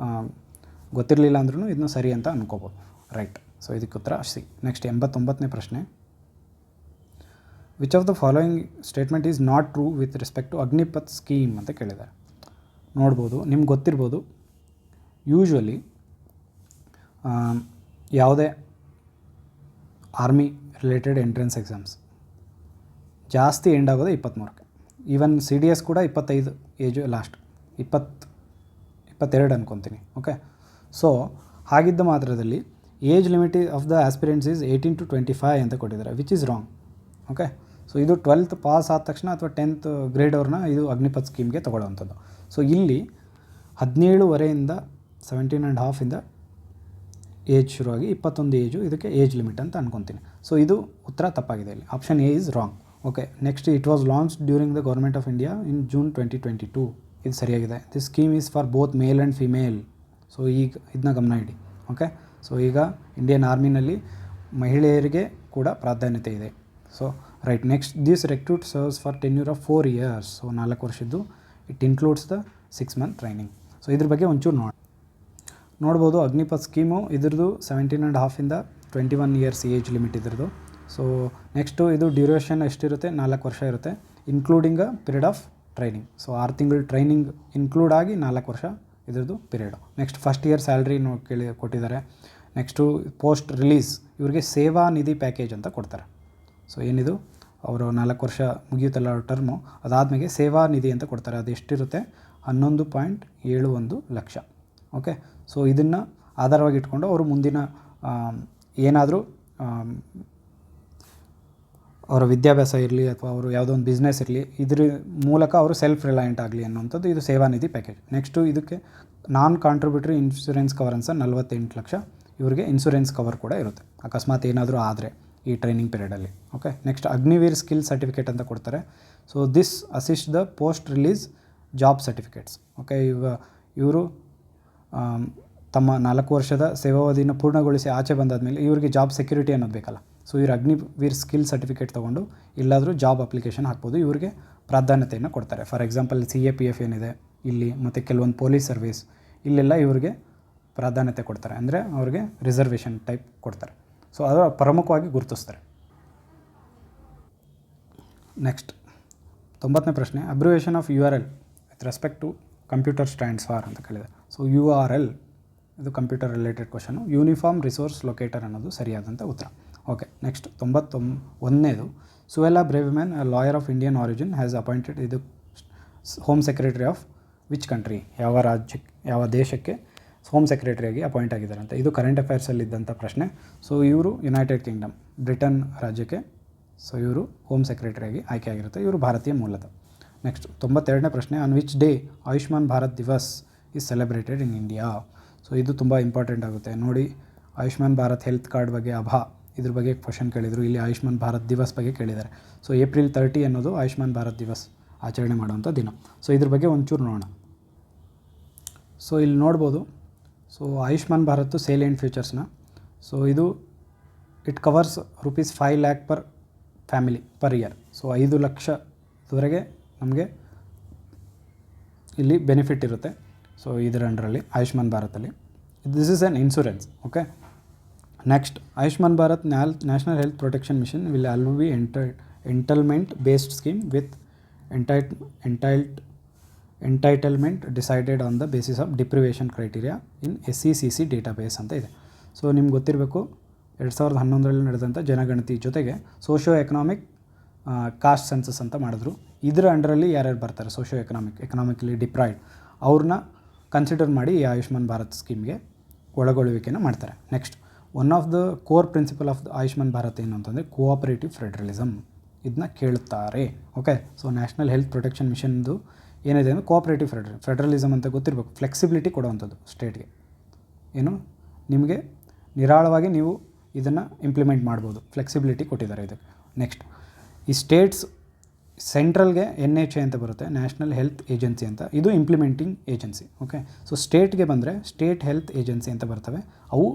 ಗೊತ್ತಿರಲಿಲ್ಲ ಅಂದ್ರೂ ಇದನ್ನು ಸರಿ ಅಂತ ಅನ್ಕೋಬೋದು, ರೈಟ್. ಸೊ ಇದಕ್ಕೆ ಉತ್ತರ ಸಿ. ನೆಕ್ಸ್ಟ್ 89ನೇ ಪ್ರಶ್ನೆ. Which of the following statement is not true with respect to Agnipath scheme ಅಂತ ಕೇಳಿದ್ದಾರೆ. ನೋಡ್ಬೋದು, ನಿಮ್ಗೆ ಗೊತ್ತಿರ್ಬೋದು, ಯೂಶ್ವಲಿ ಯಾವುದೇ ಆರ್ಮಿ ರಿಲೇಟೆಡ್ ಎಂಟ್ರೆನ್ಸ್ ಎಕ್ಸಾಮ್ಸ್ ಜಾಸ್ತಿ ಎಂಡ್ ಆಗೋದು 23ಕ್ಕೆ. ಈವನ್ CDS ಕೂಡ 25 ಏಜು ಲಾಸ್ಟ್ 22 ಅನ್ಕೊತೀನಿ. ಓಕೆ, ಸೊ ಹಾಗಿದ್ದ ಮಾತ್ರದಲ್ಲಿ age limit of the aspirants is 18 to 25 ಅಂತ ಕೊಟ್ಟಿದ್ದಾರೆ, which is wrong. Okay, so ಇದು 12th ಪಾಸ್ ಆದ ತಕ್ಷಣ ಅಥವಾ 10th ಗ್ರೇಡ್ ಅವ್ರನ್ನ ಇದು ಅಗ್ನಿಪಥ್ ಸ್ಕೀಮ್ಗೆ ತೊಗೊಳ್ಳೋವಂಥದ್ದು. ಸೊ ಇಲ್ಲಿ 17.5 17.5 ಏಜ್ ಶುರುವಾಗಿ 21 ಏಜು ಇದಕ್ಕೆ ಏಜ್ ಲಿಮಿಟ್ ಅಂತ ಅನ್ಕೊತೀನಿ. ಸೊ ಇದು ಉತ್ತರ ತಪ್ಪಾಗಿದೆ ಇಲ್ಲಿ, option A is wrong. Okay, next it was launch during the government of India in June 2022. ಇದು ಸರಿಯಾಗಿದೆ. This scheme is for both male and female. So ಈಗ ಇದನ್ನ ಗಮನ ಇಡಿ. ಓಕೆ, ಸೊ ಈಗ ಇಂಡಿಯನ್ ಆರ್ಮಿನಲ್ಲಿ ಮಹಿಳೆಯರಿಗೆ ಕೂಡ ಪ್ರಾಧಾನ್ಯತೆ ಇದೆ. So right, next this recruit serves for tenure of 4 years. So 4 ವರ್ಷದ್ದು. It includes the 6 month training. So ಇದ್ರ ಬಗ್ಗೆ ಒಂಚೂರು ನೋಡ್ಬೋದು. ಅಗ್ನಿಪಥ್ ಸ್ಕೀಮು ಇದ್ರದ್ದು 17.5 21 years ಏಜ್ ಲಿಮಿಟ್ ಇದ್ರದ್ದು. ಸೊ ನೆಕ್ಸ್ಟು ಇದು ಡ್ಯೂರೇಷನ್ ಎಷ್ಟಿರುತ್ತೆ, 4 ವರ್ಷ ಇರುತ್ತೆ, including a period of training. So 6 ತಿಂಗಳು ಟ್ರೈನಿಂಗ್ ಇನ್ಕ್ಲೂಡ್ ಆಗಿ 4 ವರ್ಷ ಇದ್ರದ್ದು period. Next first year salary ಕೊಟ್ಟಿದ್ದಾರೆ. ನೆಕ್ಸ್ಟು ಪೋಸ್ಟ್ ರಿಲೀಸ್ ಇವ್ರಿಗೆ ಸೇವಾ ನಿಧಿ ಪ್ಯಾಕೇಜ್ ಅಂತ ಕೊಡ್ತಾರೆ. ಸೊ ಏನಿದು ಅವರು 4 ವರ್ಷ ಮುಗಿಯುತ್ತಲ್ಲ ಟರ್ಮು, ಅದಾದಮೇಲೆ ಸೇವಾ ನಿಧಿ ಅಂತ ಕೊಡ್ತಾರೆ. ಅದು ಎಷ್ಟಿರುತ್ತೆ, 11.71 ಲಕ್ಷ. ಓಕೆ, ಸೊ ಇದನ್ನು ಆಧಾರವಾಗಿ ಇಟ್ಕೊಂಡು ಅವರು ಮುಂದಿನ ಏನಾದರೂ ಅವರ ವಿದ್ಯಾಭ್ಯಾಸ ಇರಲಿ ಅಥವಾ ಅವರು ಯಾವುದೋ ಒಂದು ಬಿಸ್ನೆಸ್ ಇರಲಿ, ಇದ್ರ ಮೂಲಕ ಅವರು ಸೆಲ್ಫ್ ರಿಲಯಂಟ್ ಆಗಲಿ ಅನ್ನೋಂಥದ್ದು ಇದು ಸೇವಾ ನಿಧಿ ಪ್ಯಾಕೇಜ್. ನೆಕ್ಸ್ಟು ಇದಕ್ಕೆ ನಾನ್ ಕಾಂಟ್ರಿಬ್ಯೂಟರಿ ಇನ್ಶೂರೆನ್ಸ್ ಕವರ್ ಅಂತ 48 ಲಕ್ಷ ಇವರಿಗೆ ಇನ್ಶೂರೆನ್ಸ್ ಕವರ್ ಕೂಡ ಇರುತ್ತೆ ಅಕಸ್ಮಾತ್ ಏನಾದರೂ ಆದರೆ ಈ ಟ್ರೈನಿಂಗ್ ಪೀರಿಯಡಲ್ಲಿ. Okay, next Agniveer skill certificate ಅಂತ ಕೊಡ್ತಾರೆ. So this assist the post release job certificates. Okay, ಇವರು ತಮ್ಮ 4 ವರ್ಷದ ಸೇವಾವಧಿನ ಪೂರ್ಣಗೊಳಿಸಿ ಆಚೆ ಬಂದಾದಮೇಲೆ ಇವರಿಗೆ ಜಾಬ್ ಸೆಕ್ಯೂರಿಟಿ ಅನ್ನೋದು ಬೇಕಲ್ಲ. ಸೊ ಇವರು ಅಗ್ನಿವೀರ್ ಸ್ಕಿಲ್ ಸರ್ಟಿಫಿಕೇಟ್ ತೊಗೊಂಡು ಎಲ್ಲಾದರೂ ಜಾಬ್ ಅಪ್ಲಿಕೇಶನ್ ಹಾಕ್ಬೋದು. ಇವರಿಗೆ ಪ್ರಾಧಾನ್ಯತೆಯನ್ನು ಕೊಡ್ತಾರೆ. ಫಾರ್ ಎಕ್ಸಾಂಪಲ್ CAPF ಏನಿದೆ ಇಲ್ಲಿ, ಮತ್ತು ಕೆಲವೊಂದು ಪೊಲೀಸ್ ಸರ್ವಿಸ್, ಇಲ್ಲೆಲ್ಲ ಇವರಿಗೆ ಪ್ರಾಧಾನ್ಯತೆ ಕೊಡ್ತಾರೆ, ಅಂದರೆ ಅವ್ರಿಗೆ ರಿಸರ್ವೇಷನ್ ಟೈಪ್ ಕೊಡ್ತಾರೆ. ಸೊ ಅದು ಪ್ರಮುಖವಾಗಿ ಗುರುತಿಸ್ತಾರೆ. ನೆಕ್ಸ್ಟ್ 90ನೇ ಪ್ರಶ್ನೆ, abbreviation of URL with respect to computer stands for ಅಂತ ಕೇಳಿದೆ. ಸೊ URL ಇದು computer related question. Uniform resource locator ಅನ್ನೋದು ಸರಿಯಾದಂಥ ಉತ್ತರ. ಓಕೆ, ನೆಕ್ಸ್ಟ್ 91ನೇದು, Suella Braverman lawyer of Indian origin has appointed ಇದು home secretary of which country, ಯಾವ ದೇಶಕ್ಕೆ ಹೋಮ್ ಸೆಕ್ರೆಟರಿಯಾಗಿ ಅಪಾಯಿಂಟ್ ಆಗಿದ್ದಾರೆ ಅಂತ. ಇದು ಕರೆಂಟ್ ಅಫೇರ್ಸಲ್ಲಿದ್ದಂಥ ಪ್ರಶ್ನೆ. ಸೊ ಇವರು ಯುನೈಟೆಡ್ ಕಿಂಗ್ಡಮ್ ಬ್ರಿಟನ್ ರಾಜ್ಯಕ್ಕೆ ಸೊ ಇವರು ಹೋಮ್ ಸೆಕ್ರೆಟರಿಯಾಗಿ ಆಯ್ಕೆ ಆಗಿರುತ್ತೆ. ಇವರು ಭಾರತೀಯ ಮೂಲದ. ನೆಕ್ಸ್ಟ್ 92ನೇ ಪ್ರಶ್ನೆ, on which day Ayushman Bharat Divas is celebrated in India. So ಇದು ತುಂಬ ಇಂಪಾರ್ಟೆಂಟ್ ಆಗುತ್ತೆ ನೋಡಿ. ಆಯುಷ್ಮಾನ್ ಭಾರತ್ ಹೆಲ್ತ್ ಕಾರ್ಡ್ ಬಗ್ಗೆ ಇದ್ರ ಬಗ್ಗೆ ಕ್ವಶನ್ ಕೇಳಿದರು. ಇಲ್ಲಿ ಆಯುಷ್ಮಾನ್ ಭಾರತ್ ದಿವಸ್ ಬಗ್ಗೆ ಕೇಳಿದ್ದಾರೆ. ಸೊ April 30 ಅನ್ನೋದು ಆಯುಷ್ಮಾನ್ ಭಾರತ್ ದಿವಸ್ ಆಚರಣೆ ಮಾಡುವಂಥ ದಿನ. ಸೊ ಇದ್ರ ಬಗ್ಗೆ ಒಂಚೂರು ನೋಡೋಣ. ಸೊ ಇಲ್ಲಿ ನೋಡ್ಬೋದು. ಸೊ ಆಯುಷ್ಮಾನ್ ಭಾರತ್ ಸೇಲಿಯಂಟ್ ಫೀಚರ್ಸ್ನ, ಸೊ ಇದು it covers ₹5 lakh per family per year. So 5 ಲಕ್ಷದವರೆಗೆ ನಮಗೆ ಇಲ್ಲಿ ಬೆನಿಫಿಟ್ ಇರುತ್ತೆ. ಸೊ ಇದರ ಅಂಡರಲ್ಲಿ ಆಯುಷ್ಮಾನ್ ಭಾರತಲ್ಲಿ this is an insurance. Okay, next Ayushman Bharat national health protection mission will also be entitlement based scheme with entitlement decided on the basis of deprivation criteria in SECC database ಅಂತ ಇದೆ. So ನಿಮ್ಗೆ ಗೊತ್ತಿರಬೇಕು 2011ರಲ್ಲಿ ನಡೆದಂಥ ಜನಗಣತಿ ಜೊತೆಗೆ ಸೋಷಿಯೋ ಎಕನಾಮಿಕ್ ಕಾಸ್ಟ್ ಸೆನ್ಸಸ್ ಅಂತ ಮಾಡಿದ್ರು. ಇದರ ಅಂಡರಲ್ಲಿ ಯಾರ್ಯಾರು ಬರ್ತಾರೆ, ಸೋಷಿಯೋ ಎಕನಾಮಿಕಲಿ ಡಿಪ್ರೈವ್ಡ್ ಅವ್ರನ್ನ ಕನ್ಸಿಡರ್ ಮಾಡಿ ಈ ಆಯುಷ್ಮಾನ್ ಭಾರತ್ ಸ್ಕೀಮ್ಗೆ ಒಳಗೊಳ್ಳುವಿಕೆಯನ್ನು ಮಾಡ್ತಾರೆ. Next one of the core principle of the Ayushman Bharat ಏನು ಅಂತಂದರೆ ಕೋಆಪರೇಟಿವ್ ಫೆಡರಲಿಸಮ್. ಇದನ್ನ ಕೇಳುತ್ತಾರೆ. Okay, so national health protection ಮಿಷನ್ದು ಏನಿದೆ ಅಂದರೆ ಕೋಆಪರೇಟಿವ್ ಫೆಡರಲಿಸಮ್ ಅಂತ ಗೊತ್ತಿರಬೇಕು. ಫ್ಲೆಕ್ಸಿಬಿಲಿಟಿ ಕೊಡುವಂಥದ್ದು ಸ್ಟೇಟ್ಗೆ, ಏನು ನಿಮಗೆ ನಿರಾಳವಾಗಿ ನೀವು ಇದನ್ನು ಇಂಪ್ಲಿಮೆಂಟ್ ಮಾಡ್ಬೋದು, ಫ್ಲೆಕ್ಸಿಬಿಲಿಟಿ ಕೊಟ್ಟಿದ್ದಾರೆ ಇದಕ್ಕೆ. ನೆಕ್ಸ್ಟ್ ಈ ಸ್ಟೇಟ್ಸ್ ಸೆಂಟ್ರಲ್ಗೆ NHA ಅಂತ ಬರುತ್ತೆ, ನ್ಯಾಷನಲ್ ಹೆಲ್ತ್ ಏಜೆನ್ಸಿ ಅಂತ, ಇದು ಇಂಪ್ಲಿಮೆಂಟಿಂಗ್ ಏಜೆನ್ಸಿ. ಓಕೆ, ಸೊ ಸ್ಟೇಟ್ಗೆ ಬಂದರೆ ಸ್ಟೇಟ್ ಹೆಲ್ತ್ ಏಜೆನ್ಸಿ ಅಂತ ಬರ್ತವೆ, ಅವು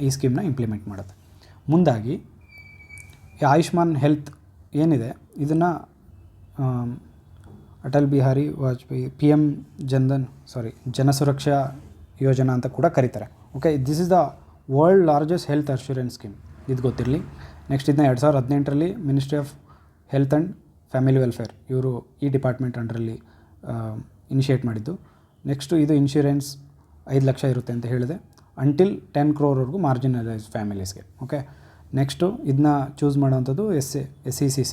ಈ ಸ್ಕೀಮ್ನ ಇಂಪ್ಲಿಮೆಂಟ್ ಮಾಡುತ್ತೆ. ಮುಂದಾಗಿ ಈ ಆಯುಷ್ಮಾನ್ ಹೆಲ್ತ್ ಏನಿದೆ ಇದನ್ನು ಅಟಲ್ ಬಿಹಾರಿ ವಾಜಪೇಯಿ ಜನ ಸುರಕ್ಷಾ ಯೋಜನಾ ಅಂತ ಕೂಡ ಕರೀತಾರೆ. Okay, this is the world largest health assurance scheme, ಇದು ಗೊತ್ತಿರಲಿ. ನೆಕ್ಸ್ಟ್ ಇದನ್ನ 2018ರಲ್ಲಿ ministry of health and family welfare ಇವರು ಈ ಡಿಪಾರ್ಟ್ಮೆಂಟ್ ಅಂಡರಲ್ಲಿ ಇನಿಷಿಯೇಟ್ ಮಾಡಿದ್ದು. ನೆಕ್ಸ್ಟು ಇದು ಇನ್ಶೂರೆನ್ಸ್ 5 ಲಕ್ಷ ಇರುತ್ತೆ ಅಂತ ಹೇಳಿದೆ, until 10 crore marginalise ಫ್ಯಾಮಿಲೀಸ್ಗೆ. Okay, next ಇದನ್ನ choose ಮಾಡೋವಂಥದ್ದು SECC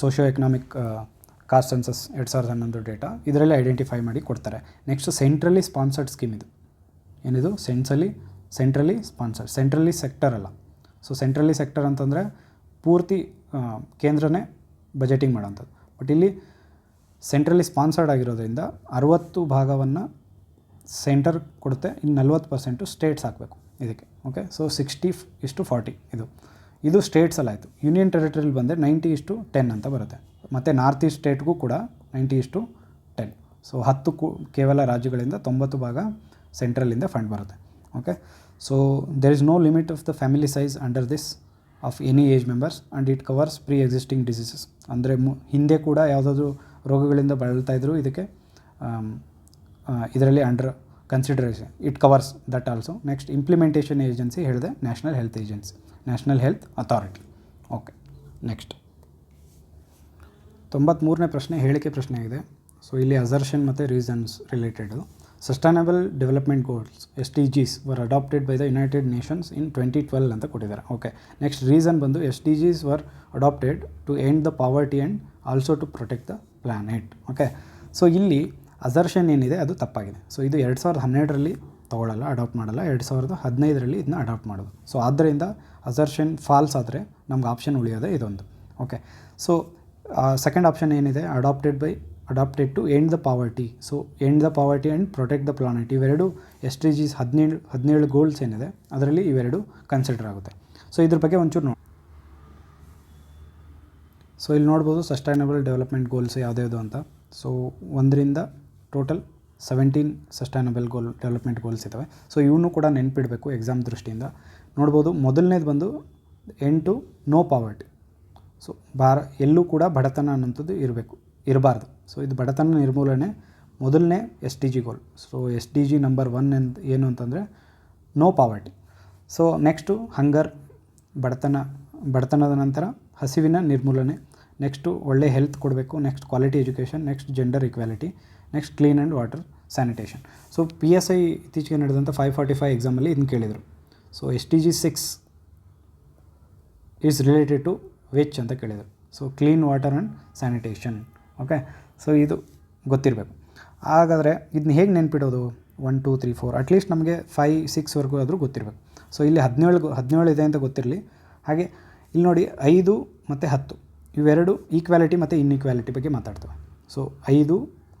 socio economic cost census 2011 data ಇದರಲ್ಲಿ ಐಡೆಂಟಿಫೈ ಮಾಡಿ ಕೊಡ್ತಾರೆ. ನೆಕ್ಸ್ಟ್ ಸೆಂಟ್ರಲಿ ಸ್ಪಾನ್ಸರ್ಡ್ ಸ್ಕೀಮ್ ಇದು ಏನಿದು ಸೆಂಟ್ರಲಿ ಸ್ಪಾನ್ಸರ್ಡ್, ಸೆಂಟ್ರಲಿ ಸೆಕ್ಟರ್ ಅಲ್ಲ. ಸೊ ಸೆಂಟ್ರಲಿ ಸೆಕ್ಟರ್ ಅಂತಂದರೆ ಪೂರ್ತಿ ಕೇಂದ್ರನೇ ಬಜೆಟಿಂಗ್ ಮಾಡೋಂಥದ್ದು. ಬಟ್ ಇಲ್ಲಿ ಸೆಂಟ್ರಲಿ ಸ್ಪಾನ್ಸರ್ಡ್ ಆಗಿರೋದ್ರಿಂದ 60 ಭಾಗವನ್ನು ಸೆಂಟರ್ ಕೊಡುತ್ತೆ, ಇನ್ನು 40% ಸ್ಟೇಟ್ಸ್ ಹಾಕಬೇಕು ಇದಕ್ಕೆ. ಓಕೆ, ಸೊ 60:40 ಇದು ಸ್ಟೇಟ್ಸಲ್ಲಿ ಆಯಿತು. ಯೂನಿಯನ್ ಟೆರಿಟರಿಲಿ ಬಂದರೆ 90:10 ಅಂತ ಬರುತ್ತೆ. ಮತ್ತು ನಾರ್ತ್ ಈಸ್ಟ್ ಸ್ಟೇಟ್ಗೂ ಕೂಡ 90:10. ಸೊ 10 ಕೇವಲ ರಾಜ್ಯಗಳಿಂದ 90 ಭಾಗ ಸೆಂಟ್ರಲಿಂದ ಫಂಡ್ ಬರುತ್ತೆ. Okay, so there is no limit of the family size under this of any age members and it covers pre existing diseases. ಅಂದರೆ ಹಿಂದೆ ಕೂಡ ಯಾವುದಾದ್ರೂ ರೋಗಗಳಿಂದ ಬಳಲ್ತಾ ಇದ್ದರೂ ಇದಕ್ಕೆ ಇದರಲ್ಲಿ under consideration it covers that also. Next implementation agency ಹೇಳಿದೆ national health agency, national health authority. Okay, next 93ನೇ ಪ್ರಶ್ನೆ ಹೇಳಿಕೆ ಪ್ರಶ್ನೆ ಆಗಿದೆ. ಸೊ ಇಲ್ಲಿ ಅಸರ್ಷನ್ ಮತ್ತು reasons related. Sustainable development goals SDGs were adopted by the United Nations in 2012 ಅಂತ ಕೊಟ್ಟಿದ್ದಾರೆ. ಓಕೆ, ನೆಕ್ಸ್ಟ್ ರೀಸನ್ ಬಂದು SDGs were adopted to end the poverty and also to protect the planet. Okay, so ಇಲ್ಲಿ assertion ಏನಿದೆ ಅದು ತಪ್ಪಾಗಿದೆ. So ಇದು 2012ರಲ್ಲಿ ತೊಗೊಳ್ಳಲ್ಲ, adapt ಮಾಡಲ್ಲ, 2015ರಲ್ಲಿ ಇದನ್ನ ಅಡಾಪ್ಟ್ ಮಾಡೋದು. ಸೊ ಆದ್ದರಿಂದ ಅಸರ್ಷನ್ ಫಾಲ್ಸ್ ಆದರೆ ನಮ್ಗೆ ಆಪ್ಷನ್ ಉಳಿಯೋದೇ ಇದೊಂದು. ಓಕೆ, ಸೊ ಸೆಕೆಂಡ್ ಆಪ್ಷನ್ ಏನಿದೆ adapted to end the poverty. So end the poverty and protect the planet ಇವೆರಡು SDGs 17 ಗೋಲ್ಸ್ ಏನಿದೆ ಅದರಲ್ಲಿ ಇವೆರಡು ಕನ್ಸಿಡರ್ ಆಗುತ್ತೆ. ಸೊ ಇದ್ರ ಬಗ್ಗೆ ಒಂಚೂರು ನೋಡಿ. ಸೊ ಇಲ್ಲಿ ನೋಡ್ಬೋದು ಸಸ್ಟೈನಬಲ್ ಡೆವಲಪ್ಮೆಂಟ್ ಗೋಲ್ಸ್ ಯಾವುದ್ಯಾವುದು ಅಂತ. ಸೊ 1ರಿಂದ ಟೋಟಲ್ 17 ಸಸ್ಟೈನಬಲ್ ಡೆವಲಪ್ಮೆಂಟ್ ಗೋಲ್ಸ್ ಇದ್ದಾವೆ. ಸೊ ಇವನು ಕೂಡ ನೆನ್ಪಿಡಬೇಕು ಎಕ್ಸಾಮ್ ದೃಷ್ಟಿಯಿಂದ. ನೋಡ್ಬೋದು ಮೊದಲನೇದು ಬಂದು end to no poverty. So ಎಲ್ಲೂ ಕೂಡ ಬಡತನ ಅನ್ನೋಂಥದ್ದು ಇರಬಾರ್ದು. ಸೊ ಇದು ಬಡತನ ನಿರ್ಮೂಲನೆ ಮೊದಲನೇ SDG goal. So SDG number 1 ಏನು ಅಂತಂದರೆ no poverty. So next hunger ಬಡತನದ ನಂತರ ಹಸಿವಿನ ನಿರ್ಮೂಲನೆ, ನೆಕ್ಸ್ಟು ಒಳ್ಳೆ ಹೆಲ್ತ್ ಕೊಡಬೇಕು, next quality education, next gender equality, next clean and water sanitation. So PSI ಇತ್ತೀಚೆಗೆ ನಡೆದಂಥ 545 ಎಕ್ಸಾಮಲ್ಲಿ ಇದನ್ನು ಕೇಳಿದರು. So SDG 6 is related to which ಅಂತ ಕೇಳಿದರು. So clean water and sanitation. Okay, so ಇದು ಗೊತ್ತಿರಬೇಕು. ಹಾಗಾದರೆ ಇದನ್ನ ಹೇಗೆ ನೆನ್ಪಿಡೋದು? 1 2 3 4 ಅಟ್ಲೀಸ್ಟ್ ನಮಗೆ 5 6ವರೆಗೂ ಆದರೂ ಗೊತ್ತಿರಬೇಕು. ಸೊ ಇಲ್ಲಿ 17 ಇದೆ ಅಂತ ಗೊತ್ತಿರಲಿ. ಹಾಗೆ ಇಲ್ಲಿ ನೋಡಿ 5 ಮತ್ತು 10 ಇವೆರಡು ಈಕ್ವಾಲಿಟಿ ಮತ್ತು ಇನ್ಇಕ್ವಾಲಿಟಿ ಬಗ್ಗೆ ಮಾತಾಡ್ತವೆ. ಸೊ 5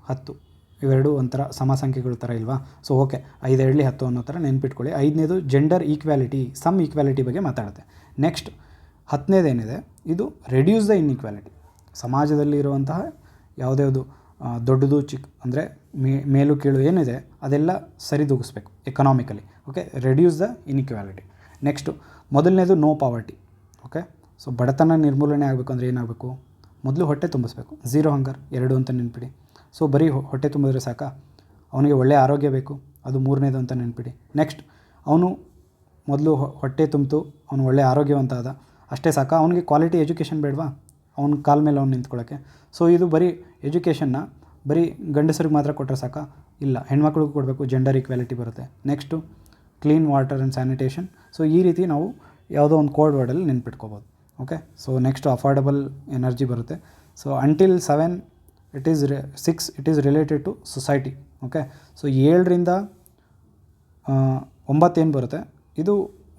10 ಇವೆರಡು ಒಂಥರ ಸಮ ಸಂಖ್ಯೆಗಳ ಥರ ಇಲ್ವಾ? ಸೊ ಓಕೆ, 5 ಹೇಳಲಿ 10 ಅನ್ನೋ ಥರ ನೆನ್ಪಿಟ್ಕೊಳ್ಳಿ. 5ನೇದು ಜೆಂಡರ್ ಈಕ್ವಾಲಿಟಿ, ಸಮ್ ಈಕ್ವಾಲಿಟಿ ಬಗ್ಗೆ ಮಾತಾಡುತ್ತೆ. ನೆಕ್ಸ್ಟ್ 10ನೇದೇನಿದೆ ಇದು ರೆಡ್ಯೂಸ್ ದ ಇನ್ಇಕ್ವಾಲಿಟಿ. ಸಮಾಜದಲ್ಲಿ ಇರುವಂತಹ ಯಾವುದ್ಯಾವುದು ದೊಡ್ಡದು ಚಿಕ್ಕ ಅಂದರೆ ಮೇಲು ಕೀಳು ಏನಿದೆ ಅದೆಲ್ಲ ಸರಿದೂಗಿಸ್ಬೇಕು economically. Okay, reduce the inequality. Next ಮೊದಲನೇದು ನೋ ಪಾವರ್ಟಿ. ಓಕೆ, ಸೊ ಬಡತನ ನಿರ್ಮೂಲನೆ ಆಗಬೇಕು ಅಂದರೆ ಏನಾಗಬೇಕು? ಮೊದಲು ಹೊಟ್ಟೆ ತುಂಬಿಸ್ಬೇಕು. 0 ಹಂಗರ್ 2 ಅಂತ ನೆನ್ಪಿಡಿ. ಸೊ ಬರೀ ಹೊಟ್ಟೆ ತುಂಬಿದ್ರೆ ಸಾಕಾ? ಅವನಿಗೆ ಒಳ್ಳೆಯ ಆರೋಗ್ಯ ಬೇಕು, ಅದು 3ನೇದು ಅಂತ ನೆನ್ಪಿಡಿ. ನೆಕ್ಸ್ಟ್ ಅವನು ಮೊದಲು ಹೊಟ್ಟೆ ತುಂಬಿತು, ಅವನು ಒಳ್ಳೆಯ ಆರೋಗ್ಯವಂತ ಆದ, ಅಷ್ಟೇ ಸಾಕಾ? ಅವನಿಗೆ ಕ್ವಾಲಿಟಿ ಎಜುಕೇಷನ್ ಬೇಡವಾ? ಅವ್ನ ಕಾಲ ಮೇಲೆ ಅವ್ನು ನಿಂತ್ಕೊಳ್ಳೋಕ್ಕೆ. ಸೊ ಇದು ಬರೀ ಎಜುಕೇಷನ್ನ ಬರೀ ಗಂಡಸರಿಗೆ ಮಾತ್ರ ಕೊಟ್ಟರೆ ಸಾಕಾ? ಇಲ್ಲ, ಹೆಣ್ಮಕ್ಳಿಗೂ ಕೊಡಬೇಕು, ಜೆಂಡರ್ ಈಕ್ವಾಲಿಟಿ ಬರುತ್ತೆ. Next clean water and sanitation. So ಈ ರೀತಿ ನಾವು ಯಾವುದೋ ಒಂದು ಕೋಡ್ ವರ್ಡಲ್ಲಿ ನೆನ್ಪಿಟ್ಕೋಬೋದು. Okay, so next affordable energy ಬರುತ್ತೆ. So until 7 6 it is related to society. Okay, so 7ರಿಂದ 9 ಏನು ಬರುತ್ತೆ ಇದು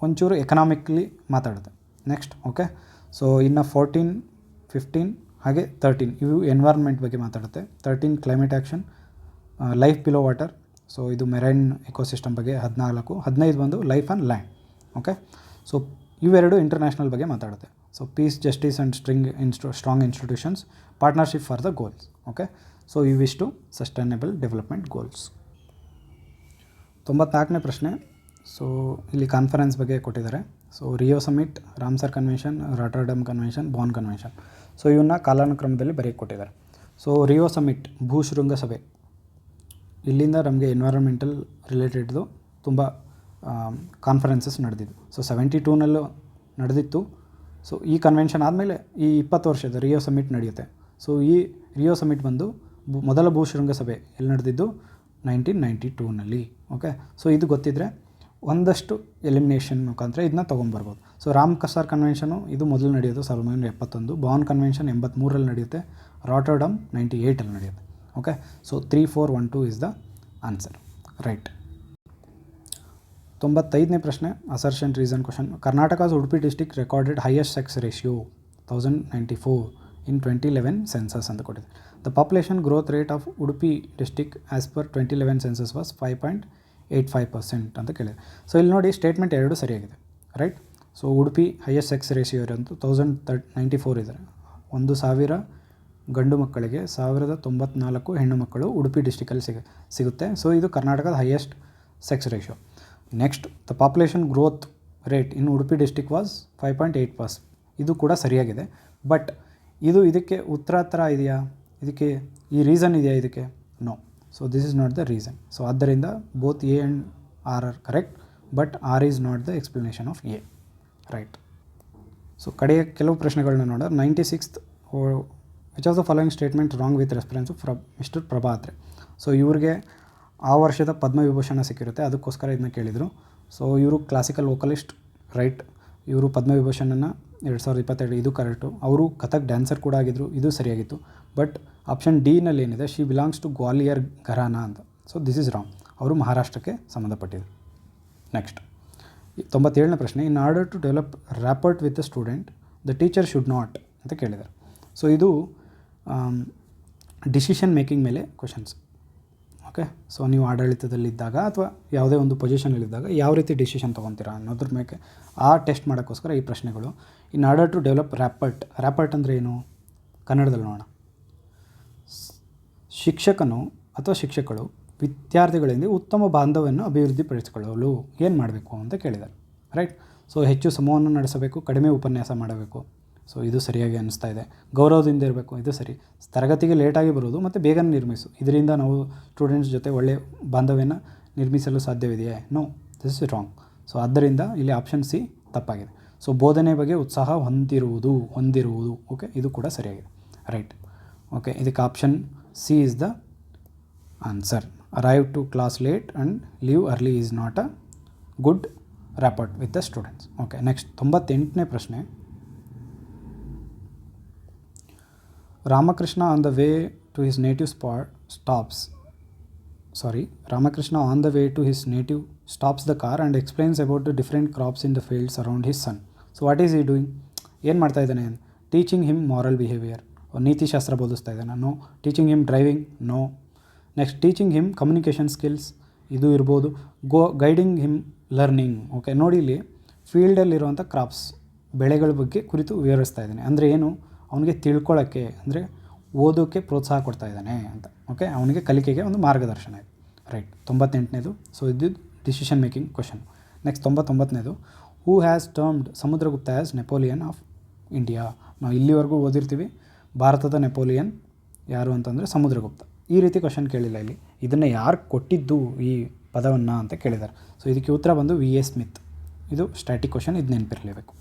ಒಂಚೂರು ಎಕನಾಮಿಕ್ಲಿ ಮಾತಾಡುತ್ತೆ. ನೆಕ್ಸ್ಟ್ ಓಕೆ, ಸೊ ಇನ್ನು 14 15 ಹಾಗೆ 13 ಇವು ಎನ್ವೈರ್ನ್ಮೆಂಟ್ ಬಗ್ಗೆ ಮಾತಾಡುತ್ತೆ. 13 climate action, life below water. So ಇದು ಮೆರೈನ್ ಎಕೋಸಿಸ್ಟಮ್ ಬಗ್ಗೆ 14. 15 ಬಂದು life and land. Okay, so ಇವೆರಡು ಇಂಟರ್ನ್ಯಾಷನಲ್ ಬಗ್ಗೆ ಮಾತಾಡುತ್ತೆ. So peace, justice and strong institutions, partnership for the goals. Okay, so ಇವಿಷ್ಟು ಸಸ್ಟೈನಬಲ್ ಡೆವಲಪ್ಮೆಂಟ್ ಗೋಲ್ಸ್. 94ನೇ ಪ್ರಶ್ನೆ. ಸೊ ಇಲ್ಲಿ ಕಾನ್ಫರೆನ್ಸ್ ಬಗ್ಗೆ ಕೊಟ್ಟಿದ್ದಾರೆ. So Rio summit, Ramsar convention, Rotterdam convention, Bonn convention. So ಇವನ್ನ ಕಾಲಾನುಕ್ರಮದಲ್ಲಿ ಬರೆಯಕ್ಕೆ ಕೊಟ್ಟಿದ್ದಾರೆ. ಸೊ ರಿಯೋ ಸಮಿಟ್ ಭೂಶೃಂಗ ಸಭೆ, ಇಲ್ಲಿಂದ ನಮಗೆ ಎನ್ವೈರನ್ಮೆಂಟಲ್ ರಿಲೇಟೆಡ್ದು ತುಂಬ ಕಾನ್ಫರೆನ್ಸಸ್ ನಡೆದಿದ್ದು. ಸೊ 72ನಲ್ಲೂ ನಡೆದಿತ್ತು. ಸೊ ಈ ಕನ್ವೆನ್ಷನ್ ಆದಮೇಲೆ ಈ 20 ವರ್ಷದ ರಿಯೋ ಸಮಿಟ್ ನಡೆಯುತ್ತೆ. ಸೊ ಈ ರಿಯೋ ಸಮಿಟ್ ಬಂದು ಮೊದಲ ಭೂಶೃಂಗ ಸಭೆ ಎಲ್ಲಿ ನಡೆದಿದ್ದು? 1992ನಲ್ಲಿ. ಓಕೆ, ಸೊ ಇದು ಗೊತ್ತಿದ್ದರೆ ಒಂದಷ್ಟು ಎಲಿಮಿನೇಷನ್ ಮುಖಾಂತರ ಇದನ್ನ ತೊಗೊಂಬರ್ಬೋದು. ಸೊ ರಾಮ್ಸರ್ ಕನ್ವೆನ್ಷನು ಇದು ಮೊದಲು ನಡೆಯೋದು 1971, ಬಾನ್ ಕನ್ವೆನ್ಷನ್ 83ರಲ್ಲಿ ನಡೆಯುತ್ತೆ, ರಾಟರ್ಡಮ್ 98ಅಲ್ಲಿ ನಡೆಯುತ್ತೆ. Okay, so 3412 is the answer. Right. 95ನೇ ಪ್ರಶ್ನೆ assertion reason question. Karnataka's Udupi district recorded highest sex ratio 1094 in 2011 census ಅಂತ ಕೊಟ್ಟಿದೆ. The population growth rate of Udupi district as per 2011 census was 5.85% ಅಂತ ಕೇಳಿದೆ. ಸೊ ಇಲ್ಲಿ ನೋಡಿ ಸ್ಟೇಟ್ಮೆಂಟ್ ಎರಡು ಸರಿಯಾಗಿದೆ. Right. So Udupi highest sex ratio ಇರೋಂಥ 1094 ಇದ್ದಾರೆ. 1000 ಗಂಡು ಮಕ್ಕಳಿಗೆ 1094 ಹೆಣ್ಣು ಮಕ್ಕಳು ಉಡುಪಿ ಡಿಸ್ಟಿಕಲ್ಲಿ ಸಿಗುತ್ತೆ. ಸೊ ಇದು ಕರ್ನಾಟಕದ highest sex ratio. Next, the population growth rate in Udupi district was 5.8%. ಇದು ಕೂಡ ಸರಿಯಾಗಿದೆ. ಬಟ್ ಇದಕ್ಕೆ ಉತ್ತರ ಇದೆಯಾ, ಇದಕ್ಕೆ ಈ ರೀಸನ್ ಇದೆಯಾ ಇದಕ್ಕೆ? No. So this is not the reason. So ಆದ್ದರಿಂದ both A and R are correct, but R is not the explanation of A. Right. So ಕಡೆಯ ಕೆಲವು ಪ್ರಶ್ನೆಗಳನ್ನ ನೋಡೋಣ. 96th, which of the following statement wrong with reference mister Prabha Atre. So ಇವ್ರಿಗೆ ಆ ವರ್ಷದ ಪದ್ಮವಿಭೂಷಣ ಸಿಕ್ಕಿರುತ್ತೆ, ಅದಕ್ಕೋಸ್ಕರ ಇದನ್ನ ಕೇಳಿದರು. ಸೊ ಇವರು ಕ್ಲಾಸಿಕಲ್ ವೋಕಲಿಸ್ಟ್. ರೈಟ್. ಇವರು ಪದ್ಮವಿಭೂಷಣನ 2022, ಇದು ಕರೆಕ್ಟು. ಅವರು ಕಥಕ್ ಡ್ಯಾನ್ಸರ್ ಕೂಡ ಆಗಿದ್ದರು, ಇದು ಸರಿಯಾಗಿತ್ತು. ಬಟ್ ಆಪ್ಷನ್ ಡಿನಲ್ಲಿ ಏನಿದೆ, she belongs to Gwalior gharana ಅಂತ. So this is wrong. ಅವರು ಮಹಾರಾಷ್ಟ್ರಕ್ಕೆ ಸಂಬಂಧಪಟ್ಟಿದೆ. ನೆಕ್ಸ್ಟ್, 97ನೇ ಪ್ರಶ್ನೆ. In order to develop rapport with the student the teacher should not ಅಂತ ಕೇಳಿದ್ದಾರೆ. ಸೊ ಇದು ಡಿಸಿಷನ್ ಮೇಕಿಂಗ್ ಮೇಲೆ ಕ್ವಶನ್ಸ್. ಓಕೆ, ಸೊ ನೀವು ಆಡಳಿತದಲ್ಲಿದ್ದಾಗ ಅಥವಾ ಯಾವುದೇ ಒಂದು ಪೊಸಿಷನಲ್ಲಿದ್ದಾಗ ಯಾವ ರೀತಿ ಡಿಸಿಷನ್ ತೊಗೊತೀರಾ ಅನ್ನೋದ್ರ ಮೇಲೆ ಆ ಟೆಸ್ಟ್ ಮಾಡೋಕ್ಕೋಸ್ಕರ ಈ ಪ್ರಶ್ನೆಗಳು. ಇನ್ ಆರ್ಡರ್ ಟು ಡೆವಲಪ್ ರ್ಯಾಪರ್ಟ್ ಅಂದರೆ ಏನು, ಕನ್ನಡದಲ್ಲಿ ನೋಡೋಣ. ಶಿಕ್ಷಕನು ಅಥವಾ ಶಿಕ್ಷಕರು ವಿದ್ಯಾರ್ಥಿಗಳಿಂದ ಉತ್ತಮ ಬಾಂಧವ್ಯವನ್ನು ಅಭಿವೃದ್ಧಿಪಡಿಸಿಕೊಳ್ಳಲು ಏನು ಮಾಡಬೇಕು ಅಂತ ಕೇಳಿದ್ದಾರೆ. ರೈಟ್. ಸೊ ಹೆಚ್ಚು ಸಮೂಹವನ್ನು ನಡೆಸಬೇಕು, ಕಡಿಮೆ ಉಪನ್ಯಾಸ ಮಾಡಬೇಕು. ಸೊ ಇದು ಸರಿಯಾಗಿ ಅನ್ನಿಸ್ತಾ ಇದೆ. ಗೌರವದಿಂದ ಇರಬೇಕು, ಇದು ಸರಿ. ತರಗತಿಗೆ ಲೇಟಾಗಿ ಬರೋದು ಮತ್ತು ಬೇಗನೆ ನಿರ್ಮಿಸು, ಇದರಿಂದ ನಾವು ಸ್ಟೂಡೆಂಟ್ಸ್ ಜೊತೆ ಒಳ್ಳೆಯ ಬಾಂಧವ್ಯನ ನಿರ್ಮಿಸಲು ಸಾಧ್ಯವಿದೆಯೇ? No, this is wrong. So ಆದ್ದರಿಂದ ಇಲ್ಲಿ ಆಪ್ಷನ್ ಸಿ ತಪ್ಪಾಗಿದೆ. ಸೊ ಬೋಧನೆ ಬಗ್ಗೆ ಉತ್ಸಾಹ ಹೊಂದಿರುವುದು. ಓಕೆ, ಇದು ಕೂಡ ಸರಿಯಾಗಿದೆ. ರೈಟ್. ಓಕೆ, ಇದಕ್ಕೆ option C is the answer. Arrive to class late and leave early is not a good rapport with the students. Okay, next 98ನೇ ಪ್ರಶ್ನೆ. Ramakrishna on the way to his native stops the car and explains about the different crops in the fields around his son. So what is he doing? ಏನು ಮಾಡ್ತಾ ಇದ್ದಾನೆ? Teaching him moral behaviour, ನೀತಿಶಾಸ್ತ್ರ ಬೋಧಿಸ್ತಾ ಇದ್ದಾನೆ? No. Teaching him driving? No. Next, teaching him communication skills, ಇದು ಇರ್ಬೋದು. Guiding him learning. Okay, ನೋಡಿ ಇಲ್ಲಿ ಫೀಲ್ಡಲ್ಲಿರುವಂಥ ಕ್ರಾಪ್ಸ್, ಬೆಳೆಗಳ ಬಗ್ಗೆ ಕುರಿತು ವಿವರಿಸ್ತಾ ಇದ್ದಾನೆ. ಅಂದರೆ ಏನು, ಅವನಿಗೆ ತಿಳ್ಕೊಳ್ಳೋಕ್ಕೆ, ಅಂದರೆ ಓದೋಕ್ಕೆ ಪ್ರೋತ್ಸಾಹ ಕೊಡ್ತಾ ಇದ್ದಾನೆ ಅಂತ. ಓಕೆ, ಅವನಿಗೆ ಕಲಿಕೆಗೆ ಒಂದು ಮಾರ್ಗದರ್ಶನ ಇದೆ. ರೈಟ್. 98ನೇದು. ಸೊ ಇದು ಡಿಸಿಷನ್ ಮೇಕಿಂಗ್ ಕ್ವಶನ್. ನೆಕ್ಸ್ಟ್ 99ನೇದು. Who has termed Samudragupta as Napoleon of India. ನಾವು ಇಲ್ಲಿವರೆಗೂ ಓದಿರ್ತೀವಿ, ಭಾರತದ ನೆಪೋಲಿಯನ್ ಯಾರು ಅಂತಂದರೆ ಸಮುದ್ರಗುಪ್ತ. ಈ ರೀತಿ ಕ್ವಶನ್ ಕೇಳಿಲ್ಲ ಇಲ್ಲಿ. ಇದನ್ನು ಯಾರು ಕೊಟ್ಟಿದ್ದು ಈ ಪದವನ್ನು ಅಂತ ಕೇಳಿದ್ದಾರೆ. ಸೊ ಇದಕ್ಕೆ ಉತ್ತರ ಬಂದು ವಿ ಎ ಸ್ಮಿತ್. ಇದು ಸ್ಟ್ಯಾಟಿಕ್ ಕ್ವಶನ್, ಇದು ನೆನಪಿರಲೇಬೇಕು.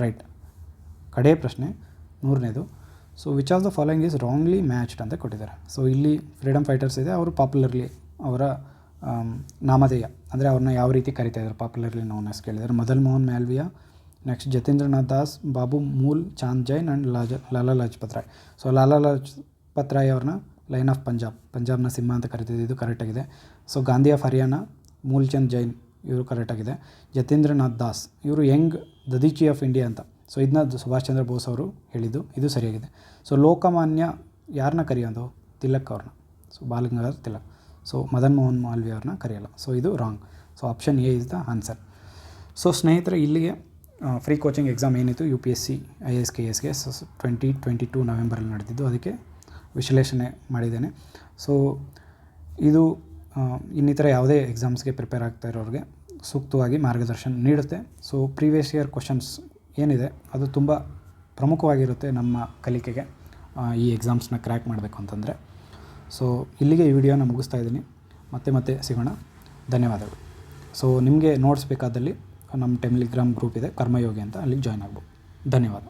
ರೈಟ್. ಕಡೇ ಪ್ರಶ್ನೆ 100ನೇದು. So which of the following is wrongly matched ಅಂತ ಕೊಟ್ಟಿದ್ದಾರೆ. ಸೊ ಇಲ್ಲಿ ಫ್ರೀಡಮ್ ಫೈಟರ್ಸ್ ಇದೆ, ಅವರು ಪಾಪ್ಯುಲರ್ಲಿ ಅವರ ನಾಮಧೇಯ ಅಂದರೆ ಅವ್ರನ್ನ ಯಾವ ರೀತಿ ಕರಿತಾ ಇದ್ದಾರೆ ಪಾಪ್ಯುಲರ್ಲಿ ನೋನ್ ಆಸ್ ಕೇಳಿದ್ದಾರೆ. Madan Mohan Malviya, next Jatindranath Das, Babu Mool Chand Jain and Lala Lajpat Rai. So Lala Lajpat Rai ಅವ್ರನ್ನ ಲೈನ್ ಆಫ್ ಪಂಜಾಬ್ನ ಸಿಂಹ ಅಂತ ಕರಿತಿದ್ದು, ಇದು ಕರೆಕ್ಟಾಗಿದೆ. ಸೊ ಗಾಂಧಿ ಆಫ್ ಹರಿಯಾಣ, ಮೂಲ್ಚಂದ್ ಜೈನ್, ಇವರು ಕರೆಕ್ಟಾಗಿದೆ. ಜತೇಂದ್ರನಾಥ್ ದಾಸ್ ಇವರು ಯಂಗ್ ದದೀಚಿ ಆಫ್ ಇಂಡಿಯಾ ಅಂತ. ಸೊ ಇದನ್ನ ಸುಭಾಷ್ ಚಂದ್ರ ಬೋಸ್ ಅವರು ಹೇಳಿದ್ದು, ಇದು ಸರಿಯಾಗಿದೆ. ಸೊ ಲೋಕಮಾನ್ಯ ಯಾರನ್ನ ಕರೆಯೋದು? ತಿಲಕ್ ಅವ್ರನ್ನ. ಸೊ ಬಾಲಗಂಗಾಧರ್ ತಿಲಕ್. ಸೊ ಮದನ್ ಮೋಹನ್ ಮಾಲ್ವಿಯಾ ಅವ್ರನ್ನ ಕರೆಯಲ್ಲ. ಸೊ ಇದು wrong. So option A is the answer. So ಸ್ನೇಹಿತರೆ, ಇಲ್ಲಿಗೆ ಫ್ರೀ ಕೋಚಿಂಗ್ ಎಕ್ಸಾಮ್ ಏನಿತ್ತು UPSC IAS KSಗೆ 2022 ನವೆಂಬರಲ್ಲಿ ನಡೆದಿದ್ದು, ಅದಕ್ಕೆ ವಿಶ್ಲೇಷಣೆ ಮಾಡಿದ್ದೇನೆ. ಸೊ ಇದು ಇನ್ನಿತರ ಯಾವುದೇ ಎಕ್ಸಾಮ್ಸ್ಗೆ ಪ್ರಿಪೇರ್ ಆಗ್ತಾ ಇರೋರಿಗೆ ಸೂಕ್ತವಾಗಿ ಮಾರ್ಗದರ್ಶನ ನೀಡುತ್ತೆ. ಸೊ ಪ್ರೀವಿಯಸ್ ಇಯರ್ ಕ್ವಶನ್ಸ್ ಏನಿದೆ ಅದು ತುಂಬ ಪ್ರಮುಖವಾಗಿರುತ್ತೆ ನಮ್ಮ ಕಲಿಕೆಗೆ, ಈ ಎಕ್ಸಾಮ್ಸ್ನ ಕ್ರ್ಯಾಕ್ ಮಾಡಬೇಕು ಅಂತಂದರೆ. ಸೊ ಇಲ್ಲಿಗೆ ಈ ವಿಡಿಯೋನ ಮುಗಿಸ್ತಾ ಇದ್ದೀನಿ. ಮತ್ತೆ ಸಿಗೋಣ. ಧನ್ಯವಾದಗಳು. ಸೊ ನಿಮಗೆ ನೋಟ್ಸ್ ಬೇಕಾದಲ್ಲಿ ನಮ್ಮ ಟೆಲಿಗ್ರಾಮ್ ಗ್ರೂಪ್ ಇದೆ ಕರ್ಮಯೋಗಿ ಅಂತ, ಅಲ್ಲಿಗೆ ಜಾಯ್ನ್ ಆಗ್ಬೋದು. ಧನ್ಯವಾದ.